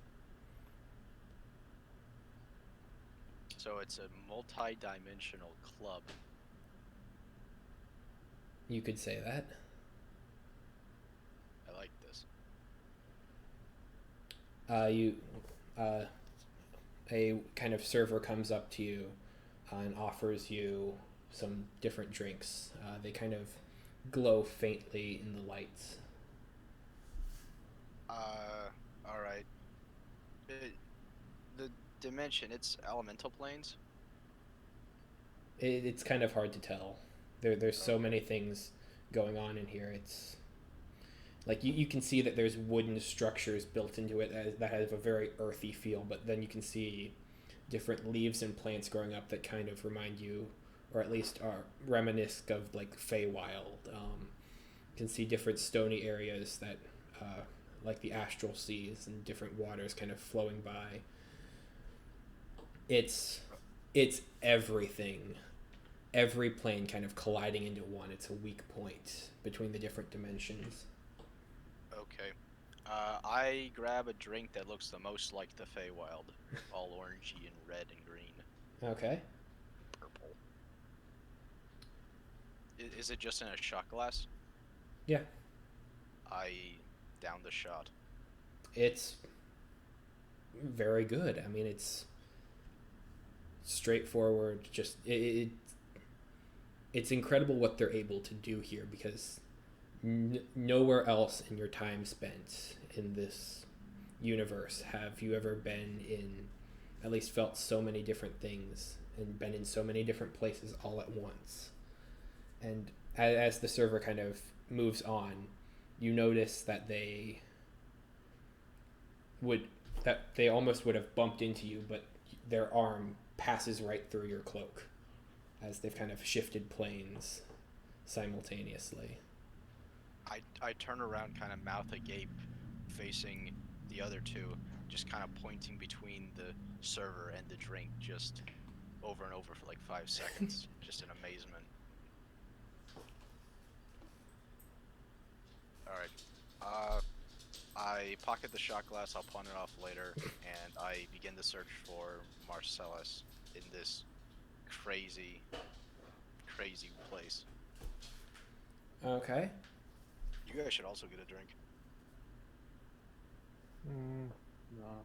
So it's a multi-dimensional club. You could say that. I like this. A kind of server comes up to you and offers you some different drinks. They kind of glow faintly in the lights. Alright. The dimension, it's elemental planes? It's kind of hard to tell. There's so many things going on in here. It's like you can see that there's wooden structures built into it that have a very earthy feel, but then you can see different leaves and plants growing up that kind of remind you, or at least are reminiscent of like Feywild. You can see different stony areas that like the astral seas and different waters kind of flowing by. It's everything. Every plane kind of colliding into one. It's a weak point between the different dimensions. Okay. I grab a drink that looks the most like the Feywild. All orangey and red and green. Okay. Purple. Is it just in a shot glass? Yeah. I down the shot. It's very good. I mean, it's straightforward. Just it's incredible what they're able to do here, because nowhere else in your time spent in this universe have you ever been in, at least felt so many different things and been in so many different places all at once. And as the server kind of moves on, you notice that they almost would have bumped into you, but their arm passes right through your cloak as they've kind of shifted planes simultaneously. I turn around, kind of mouth agape, facing the other two, just kind of pointing between the server and the drink, just over and over for like 5 seconds, just in amazement. Alright. I pocket the shot glass, I'll pawn it off later, and I begin the search for Marcellus in this crazy, crazy place. Okay. You guys should also get a drink. No.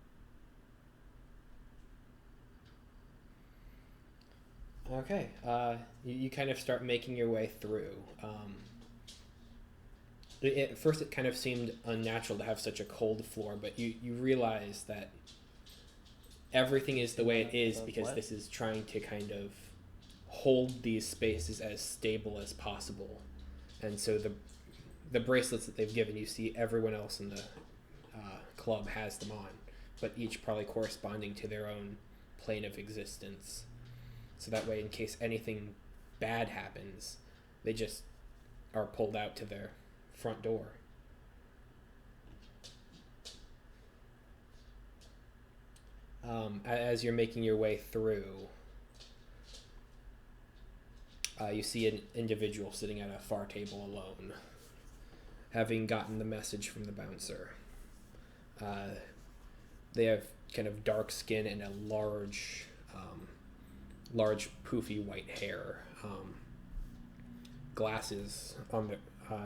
Okay. You kind of start making your way through. At first, it kind of seemed unnatural to have such a cold floor, but you realize that everything is the way it is because this is trying to kind of hold these spaces as stable as possible. And so the bracelets that they've given you, see everyone else in the club has them on, but each probably corresponding to their own plane of existence. So that way, in case anything bad happens, they just are pulled out to their front door. As you're making your way through, you see an individual sitting at a far table alone, having gotten the message from the bouncer. They have kind of dark skin and a large poofy white hair, glasses on the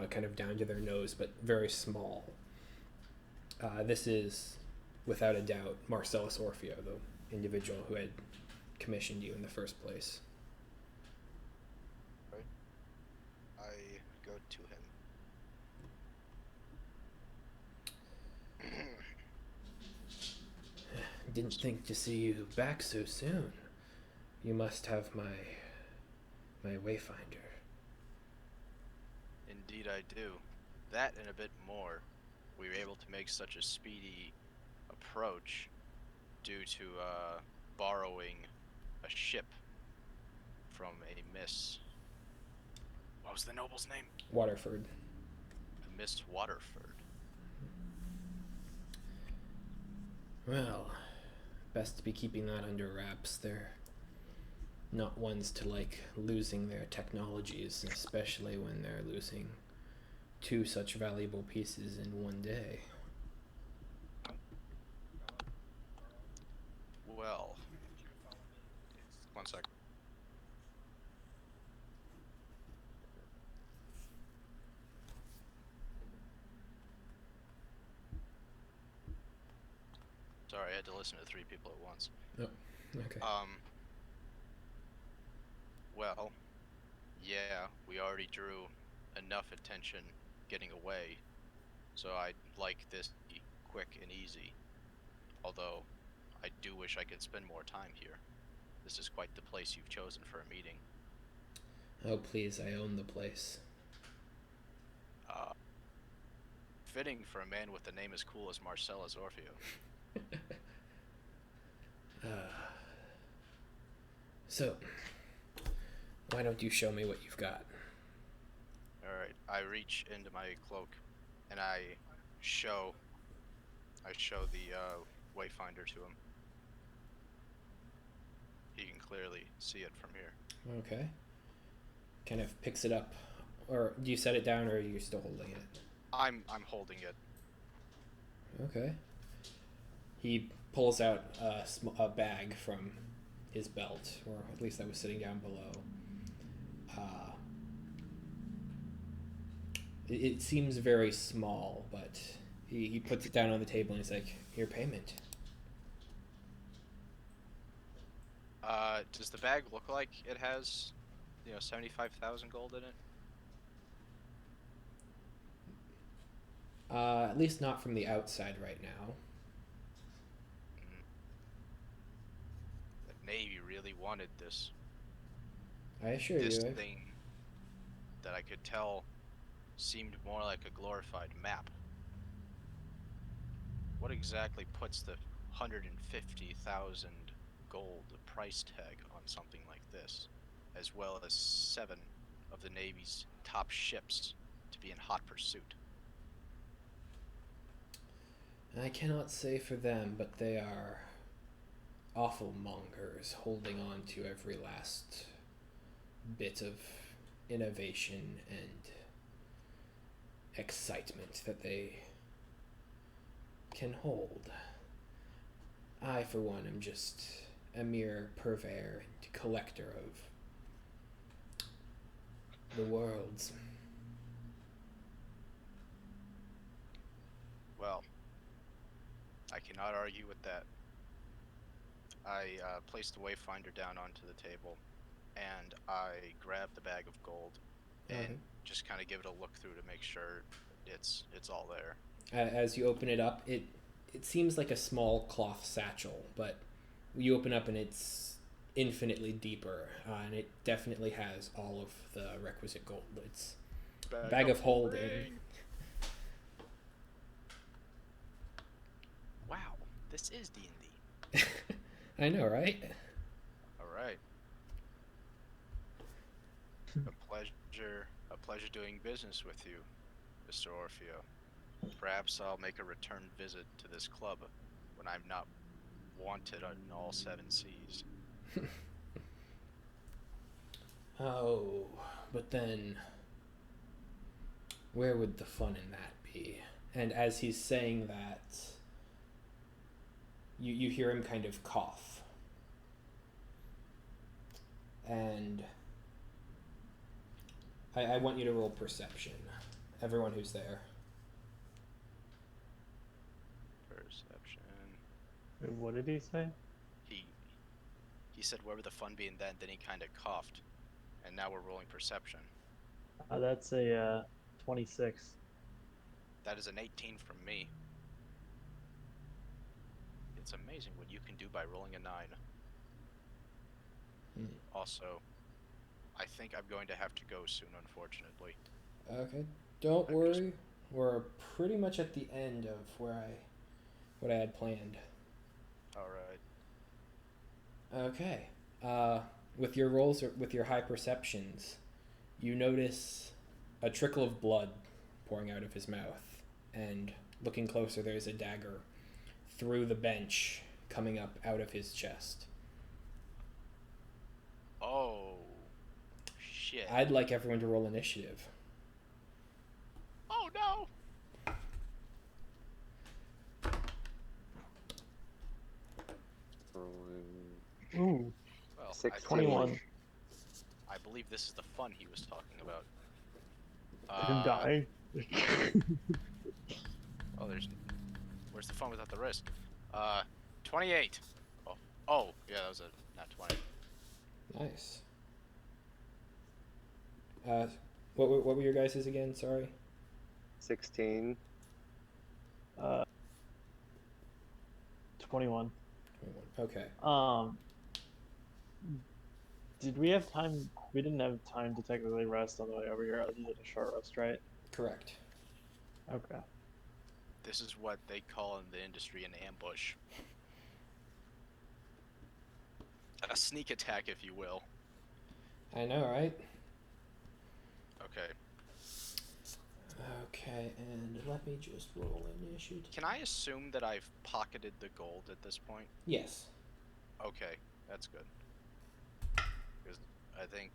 kind of down to their nose, but very small. This is, without a doubt, Marcellus Orpheo, the individual who had commissioned you in the first place. Right. I go to him. Didn't think to see you back so soon. You must have my wayfinder. Indeed I do. That and a bit more. We were able to make such a speedy approach due to borrowing a ship from a Miss... What was the noble's name? Waterford. A Miss Waterford. Well, best to be keeping that under wraps. They're not ones to like losing their technologies, especially when they're losing 2 such valuable pieces in one day. Well, one sec. Sorry, I had to listen to 3 people at once. Oh, okay. Well, yeah, we already drew enough attention getting away, so I'd like this to be quick and easy. Although, I do wish I could spend more time here. This is quite the place you've chosen for a meeting. Oh, please, I own the place. Fitting for a man with a name as cool as Marcellus Orpheo. So, why don't you show me what you've got? Alright, I reach into my cloak and I show the wayfinder to him. He can clearly see it from here. Okay. Kind of picks it up. Or do you set it down, or are you still holding it? I'm holding it. Okay. He pulls out a bag from his belt, or at least that was sitting down below. It seems very small, but he puts it down on the table and he's like, "Your payment." Does the bag look like it has, 75,000 gold in it? At least not from the outside right now. The Navy really wanted this I assure this you. thing that I could tell seemed more like a glorified map. What exactly puts the 150,000 gold price tag on something like this, as well as 7 of the Navy's top ships to be in hot pursuit? I cannot say for them, but they are awful mongers, holding on to every last bit of innovation and excitement that they can hold. I, for one, am just a mere purveyor and collector of the worlds. Well, I cannot argue with that. I placed the Wayfinder down onto the table, and I grabbed the bag of gold and just kind of give it a look through to make sure it's all there. As you open it up, it seems like a small cloth satchel, but you open up and it's infinitely deeper, and it definitely has all of the requisite gold. It's bag of holding. Wow, this is D&D. I know, right? All right. A pleasure doing business with you, Mr. Orpheo. Perhaps I'll make a return visit to this club when I'm not wanted on all 7 seas. Oh, but then where would the fun in that be? And as he's saying that, you hear him kind of cough. And I want you to roll perception. Everyone who's there. Perception. What did he say? He said where would the fun be, and then he kind of coughed. And now we're rolling perception. That's a 26. That is an 18 from me. It's amazing what you can do by rolling a 9. Also, I think I'm going to have to go soon, unfortunately. Okay, don't worry. We're pretty much at the end of what I had planned. All right. Okay. With your rolls, or with your high perceptions, you notice a trickle of blood pouring out of his mouth, and looking closer, there's a dagger through the bench coming up out of his chest. Oh, shit. I'd like everyone to roll initiative. Oh, no! Ooh, Well, 21. I believe this is the fun he was talking about. Die. Oh, where's the fun without the risk? 28. Oh, yeah, that was a nat 20. Nice. What were your guys's again? Sorry. 16. 21. 21. Okay. Did we have time? We didn't have time to technically rest on the way over here, other than a short rest, right? Correct. Okay. This is what they call in the industry an ambush. A sneak attack, if you will. I know, right? Okay. Okay, and let me just roll initiative. Can I assume that I've pocketed the gold at this point? Yes. Okay, that's good. Because I think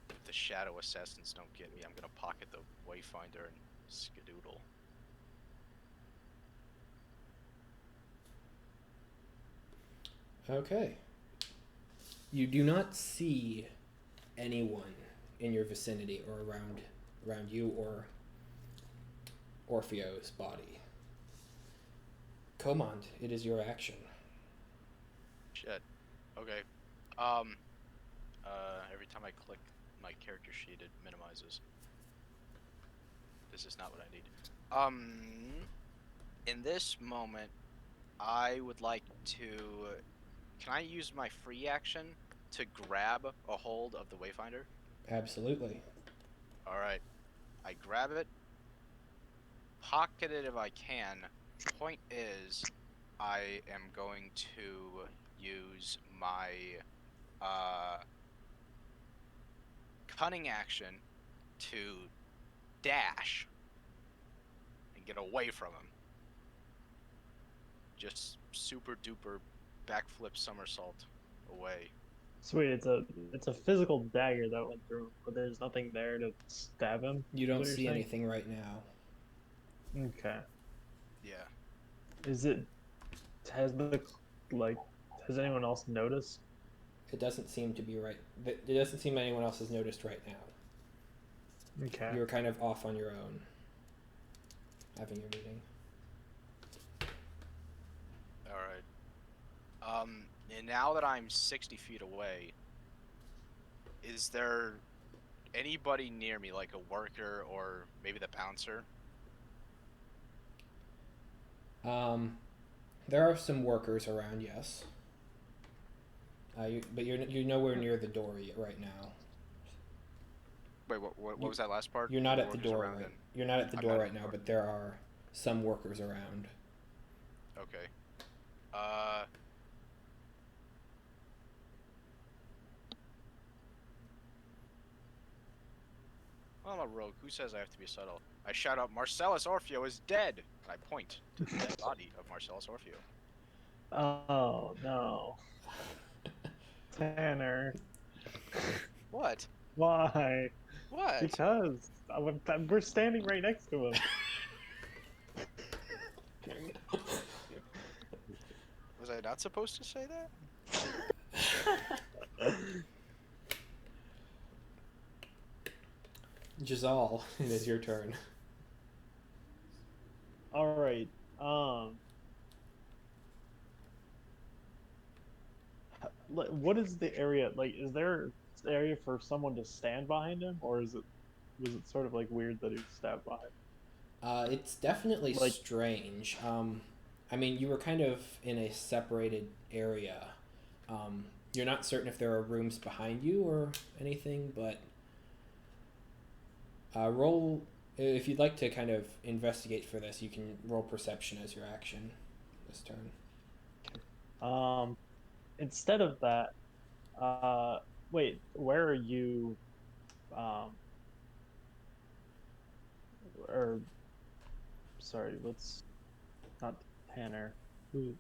if the shadow assassins don't get me, I'm gonna pocket the Wayfinder and skedoodle. Okay. You do not see anyone in your vicinity or around you or Orpheo's body. Command, it is your action. Shit. Okay. Every time I click my character sheet, it minimizes. This is not what I need. In this moment, I would like to. Can I use my free action to grab a hold of the Wayfinder? Absolutely. All right. I grab it, pocket it if I can. Point is, I am going to use my cunning action to dash and get away from him. Just super duper backflip somersault away. Sweet, it's a physical dagger that went through him, but there's nothing there to stab him. You is don't what you're see saying? anything right now. Okay. Yeah. Is it has the like has anyone else noticed? It doesn't seem to be right. It doesn't seem anyone else has noticed right now. Okay. You're kind of off on your own, having your meeting. All right. And now that I'm 60 feet away, is there anybody near me, like a worker or maybe the bouncer? There are some workers around, yes. But you're nowhere near the door right now. Wait, what was that last part? You're not The at the workers door around right. and- You're not at the I'm door not at right the now, door. but there are some workers around. Okay. Well, I'm a rogue. Who says I have to be subtle? I shout out, Marcellus Orpheo is dead! And I point to the dead body of Marcellus Orpheo. Oh no. Tanner. What? Why? What? Because we're standing right next to him. Was I not supposed to say that? Jazal, it is your turn. All right. What is the area like? Is there an area for someone to stand behind him, or was it sort of like weird that he was stabbed behind? It's definitely Like- strange. I mean, you were kind of in a separated area. You're not certain if there are rooms behind you or anything, but roll. If you'd like to kind of investigate for this, you can roll perception as your action this turn. Instead of that, wait, where are you? Or sorry, let's not Tanner. Who?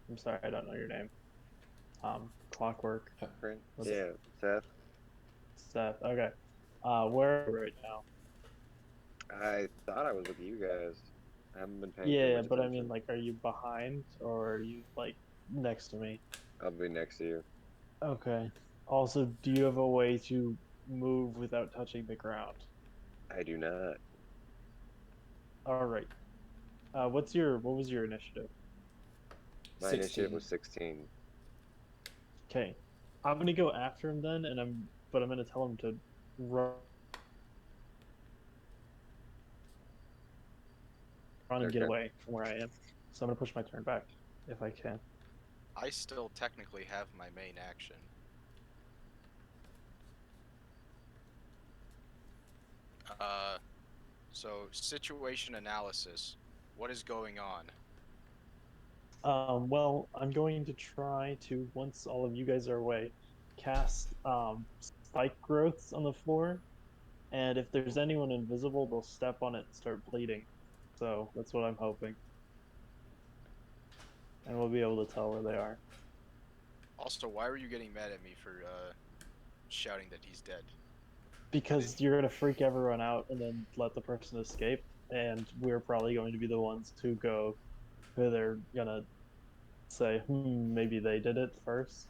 I'm sorry, I don't know your name. Clockwork. Right? Was Yeah, Seth. Seth. Okay. Where are you right now? I thought I was with you guys. I haven't been paying too Yeah, much but I attention. mean, like, are you behind or are you like next to me? I'll be next to you. Okay. Also, do you have a way to move without touching the ground? I do not. All right. What was your initiative? My 16. initiative was 16. Okay. I'm gonna go after him then, but I'm gonna tell him to run and get Okay. away from where I am. So I'm gonna push my turn back if I can. I still technically have my main action. So situation analysis. What is going on? Well, I'm going to try to, once all of you guys are away, cast spike growths on the floor, and if there's anyone invisible, they'll step on it and start bleeding. So that's what I'm hoping. And we'll be able to tell where they are. Also, why were you getting mad at me for shouting that he's dead? Because you're gonna freak everyone out and then let the person escape, and we're probably going to be the ones to go who they're gonna say, maybe they did it first,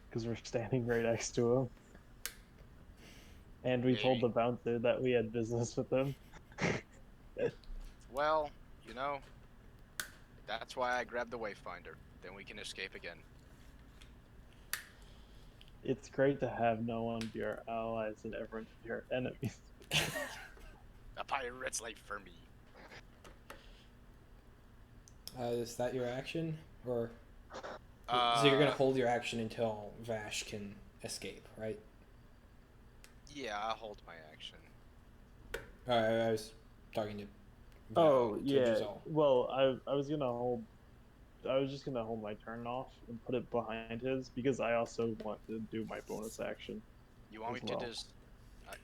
because we're standing right next to him. And we told the bouncer that we had business with him. Well, you know, that's why I grabbed the Wayfinder. Then we can escape again. It's great to have no one be our allies and everyone be our enemies. A pirate's life for me. Is that your action, or so you're gonna hold your action until Vash can escape, right? Yeah, I'll hold my action. I was talking to. Oh to yeah. Giselle. Well, I was gonna hold. I was just gonna hold my turn off and put it behind his because I also want to do my bonus action. You want me as to well. just...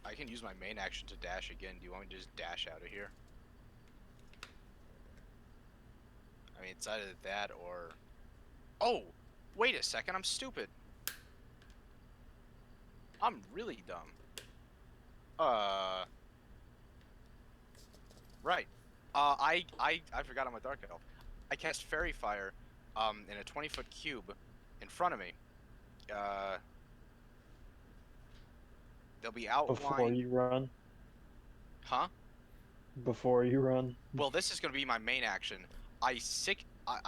I can use my main action to dash again. Do you want me to just dash out of here? I mean, it's either that or... Oh! Wait a second, I'm stupid. I'm really dumb. Right. I forgot I'm a Dark Elf. I cast Fairy Fire, in a 20-foot cube in front of me. They'll be Before outlined... you run. Huh? Before you run. Well, this is going to be my main action. I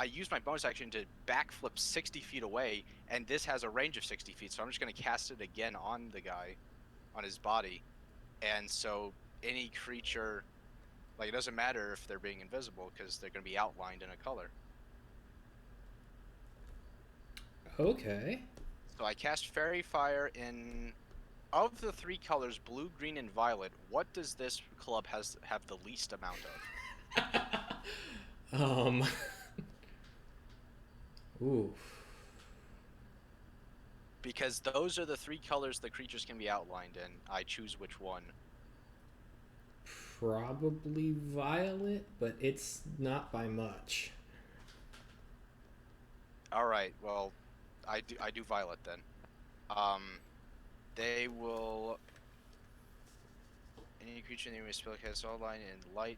use my bonus action to backflip 60 feet away, and this has a range of 60 feet, so I'm just going to cast it again on the guy, on his body. And so any creature, like, it doesn't matter if they're being invisible, because they're going to be outlined in a color. Okay. So I cast Fairy Fire in... Of the 3 colors, blue, green, and violet, what does this club have the least amount of? Ooh. Because those are the 3 colors the creatures can be outlined in. I choose which one. Probably violet, but it's not by much. All right. Well, I do violet then. They will... Any creature in the enemy spell cast outlined in light.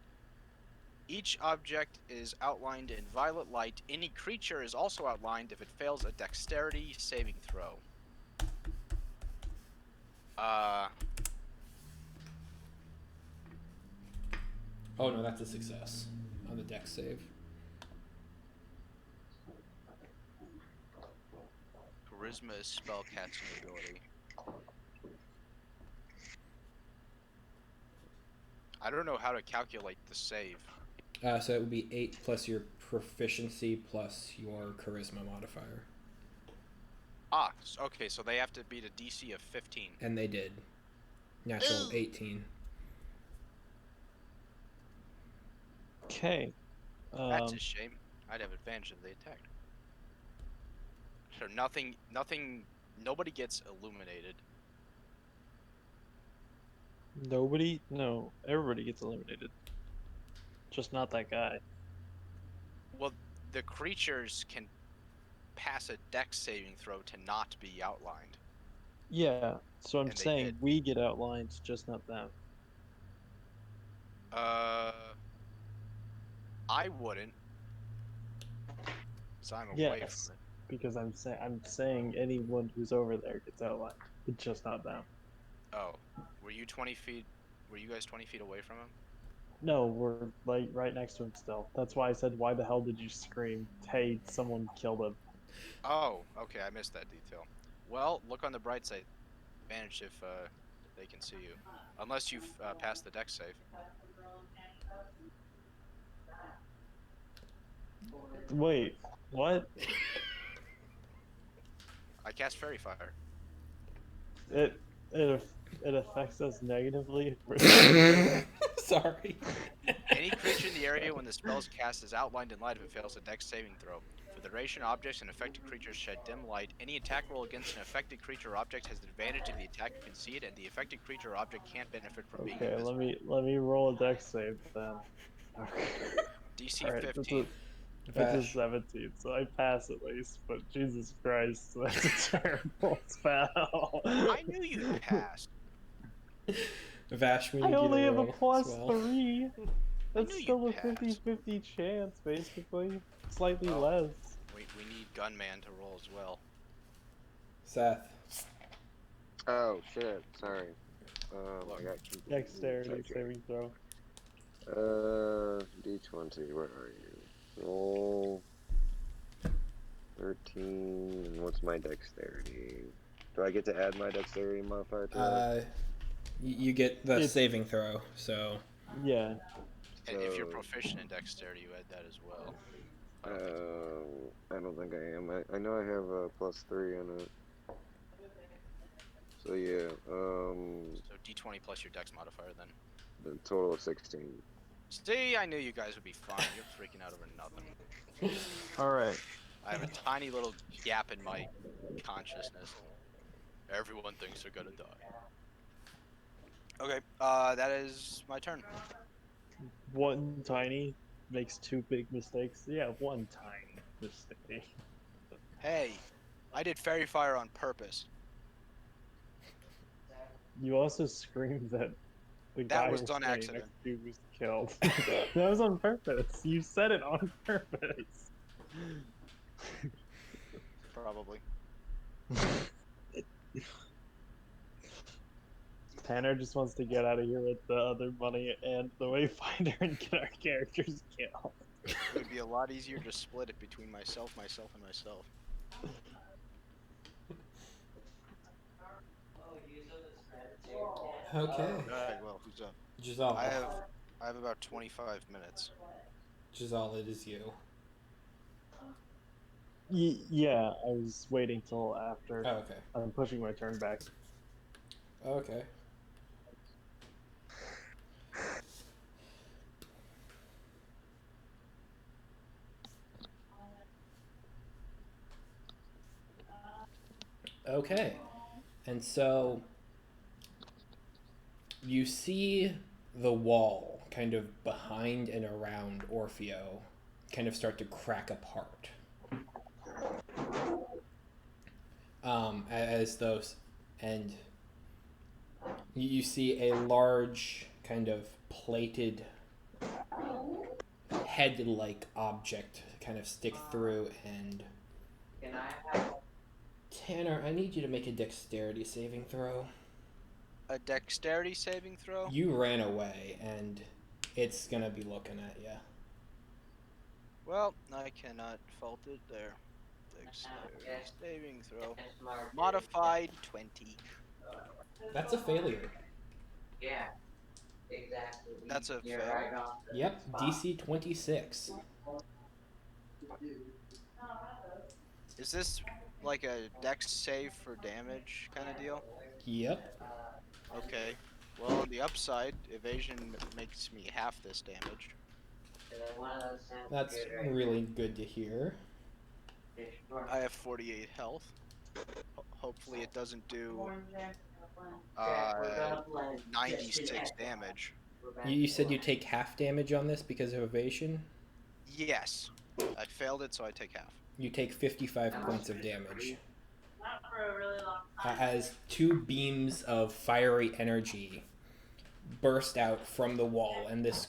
Each object is outlined in violet light. Any creature is also outlined if it fails a Dexterity saving throw. Oh no, that's a success on the dex save. Charisma is spellcasting ability. I don't know how to calculate the save. So it would be 8 plus your proficiency plus your charisma modifier. Ah, okay, so they have to beat a DC of 15. And they did. Natural 18. Okay. That's a shame. I'd have advantage if they attacked. So nobody gets illuminated. Nobody? No, everybody gets eliminated. Just not that guy. Well, the creatures can pass a dex saving throw to not be outlined. Yeah, so I'm And they saying did. we get outlined, just not them. I wouldn't. So I'm away Yes, from it. because I'm saying anyone who's over there gets outlined, but just not them. Oh, were you 20 feet? Were you guys 20 feet away from him? No, we're like right next to him still. That's why I said, why the hell did you scream, hey, someone killed him? Oh, okay, I missed that detail. Well, look on the bright side. Advantage if they can see you, unless you've passed the dex save. Wait, what? I cast Fairy Fire. It affects us negatively. Sorry. Any creature in the area when the spell is cast is outlined in light if it fails a dex saving throw. For the duration, objects and affected creatures shed dim light. Any attack roll against an affected creature or object has advantage if the attacker can see it, and the affected creature or object can't benefit from being Okay, invisible. let me roll a dex save then. DC Alright, 15. that's a 17, so I pass at least, but Jesus Christ, that's a terrible spell. I knew you'd pass. Vash, we need I you only to have a roll as plus well. 3. That's knew still a you'd pass. 50-50 chance, basically. Slightly Well, less. We need Gunman to roll as well. Seth. Oh shit! Sorry. I got Dexterity saving throw. D20. Where are you? Roll 13. And what's my dexterity? Do I get to add my dexterity modifier to it? You get the saving throw, so Yeah. And if you're So, proficient in dexterity, you add that as well. I don't think you I don't think I am. I know I have a +3 in it. So yeah, so d20 plus your dex modifier then. the total of 16. See, I knew you guys would be fine. You're freaking out over nothing. All right. I have a tiny little gap in my consciousness. Everyone thinks they're gonna die. Okay, that is my turn. One tiny makes two big mistakes. Yeah, one tiny mistake. Hey, I did fairy fire on purpose. You also screamed that the That guy was we're on standing accident. next to was killed. That was on purpose. You said it on purpose. Probably. Tanner just wants to get out of here with the other money and the Wayfinder and get our characters killed. It would be a lot easier to split it between myself, and myself. Okay. Alright, well, who's up? Giselle. I have about 25 minutes. Giselle, it is you. Yeah, I was waiting till after. Oh, okay. I'm pushing my turn back. Okay. Okay. And so you see the wall kind of behind and around Orpheo kind of start to crack apart. As those, and you see a large kind of plated head-like object kind of stick through, and Tanner, I need you to make a dexterity saving throw. A dexterity saving throw? You ran away, and it's gonna be looking at you. Well, I cannot fault it there. Dexterity saving throw. Modified 20. That's a failure. That's a fail. Yep, DC 26. Is this like a dex save for damage kind of deal? Yep. Okay. Well, on the upside, evasion makes me half this damage. That's really good to hear. I have 48 health. Hopefully it doesn't do 96 damage. You said you take half damage on this because of evasion? Yes. I failed it, so I take half. You take 55 points of damage. As two beams of fiery energy burst out from the wall, and this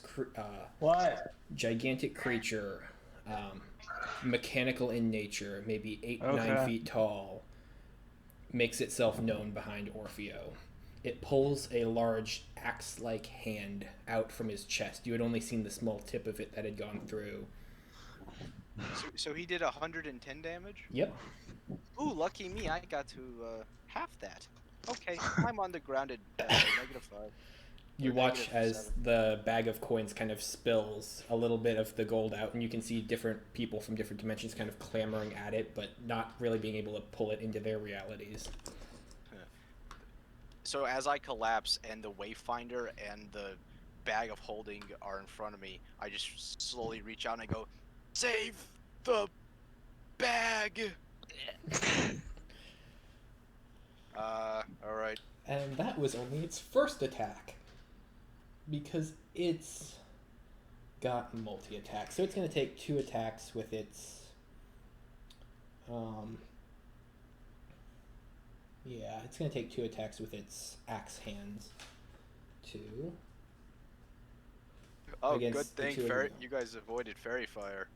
gigantic creature, mechanical in nature, maybe 8-9 feet tall, makes itself known behind Orpheo. It pulls a large axe-like hand out from his chest. You had only seen the small tip of it that had gone through. So he did 110 damage? Yep. Ooh, lucky me, I got to half that. Okay, I'm on the grounded -5. You Or watch as -7. the bag of coins kind of spills a little bit of the gold out, and you can see different people from different dimensions kind of clamoring at it, but not really being able to pull it into their realities. So as I collapse and the Wayfinder and the bag of holding are in front of me, I just slowly reach out and I go, "Save the bag!" Alright. And that was only its first attack, because it's got multi-attack. So it's going to take 2 attacks with its... yeah, it's going to take 2 attacks with its axe hands. 2. Oh, Against good the thing two of you. you guys avoided fairy fire.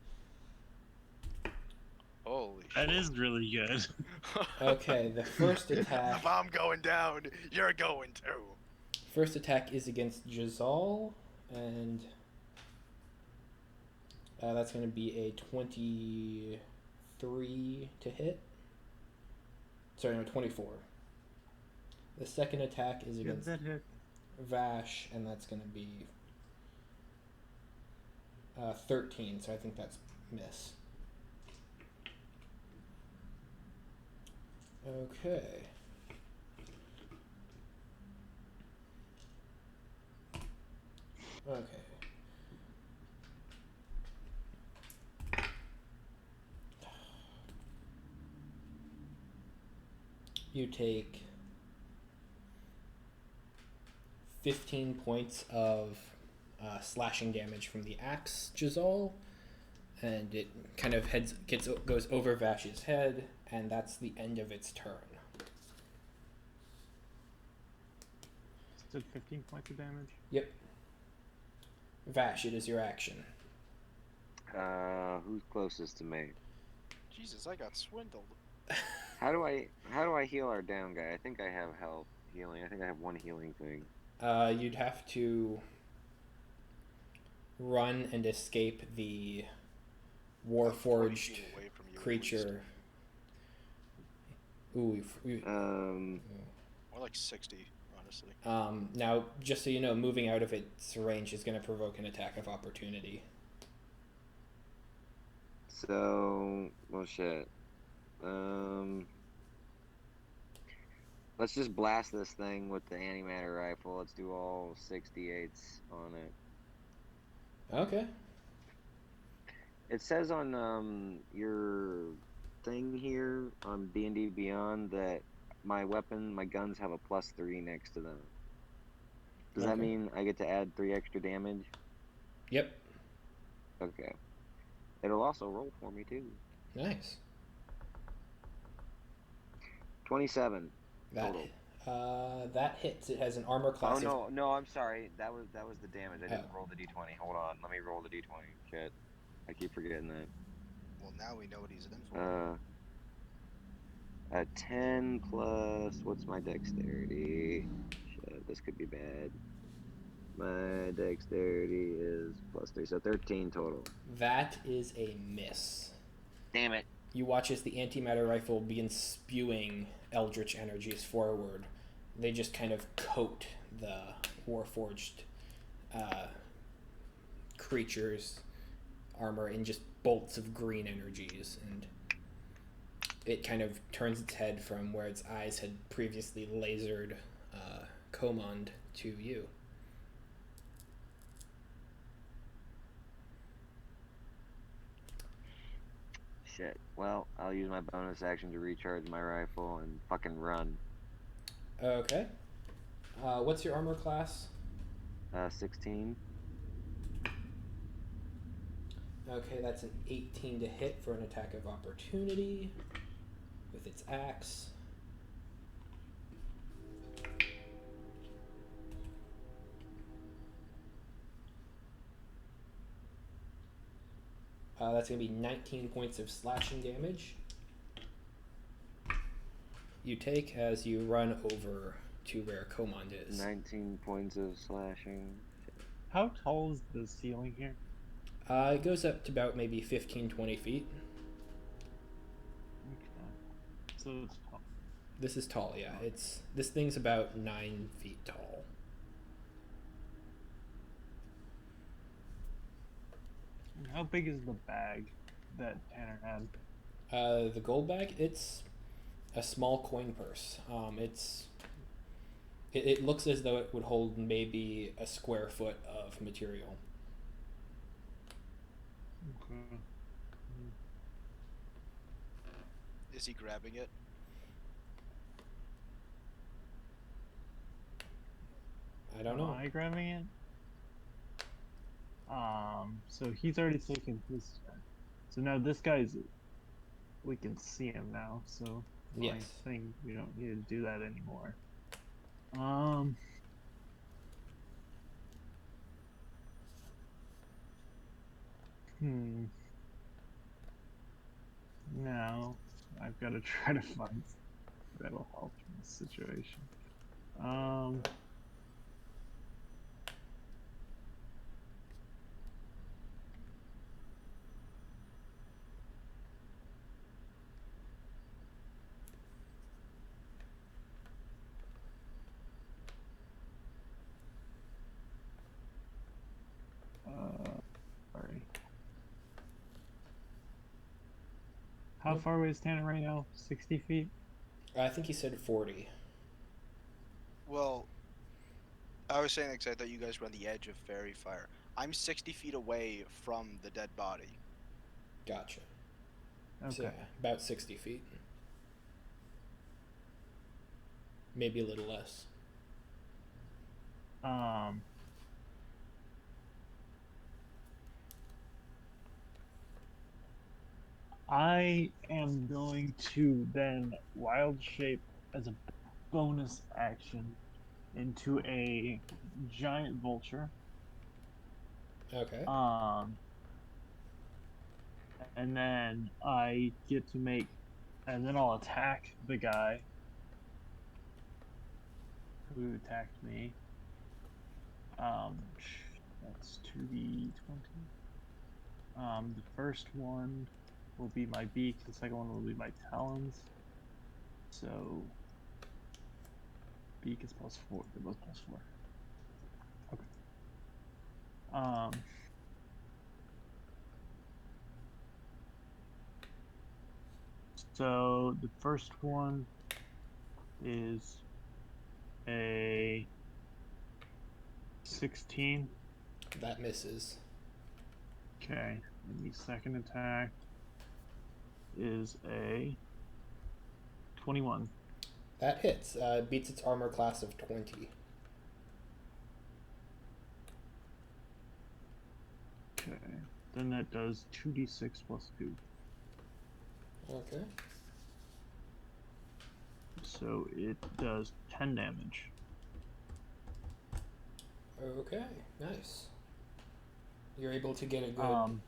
Holy That shit. is really good. Okay, the first attack... If I'm going down, you're going too. First attack is against Giselle, and that's going to be a 23 to hit. Sorry, no, 24. The second attack is against that hit. Vash, and that's going to be 13, so I think that's miss. Okay. Okay. You take 15 points of slashing damage from the axe, Jazal, and it kind of goes over Vash's head, and that's the end of its turn. Did 15 points of damage? Yep. Vash, it is your action. Who's closest to me? Jesus, I got swindled. How do I heal our down guy? I think I have health healing. I think I have one healing thing. You'd have to run and escape the I'm 40 Warforged feet away from you at creature. Ooh, More like 60, honestly. now, just so you know, moving out of its range is going to provoke an attack of opportunity. So, well, shit. Let's just blast this thing with the antimatter rifle. Let's do all 68s on it. Okay. It says on your thing here on D&D Beyond that my guns have a +3 next to them. Does that Okay. mean I get to add 3 extra damage? Yep. Okay. It'll also roll for me too. Nice. 27 That total. that hits. It has an armor class. Oh no, I'm sorry. That was the damage. I didn't roll the d20. Hold on, let me roll the d20. Shit, I keep forgetting that. Well, now we know what he's in for. A 10 plus what's my dexterity? Shit, this could be bad. My dexterity is +3, so 13 total. That is a miss. Damn it. You watch as the antimatter rifle begins spewing eldritch energies forward. They just kind of coat the Warforged creature's armor in just bolts of green energies, and it kind of turns its head from where its eyes had previously lasered Komond to you. Shit. Well, I'll use my bonus action to recharge my rifle and fucking run. Okay. What's your armor class? 16. Okay, that's an 18 to hit for an attack of opportunity with its axe. That's going to be 19 points of slashing damage you take as you run over to where Komond is. 19 points of slashing. How tall is the ceiling here? It goes up to about maybe 15, 20 feet. Okay. So it's tall. This is tall, yeah. This thing's about 9 feet tall. How big is the bag that Tanner had? The gold bag, it's a small coin purse. It looks as though it would hold maybe a square foot of material. Okay. Is he grabbing it? I don't know. Am I grabbing it? So he's already taken his turn. So now this guy's, we can see him now, so Yes. I think we don't need to do that anymore. Now I've got to try to find that'll help in this situation. Sorry. How far away is Tanner right now? 60 feet? I think he said 40. Well, I was saying because I thought you guys were on the edge of fairy fire. I'm 60 feet away from the dead body. Gotcha. So, Okay. yeah, about 60 feet. Maybe a little less. I am going to then wild shape as a bonus action into a giant vulture. Okay. And then I get to make, and then I'll attack the guy who attacked me. That's 2d20. The first one will be my beak. The second one will be my talons. So beak is +4. They're both +4. Okay. So the first one is a 16. That misses. Okay. And the second attack is a 21. That hits. Beats its armor class of 20. Okay. Then that does 2d6 + 2. Okay. So it does 10 damage. Okay, nice. You're able to get a good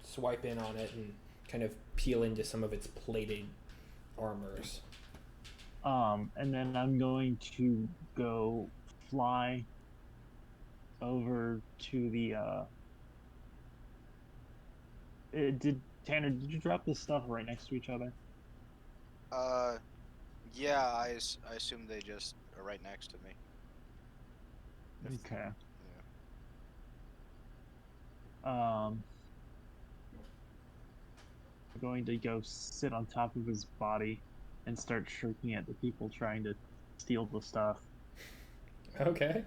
swipe in on it and kind of peel into some of its plated armors. And then I'm going to go fly over to the Tanner, did you drop this stuff right next to each other? Yeah, I assume they just are right next to me. Okay. Yeah. I'm going to go sit on top of his body and start shrieking at the people trying to steal the stuff. Okay.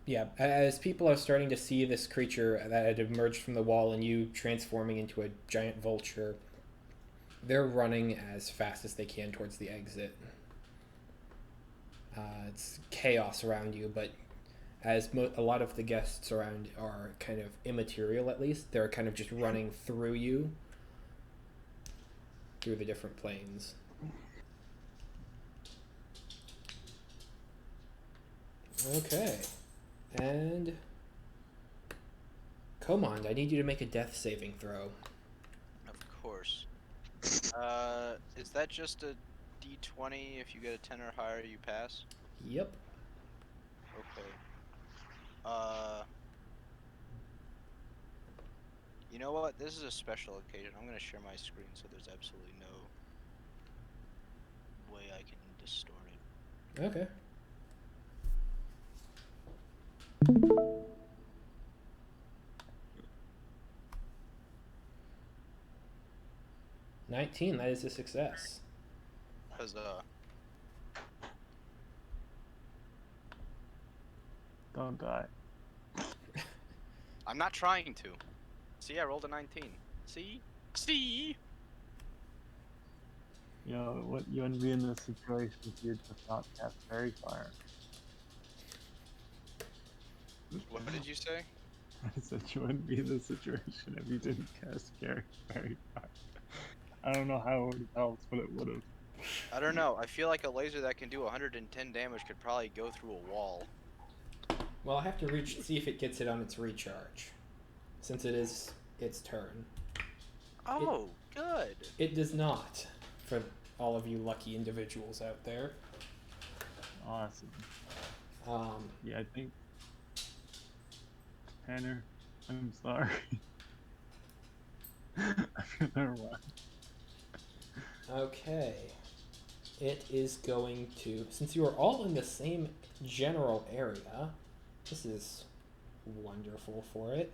Yeah, as people are starting to see this creature that had emerged from the wall and you transforming into a giant vulture, they're running as fast as they can towards the exit. It's chaos around you, but as a lot of the guests around are kind of immaterial, at least, they're kind of just running through you, through the different planes. Okay. And Comond, I need you to make a death saving throw. Of course. Is that just a d20? If you get a 10 or higher, you pass? Yep. Okay. You know what? This is a special occasion. I'm gonna share my screen so there's absolutely no way I can distort it. Okay. $19, that is a success. Huzzah. Don't die. I'm not trying to. See, I rolled a 19. See? See? You know, what you wouldn't be in this situation if you just not cast fairy fire. What did you say? I said you wouldn't be in this situation if you didn't cast fairy fire. I don't know how it would have helped, but it would have. I don't know. I feel like a laser that can do 110 damage could probably go through a wall. Well, I have to see if it gets it on its recharge, since it is its turn. Oh, good. It does not, for all of you lucky individuals out there. Awesome. Yeah, I think Tanner, I'm sorry. Never mind. Okay. It is going to, since you are all in the same general area, this is wonderful for it.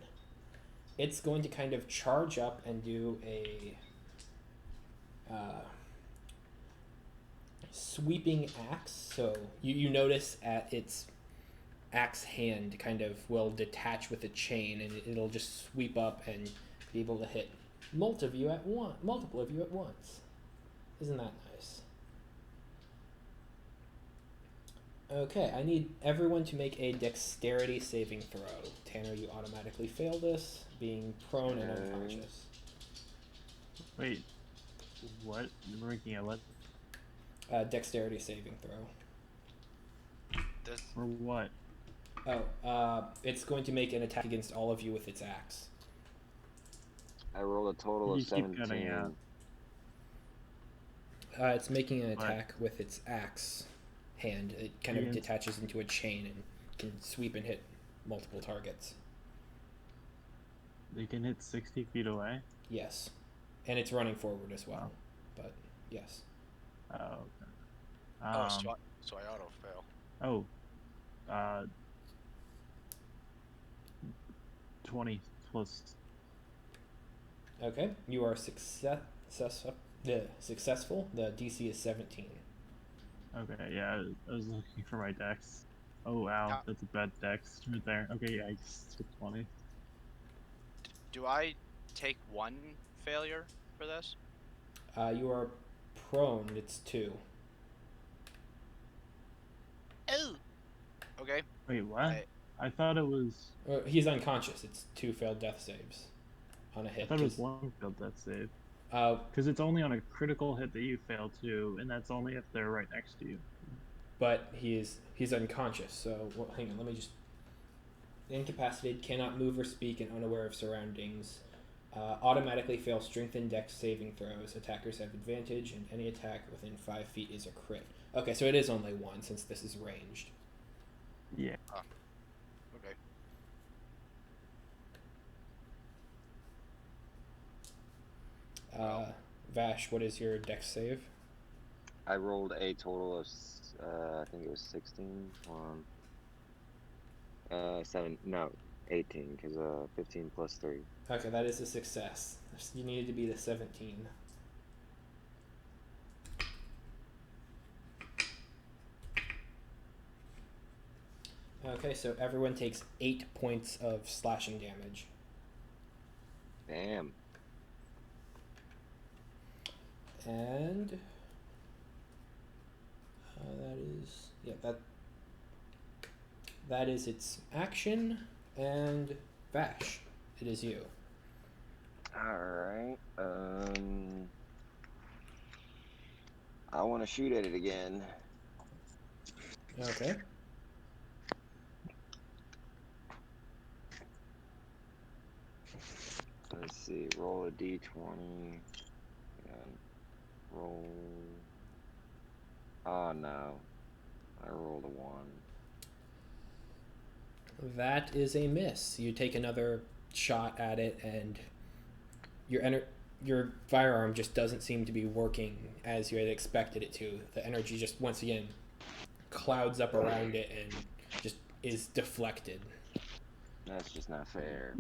it's going to kind of charge up and do a sweeping axe. So you notice at its axe hand kind of will detach with a chain, and it'll just sweep up and be able to hit multiple of you at once. Isn't that nice? Okay, I need everyone to make a dexterity saving throw. Tanner, you automatically fail this, being prone and unconscious. Wait, what? You're making a what? Dexterity saving throw. This For what? Oh, it's going to make an attack against all of you with its axe. I rolled a total of You keep cutting 17. out. It's making an What? attack with its axe hand. It kind of Against- detaches into a chain and can sweep and hit multiple targets. They can hit 60 feet away? Yes. And it's running forward as well. But yes. Oh, okay. oh, so I auto fail. Oh. 20 plus. Okay. You are successful. The DC is 17. Okay, yeah, I was looking for my dex. Oh, wow, How- that's a bad dex right there. Okay, yeah, I just took 20. Do I take one failure for this? You are prone. It's 2. Oh. Okay. Wait, what? I- I thought it was. He's unconscious. It's 2 failed death saves on a I hit. thought it was one failed death save. Uh, Because it's only on a critical hit that you fail to, and that's only if they're right next to you. but he's unconscious. So well, hang on, let me just. Incapacitated, cannot move or speak, and unaware of surroundings. Automatically fail strength and dex saving throws. Attackers have advantage, and any attack within 5 feet is a crit. Okay, so it is only 1 since this is ranged. Yeah. Okay. Vash, what is your dex save? I rolled a total of, I think it was 16. 18, because 15 plus 3. Okay, that is a success. You needed to be the 17. Okay, so everyone takes 8 points of slashing damage. Damn. And that is that is its action. And Vash, it is you. Alright. I want to shoot at it again. Okay. Let's see. Roll a d20. And roll. Oh no. I rolled a 1. That is a miss. You take another shot at it, and your firearm just doesn't seem to be working as you had expected it to. The energy just once again clouds up around it and just is deflected. That's just not fair.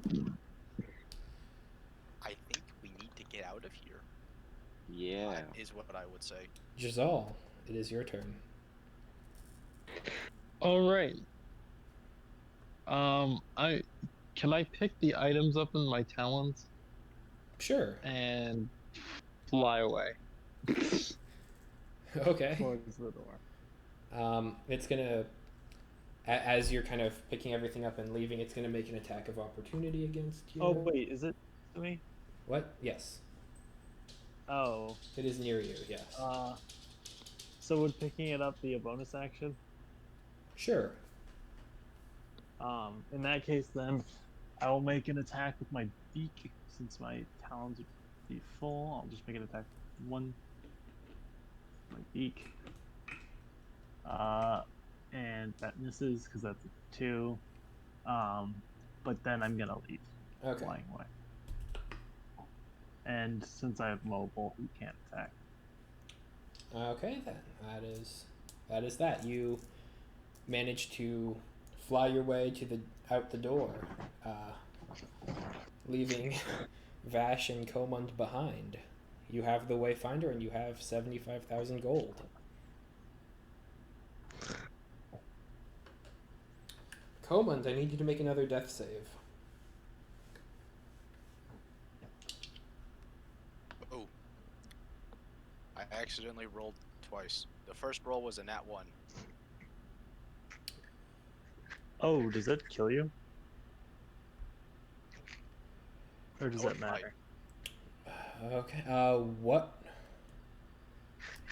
I think we need to get out of here. Yeah. Is what I would say. Jazal, it is your turn. All right. Can I pick the items up in my talons Sure. and fly away? Okay. Towards the door. It's gonna, as you're kind of picking everything up and leaving, it's gonna make an attack of opportunity against you. Oh, wait, is it to me? What? Yes. Oh. It is near you. Yes. So would picking it up be a bonus action? Sure. In that case, then I will make an attack with my beak since my talons would be full. I'll just make an attack with 1. My beak. And that misses because that's a 2. But then I'm gonna leave, Okay. flying away. And since I have mobile, he can't attack. Okay then. That is that. You manage to fly your way to out the door, leaving Vash and Komund behind. You have the Wayfinder, and you have 75,000 gold. Komund, I need you to make another death save. Oh. I accidentally rolled twice. The first roll was a nat 1. Oh, does that kill you? Or does Oh, that it might. matter? Okay. What?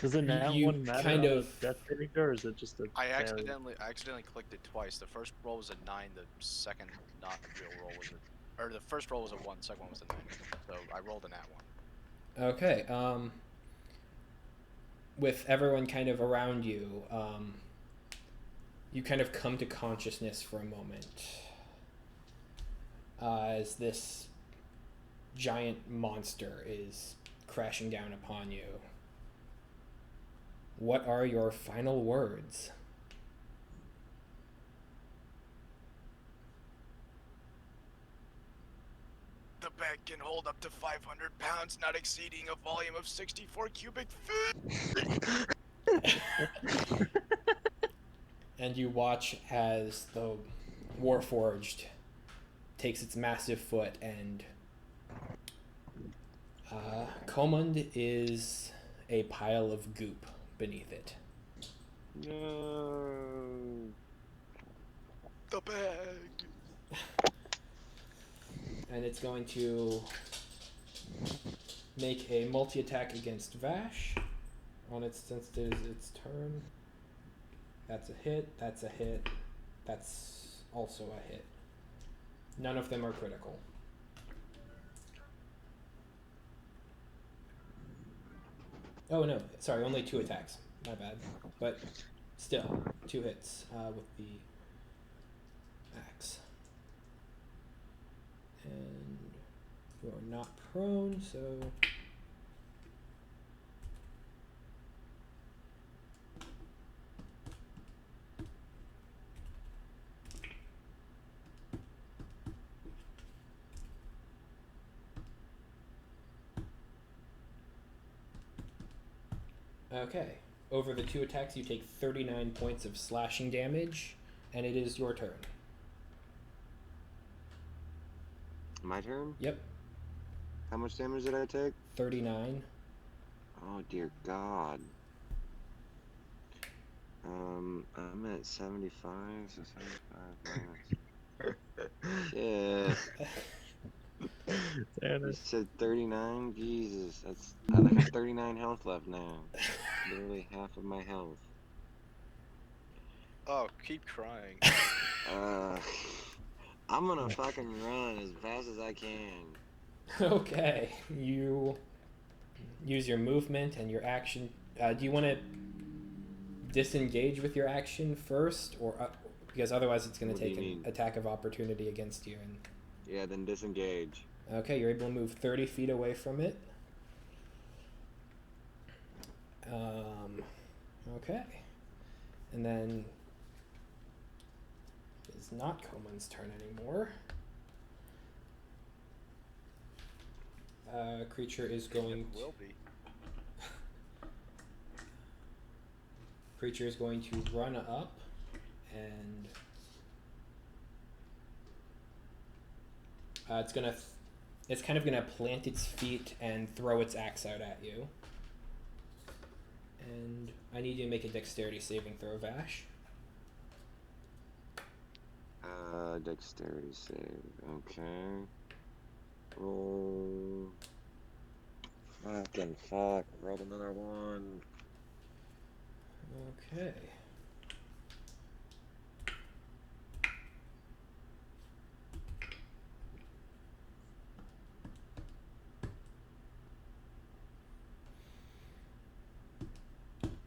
Does the nat You one matter kind on of- a death saving throw, or is it just a I failure? accidentally clicked it twice. The first roll was a 9, the second not real roll was a... Or the first roll was a 1, the second one was a 9. So I rolled a nat 1. Okay. With everyone kind of around you, you kind of come to consciousness for a moment as this giant monster is crashing down upon you. What are your final words? The bag can hold up to 500 pounds, not exceeding a volume of 64 cubic feet. And you watch as the Warforged takes its massive foot, and Komund is a pile of goop beneath it. No. The bag. And it's going to make a multi-attack against Vash since it is its turn. That's a hit, that's a hit, that's also a hit. None of them are critical. Oh no, sorry, only 2 attacks. My bad. But still, 2 hits with the axe. And you are not prone, so... Okay. Over the 2 attacks, you take 39 points of slashing damage, and it is your turn. My turn? Yep, How much damage did I take? 39. Oh dear God. I'm at 75, so 75 minus. Shit. Damn You it. said 39? Jesus, I have 39 health left now. Literally half of my health. Oh, keep crying. I'm gonna fucking run as fast as I can. Okay, you use your movement and your action. Do you want to disengage with your action first, or because otherwise it's going to What do take you an mean? attack of opportunity against you? And Yeah, then disengage. okay, you're able to move 30 feet away from it. Okay, and then it's not Komund's turn anymore. Creature is going. It will be. Creature is going to run up and it's kind of gonna plant its feet and throw its axe out at you. And I need you to make a dexterity saving throw, Vash. Dexterity save. Okay. Roll. Fucking fuck. Rolled another one. Okay.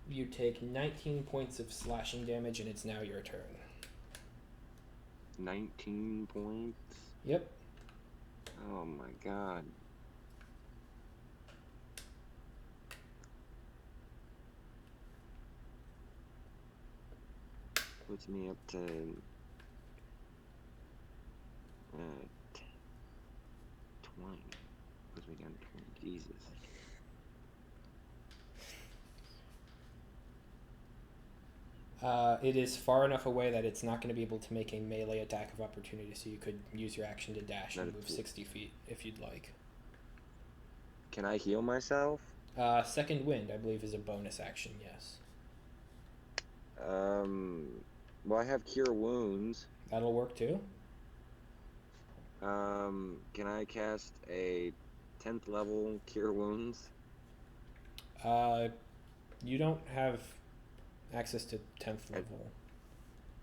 You take 19 points of slashing damage, and it's now your turn. 19 points? Yep. Oh my god. Puts me up to again. Jesus. It is far enough away that it's not going to be able to make a melee attack of opportunity, so you could use your action to dash and That move is- 60 feet if you'd like. Can I heal myself? Second wind, I believe, is a bonus action, yes. Well, I have cure wounds. That'll work too. Can I cast a 10th level cure wounds? You don't have access to 10th level.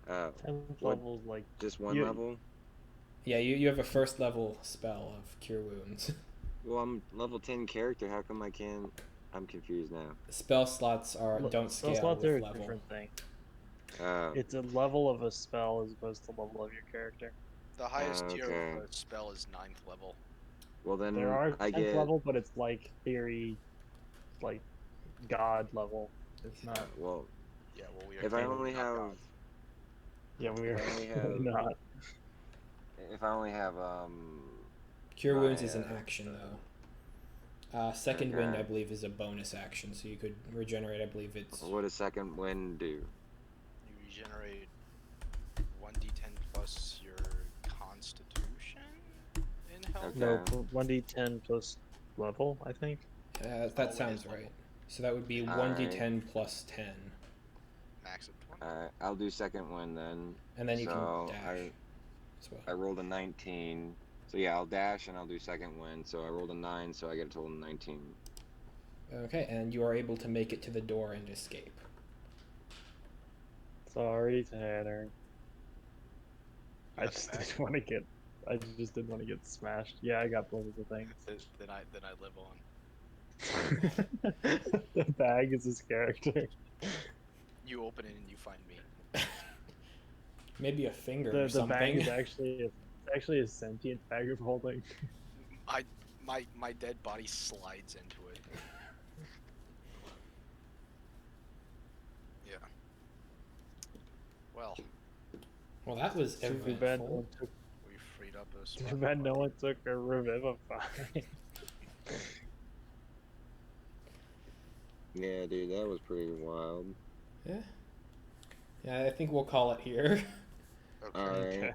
10th What? level's like Just one You- level? Yeah, you have a first level spell of cure wounds. Well, I'm level 10 character. How come I can't? I'm confused now. Spell slots don't spell scale slots with are a level. different thing. Oh, It's a level of a spell as opposed to level of your character. The highest tier Okay. of a spell is 9th level. well then There are I 10th get. level, but it's like theory, like god level. It's not. Well, Yeah, well, we are if I clearly only not have, gods. Yeah, we're I only have- not. if I only have Cure my, wounds is an action though. Second wind, I Okay. believe, is a bonus action, so you could regenerate. I believe it's what does second wind do? You regenerate 1d10 plus your constitution in health. Okay. No, 1d10 plus level, I think. that Oh, it sounds is level. right. So that would be Alright. 1d10 plus 10, Max of 20. I'll do second wind then. and then you So can dash as well. I rolled a 19. So yeah, I'll dash and I'll do second wind. So I rolled a 9, so I get a total of 19. Okay, and you are able to make it to the door and escape. Sorry, Tanner. I got just smashed? didn't want to get. I just didn't want to get smashed. Yeah, I got both of the things. Then I live on. The bag is his character. You open it and you find me. Maybe a finger or The bag something. is actually a sentient bag of holding. My dead body slides into it. Yeah. Well, Well, that was Too bad no eventful. one took. we freed up a Too spot. bad no one took a revivify. Yeah, dude, that was pretty wild. Yeah. Yeah, I think we'll call it here. Okay. Alright. Okay.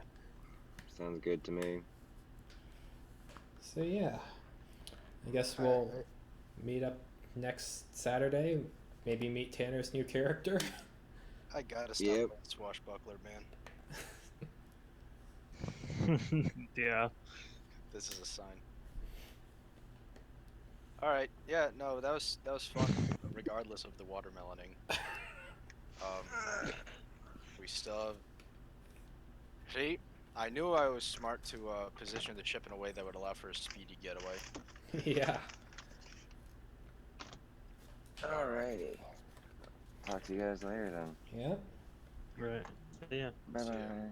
Sounds good to me. So yeah, I guess we'll meet up next Saturday. Maybe meet Tanner's new character. I gotta stop Yep. playing Swashbuckler, man. Yeah. This is a sign. All right. Yeah. No, that was fun. Regardless of the watermeloning. We still have... See, I knew I was smart to position the ship in a way that would allow for a speedy getaway. Yeah. Alrighty. Talk to you guys later then. Yeah. Right. Yeah. Bye See ya. bye.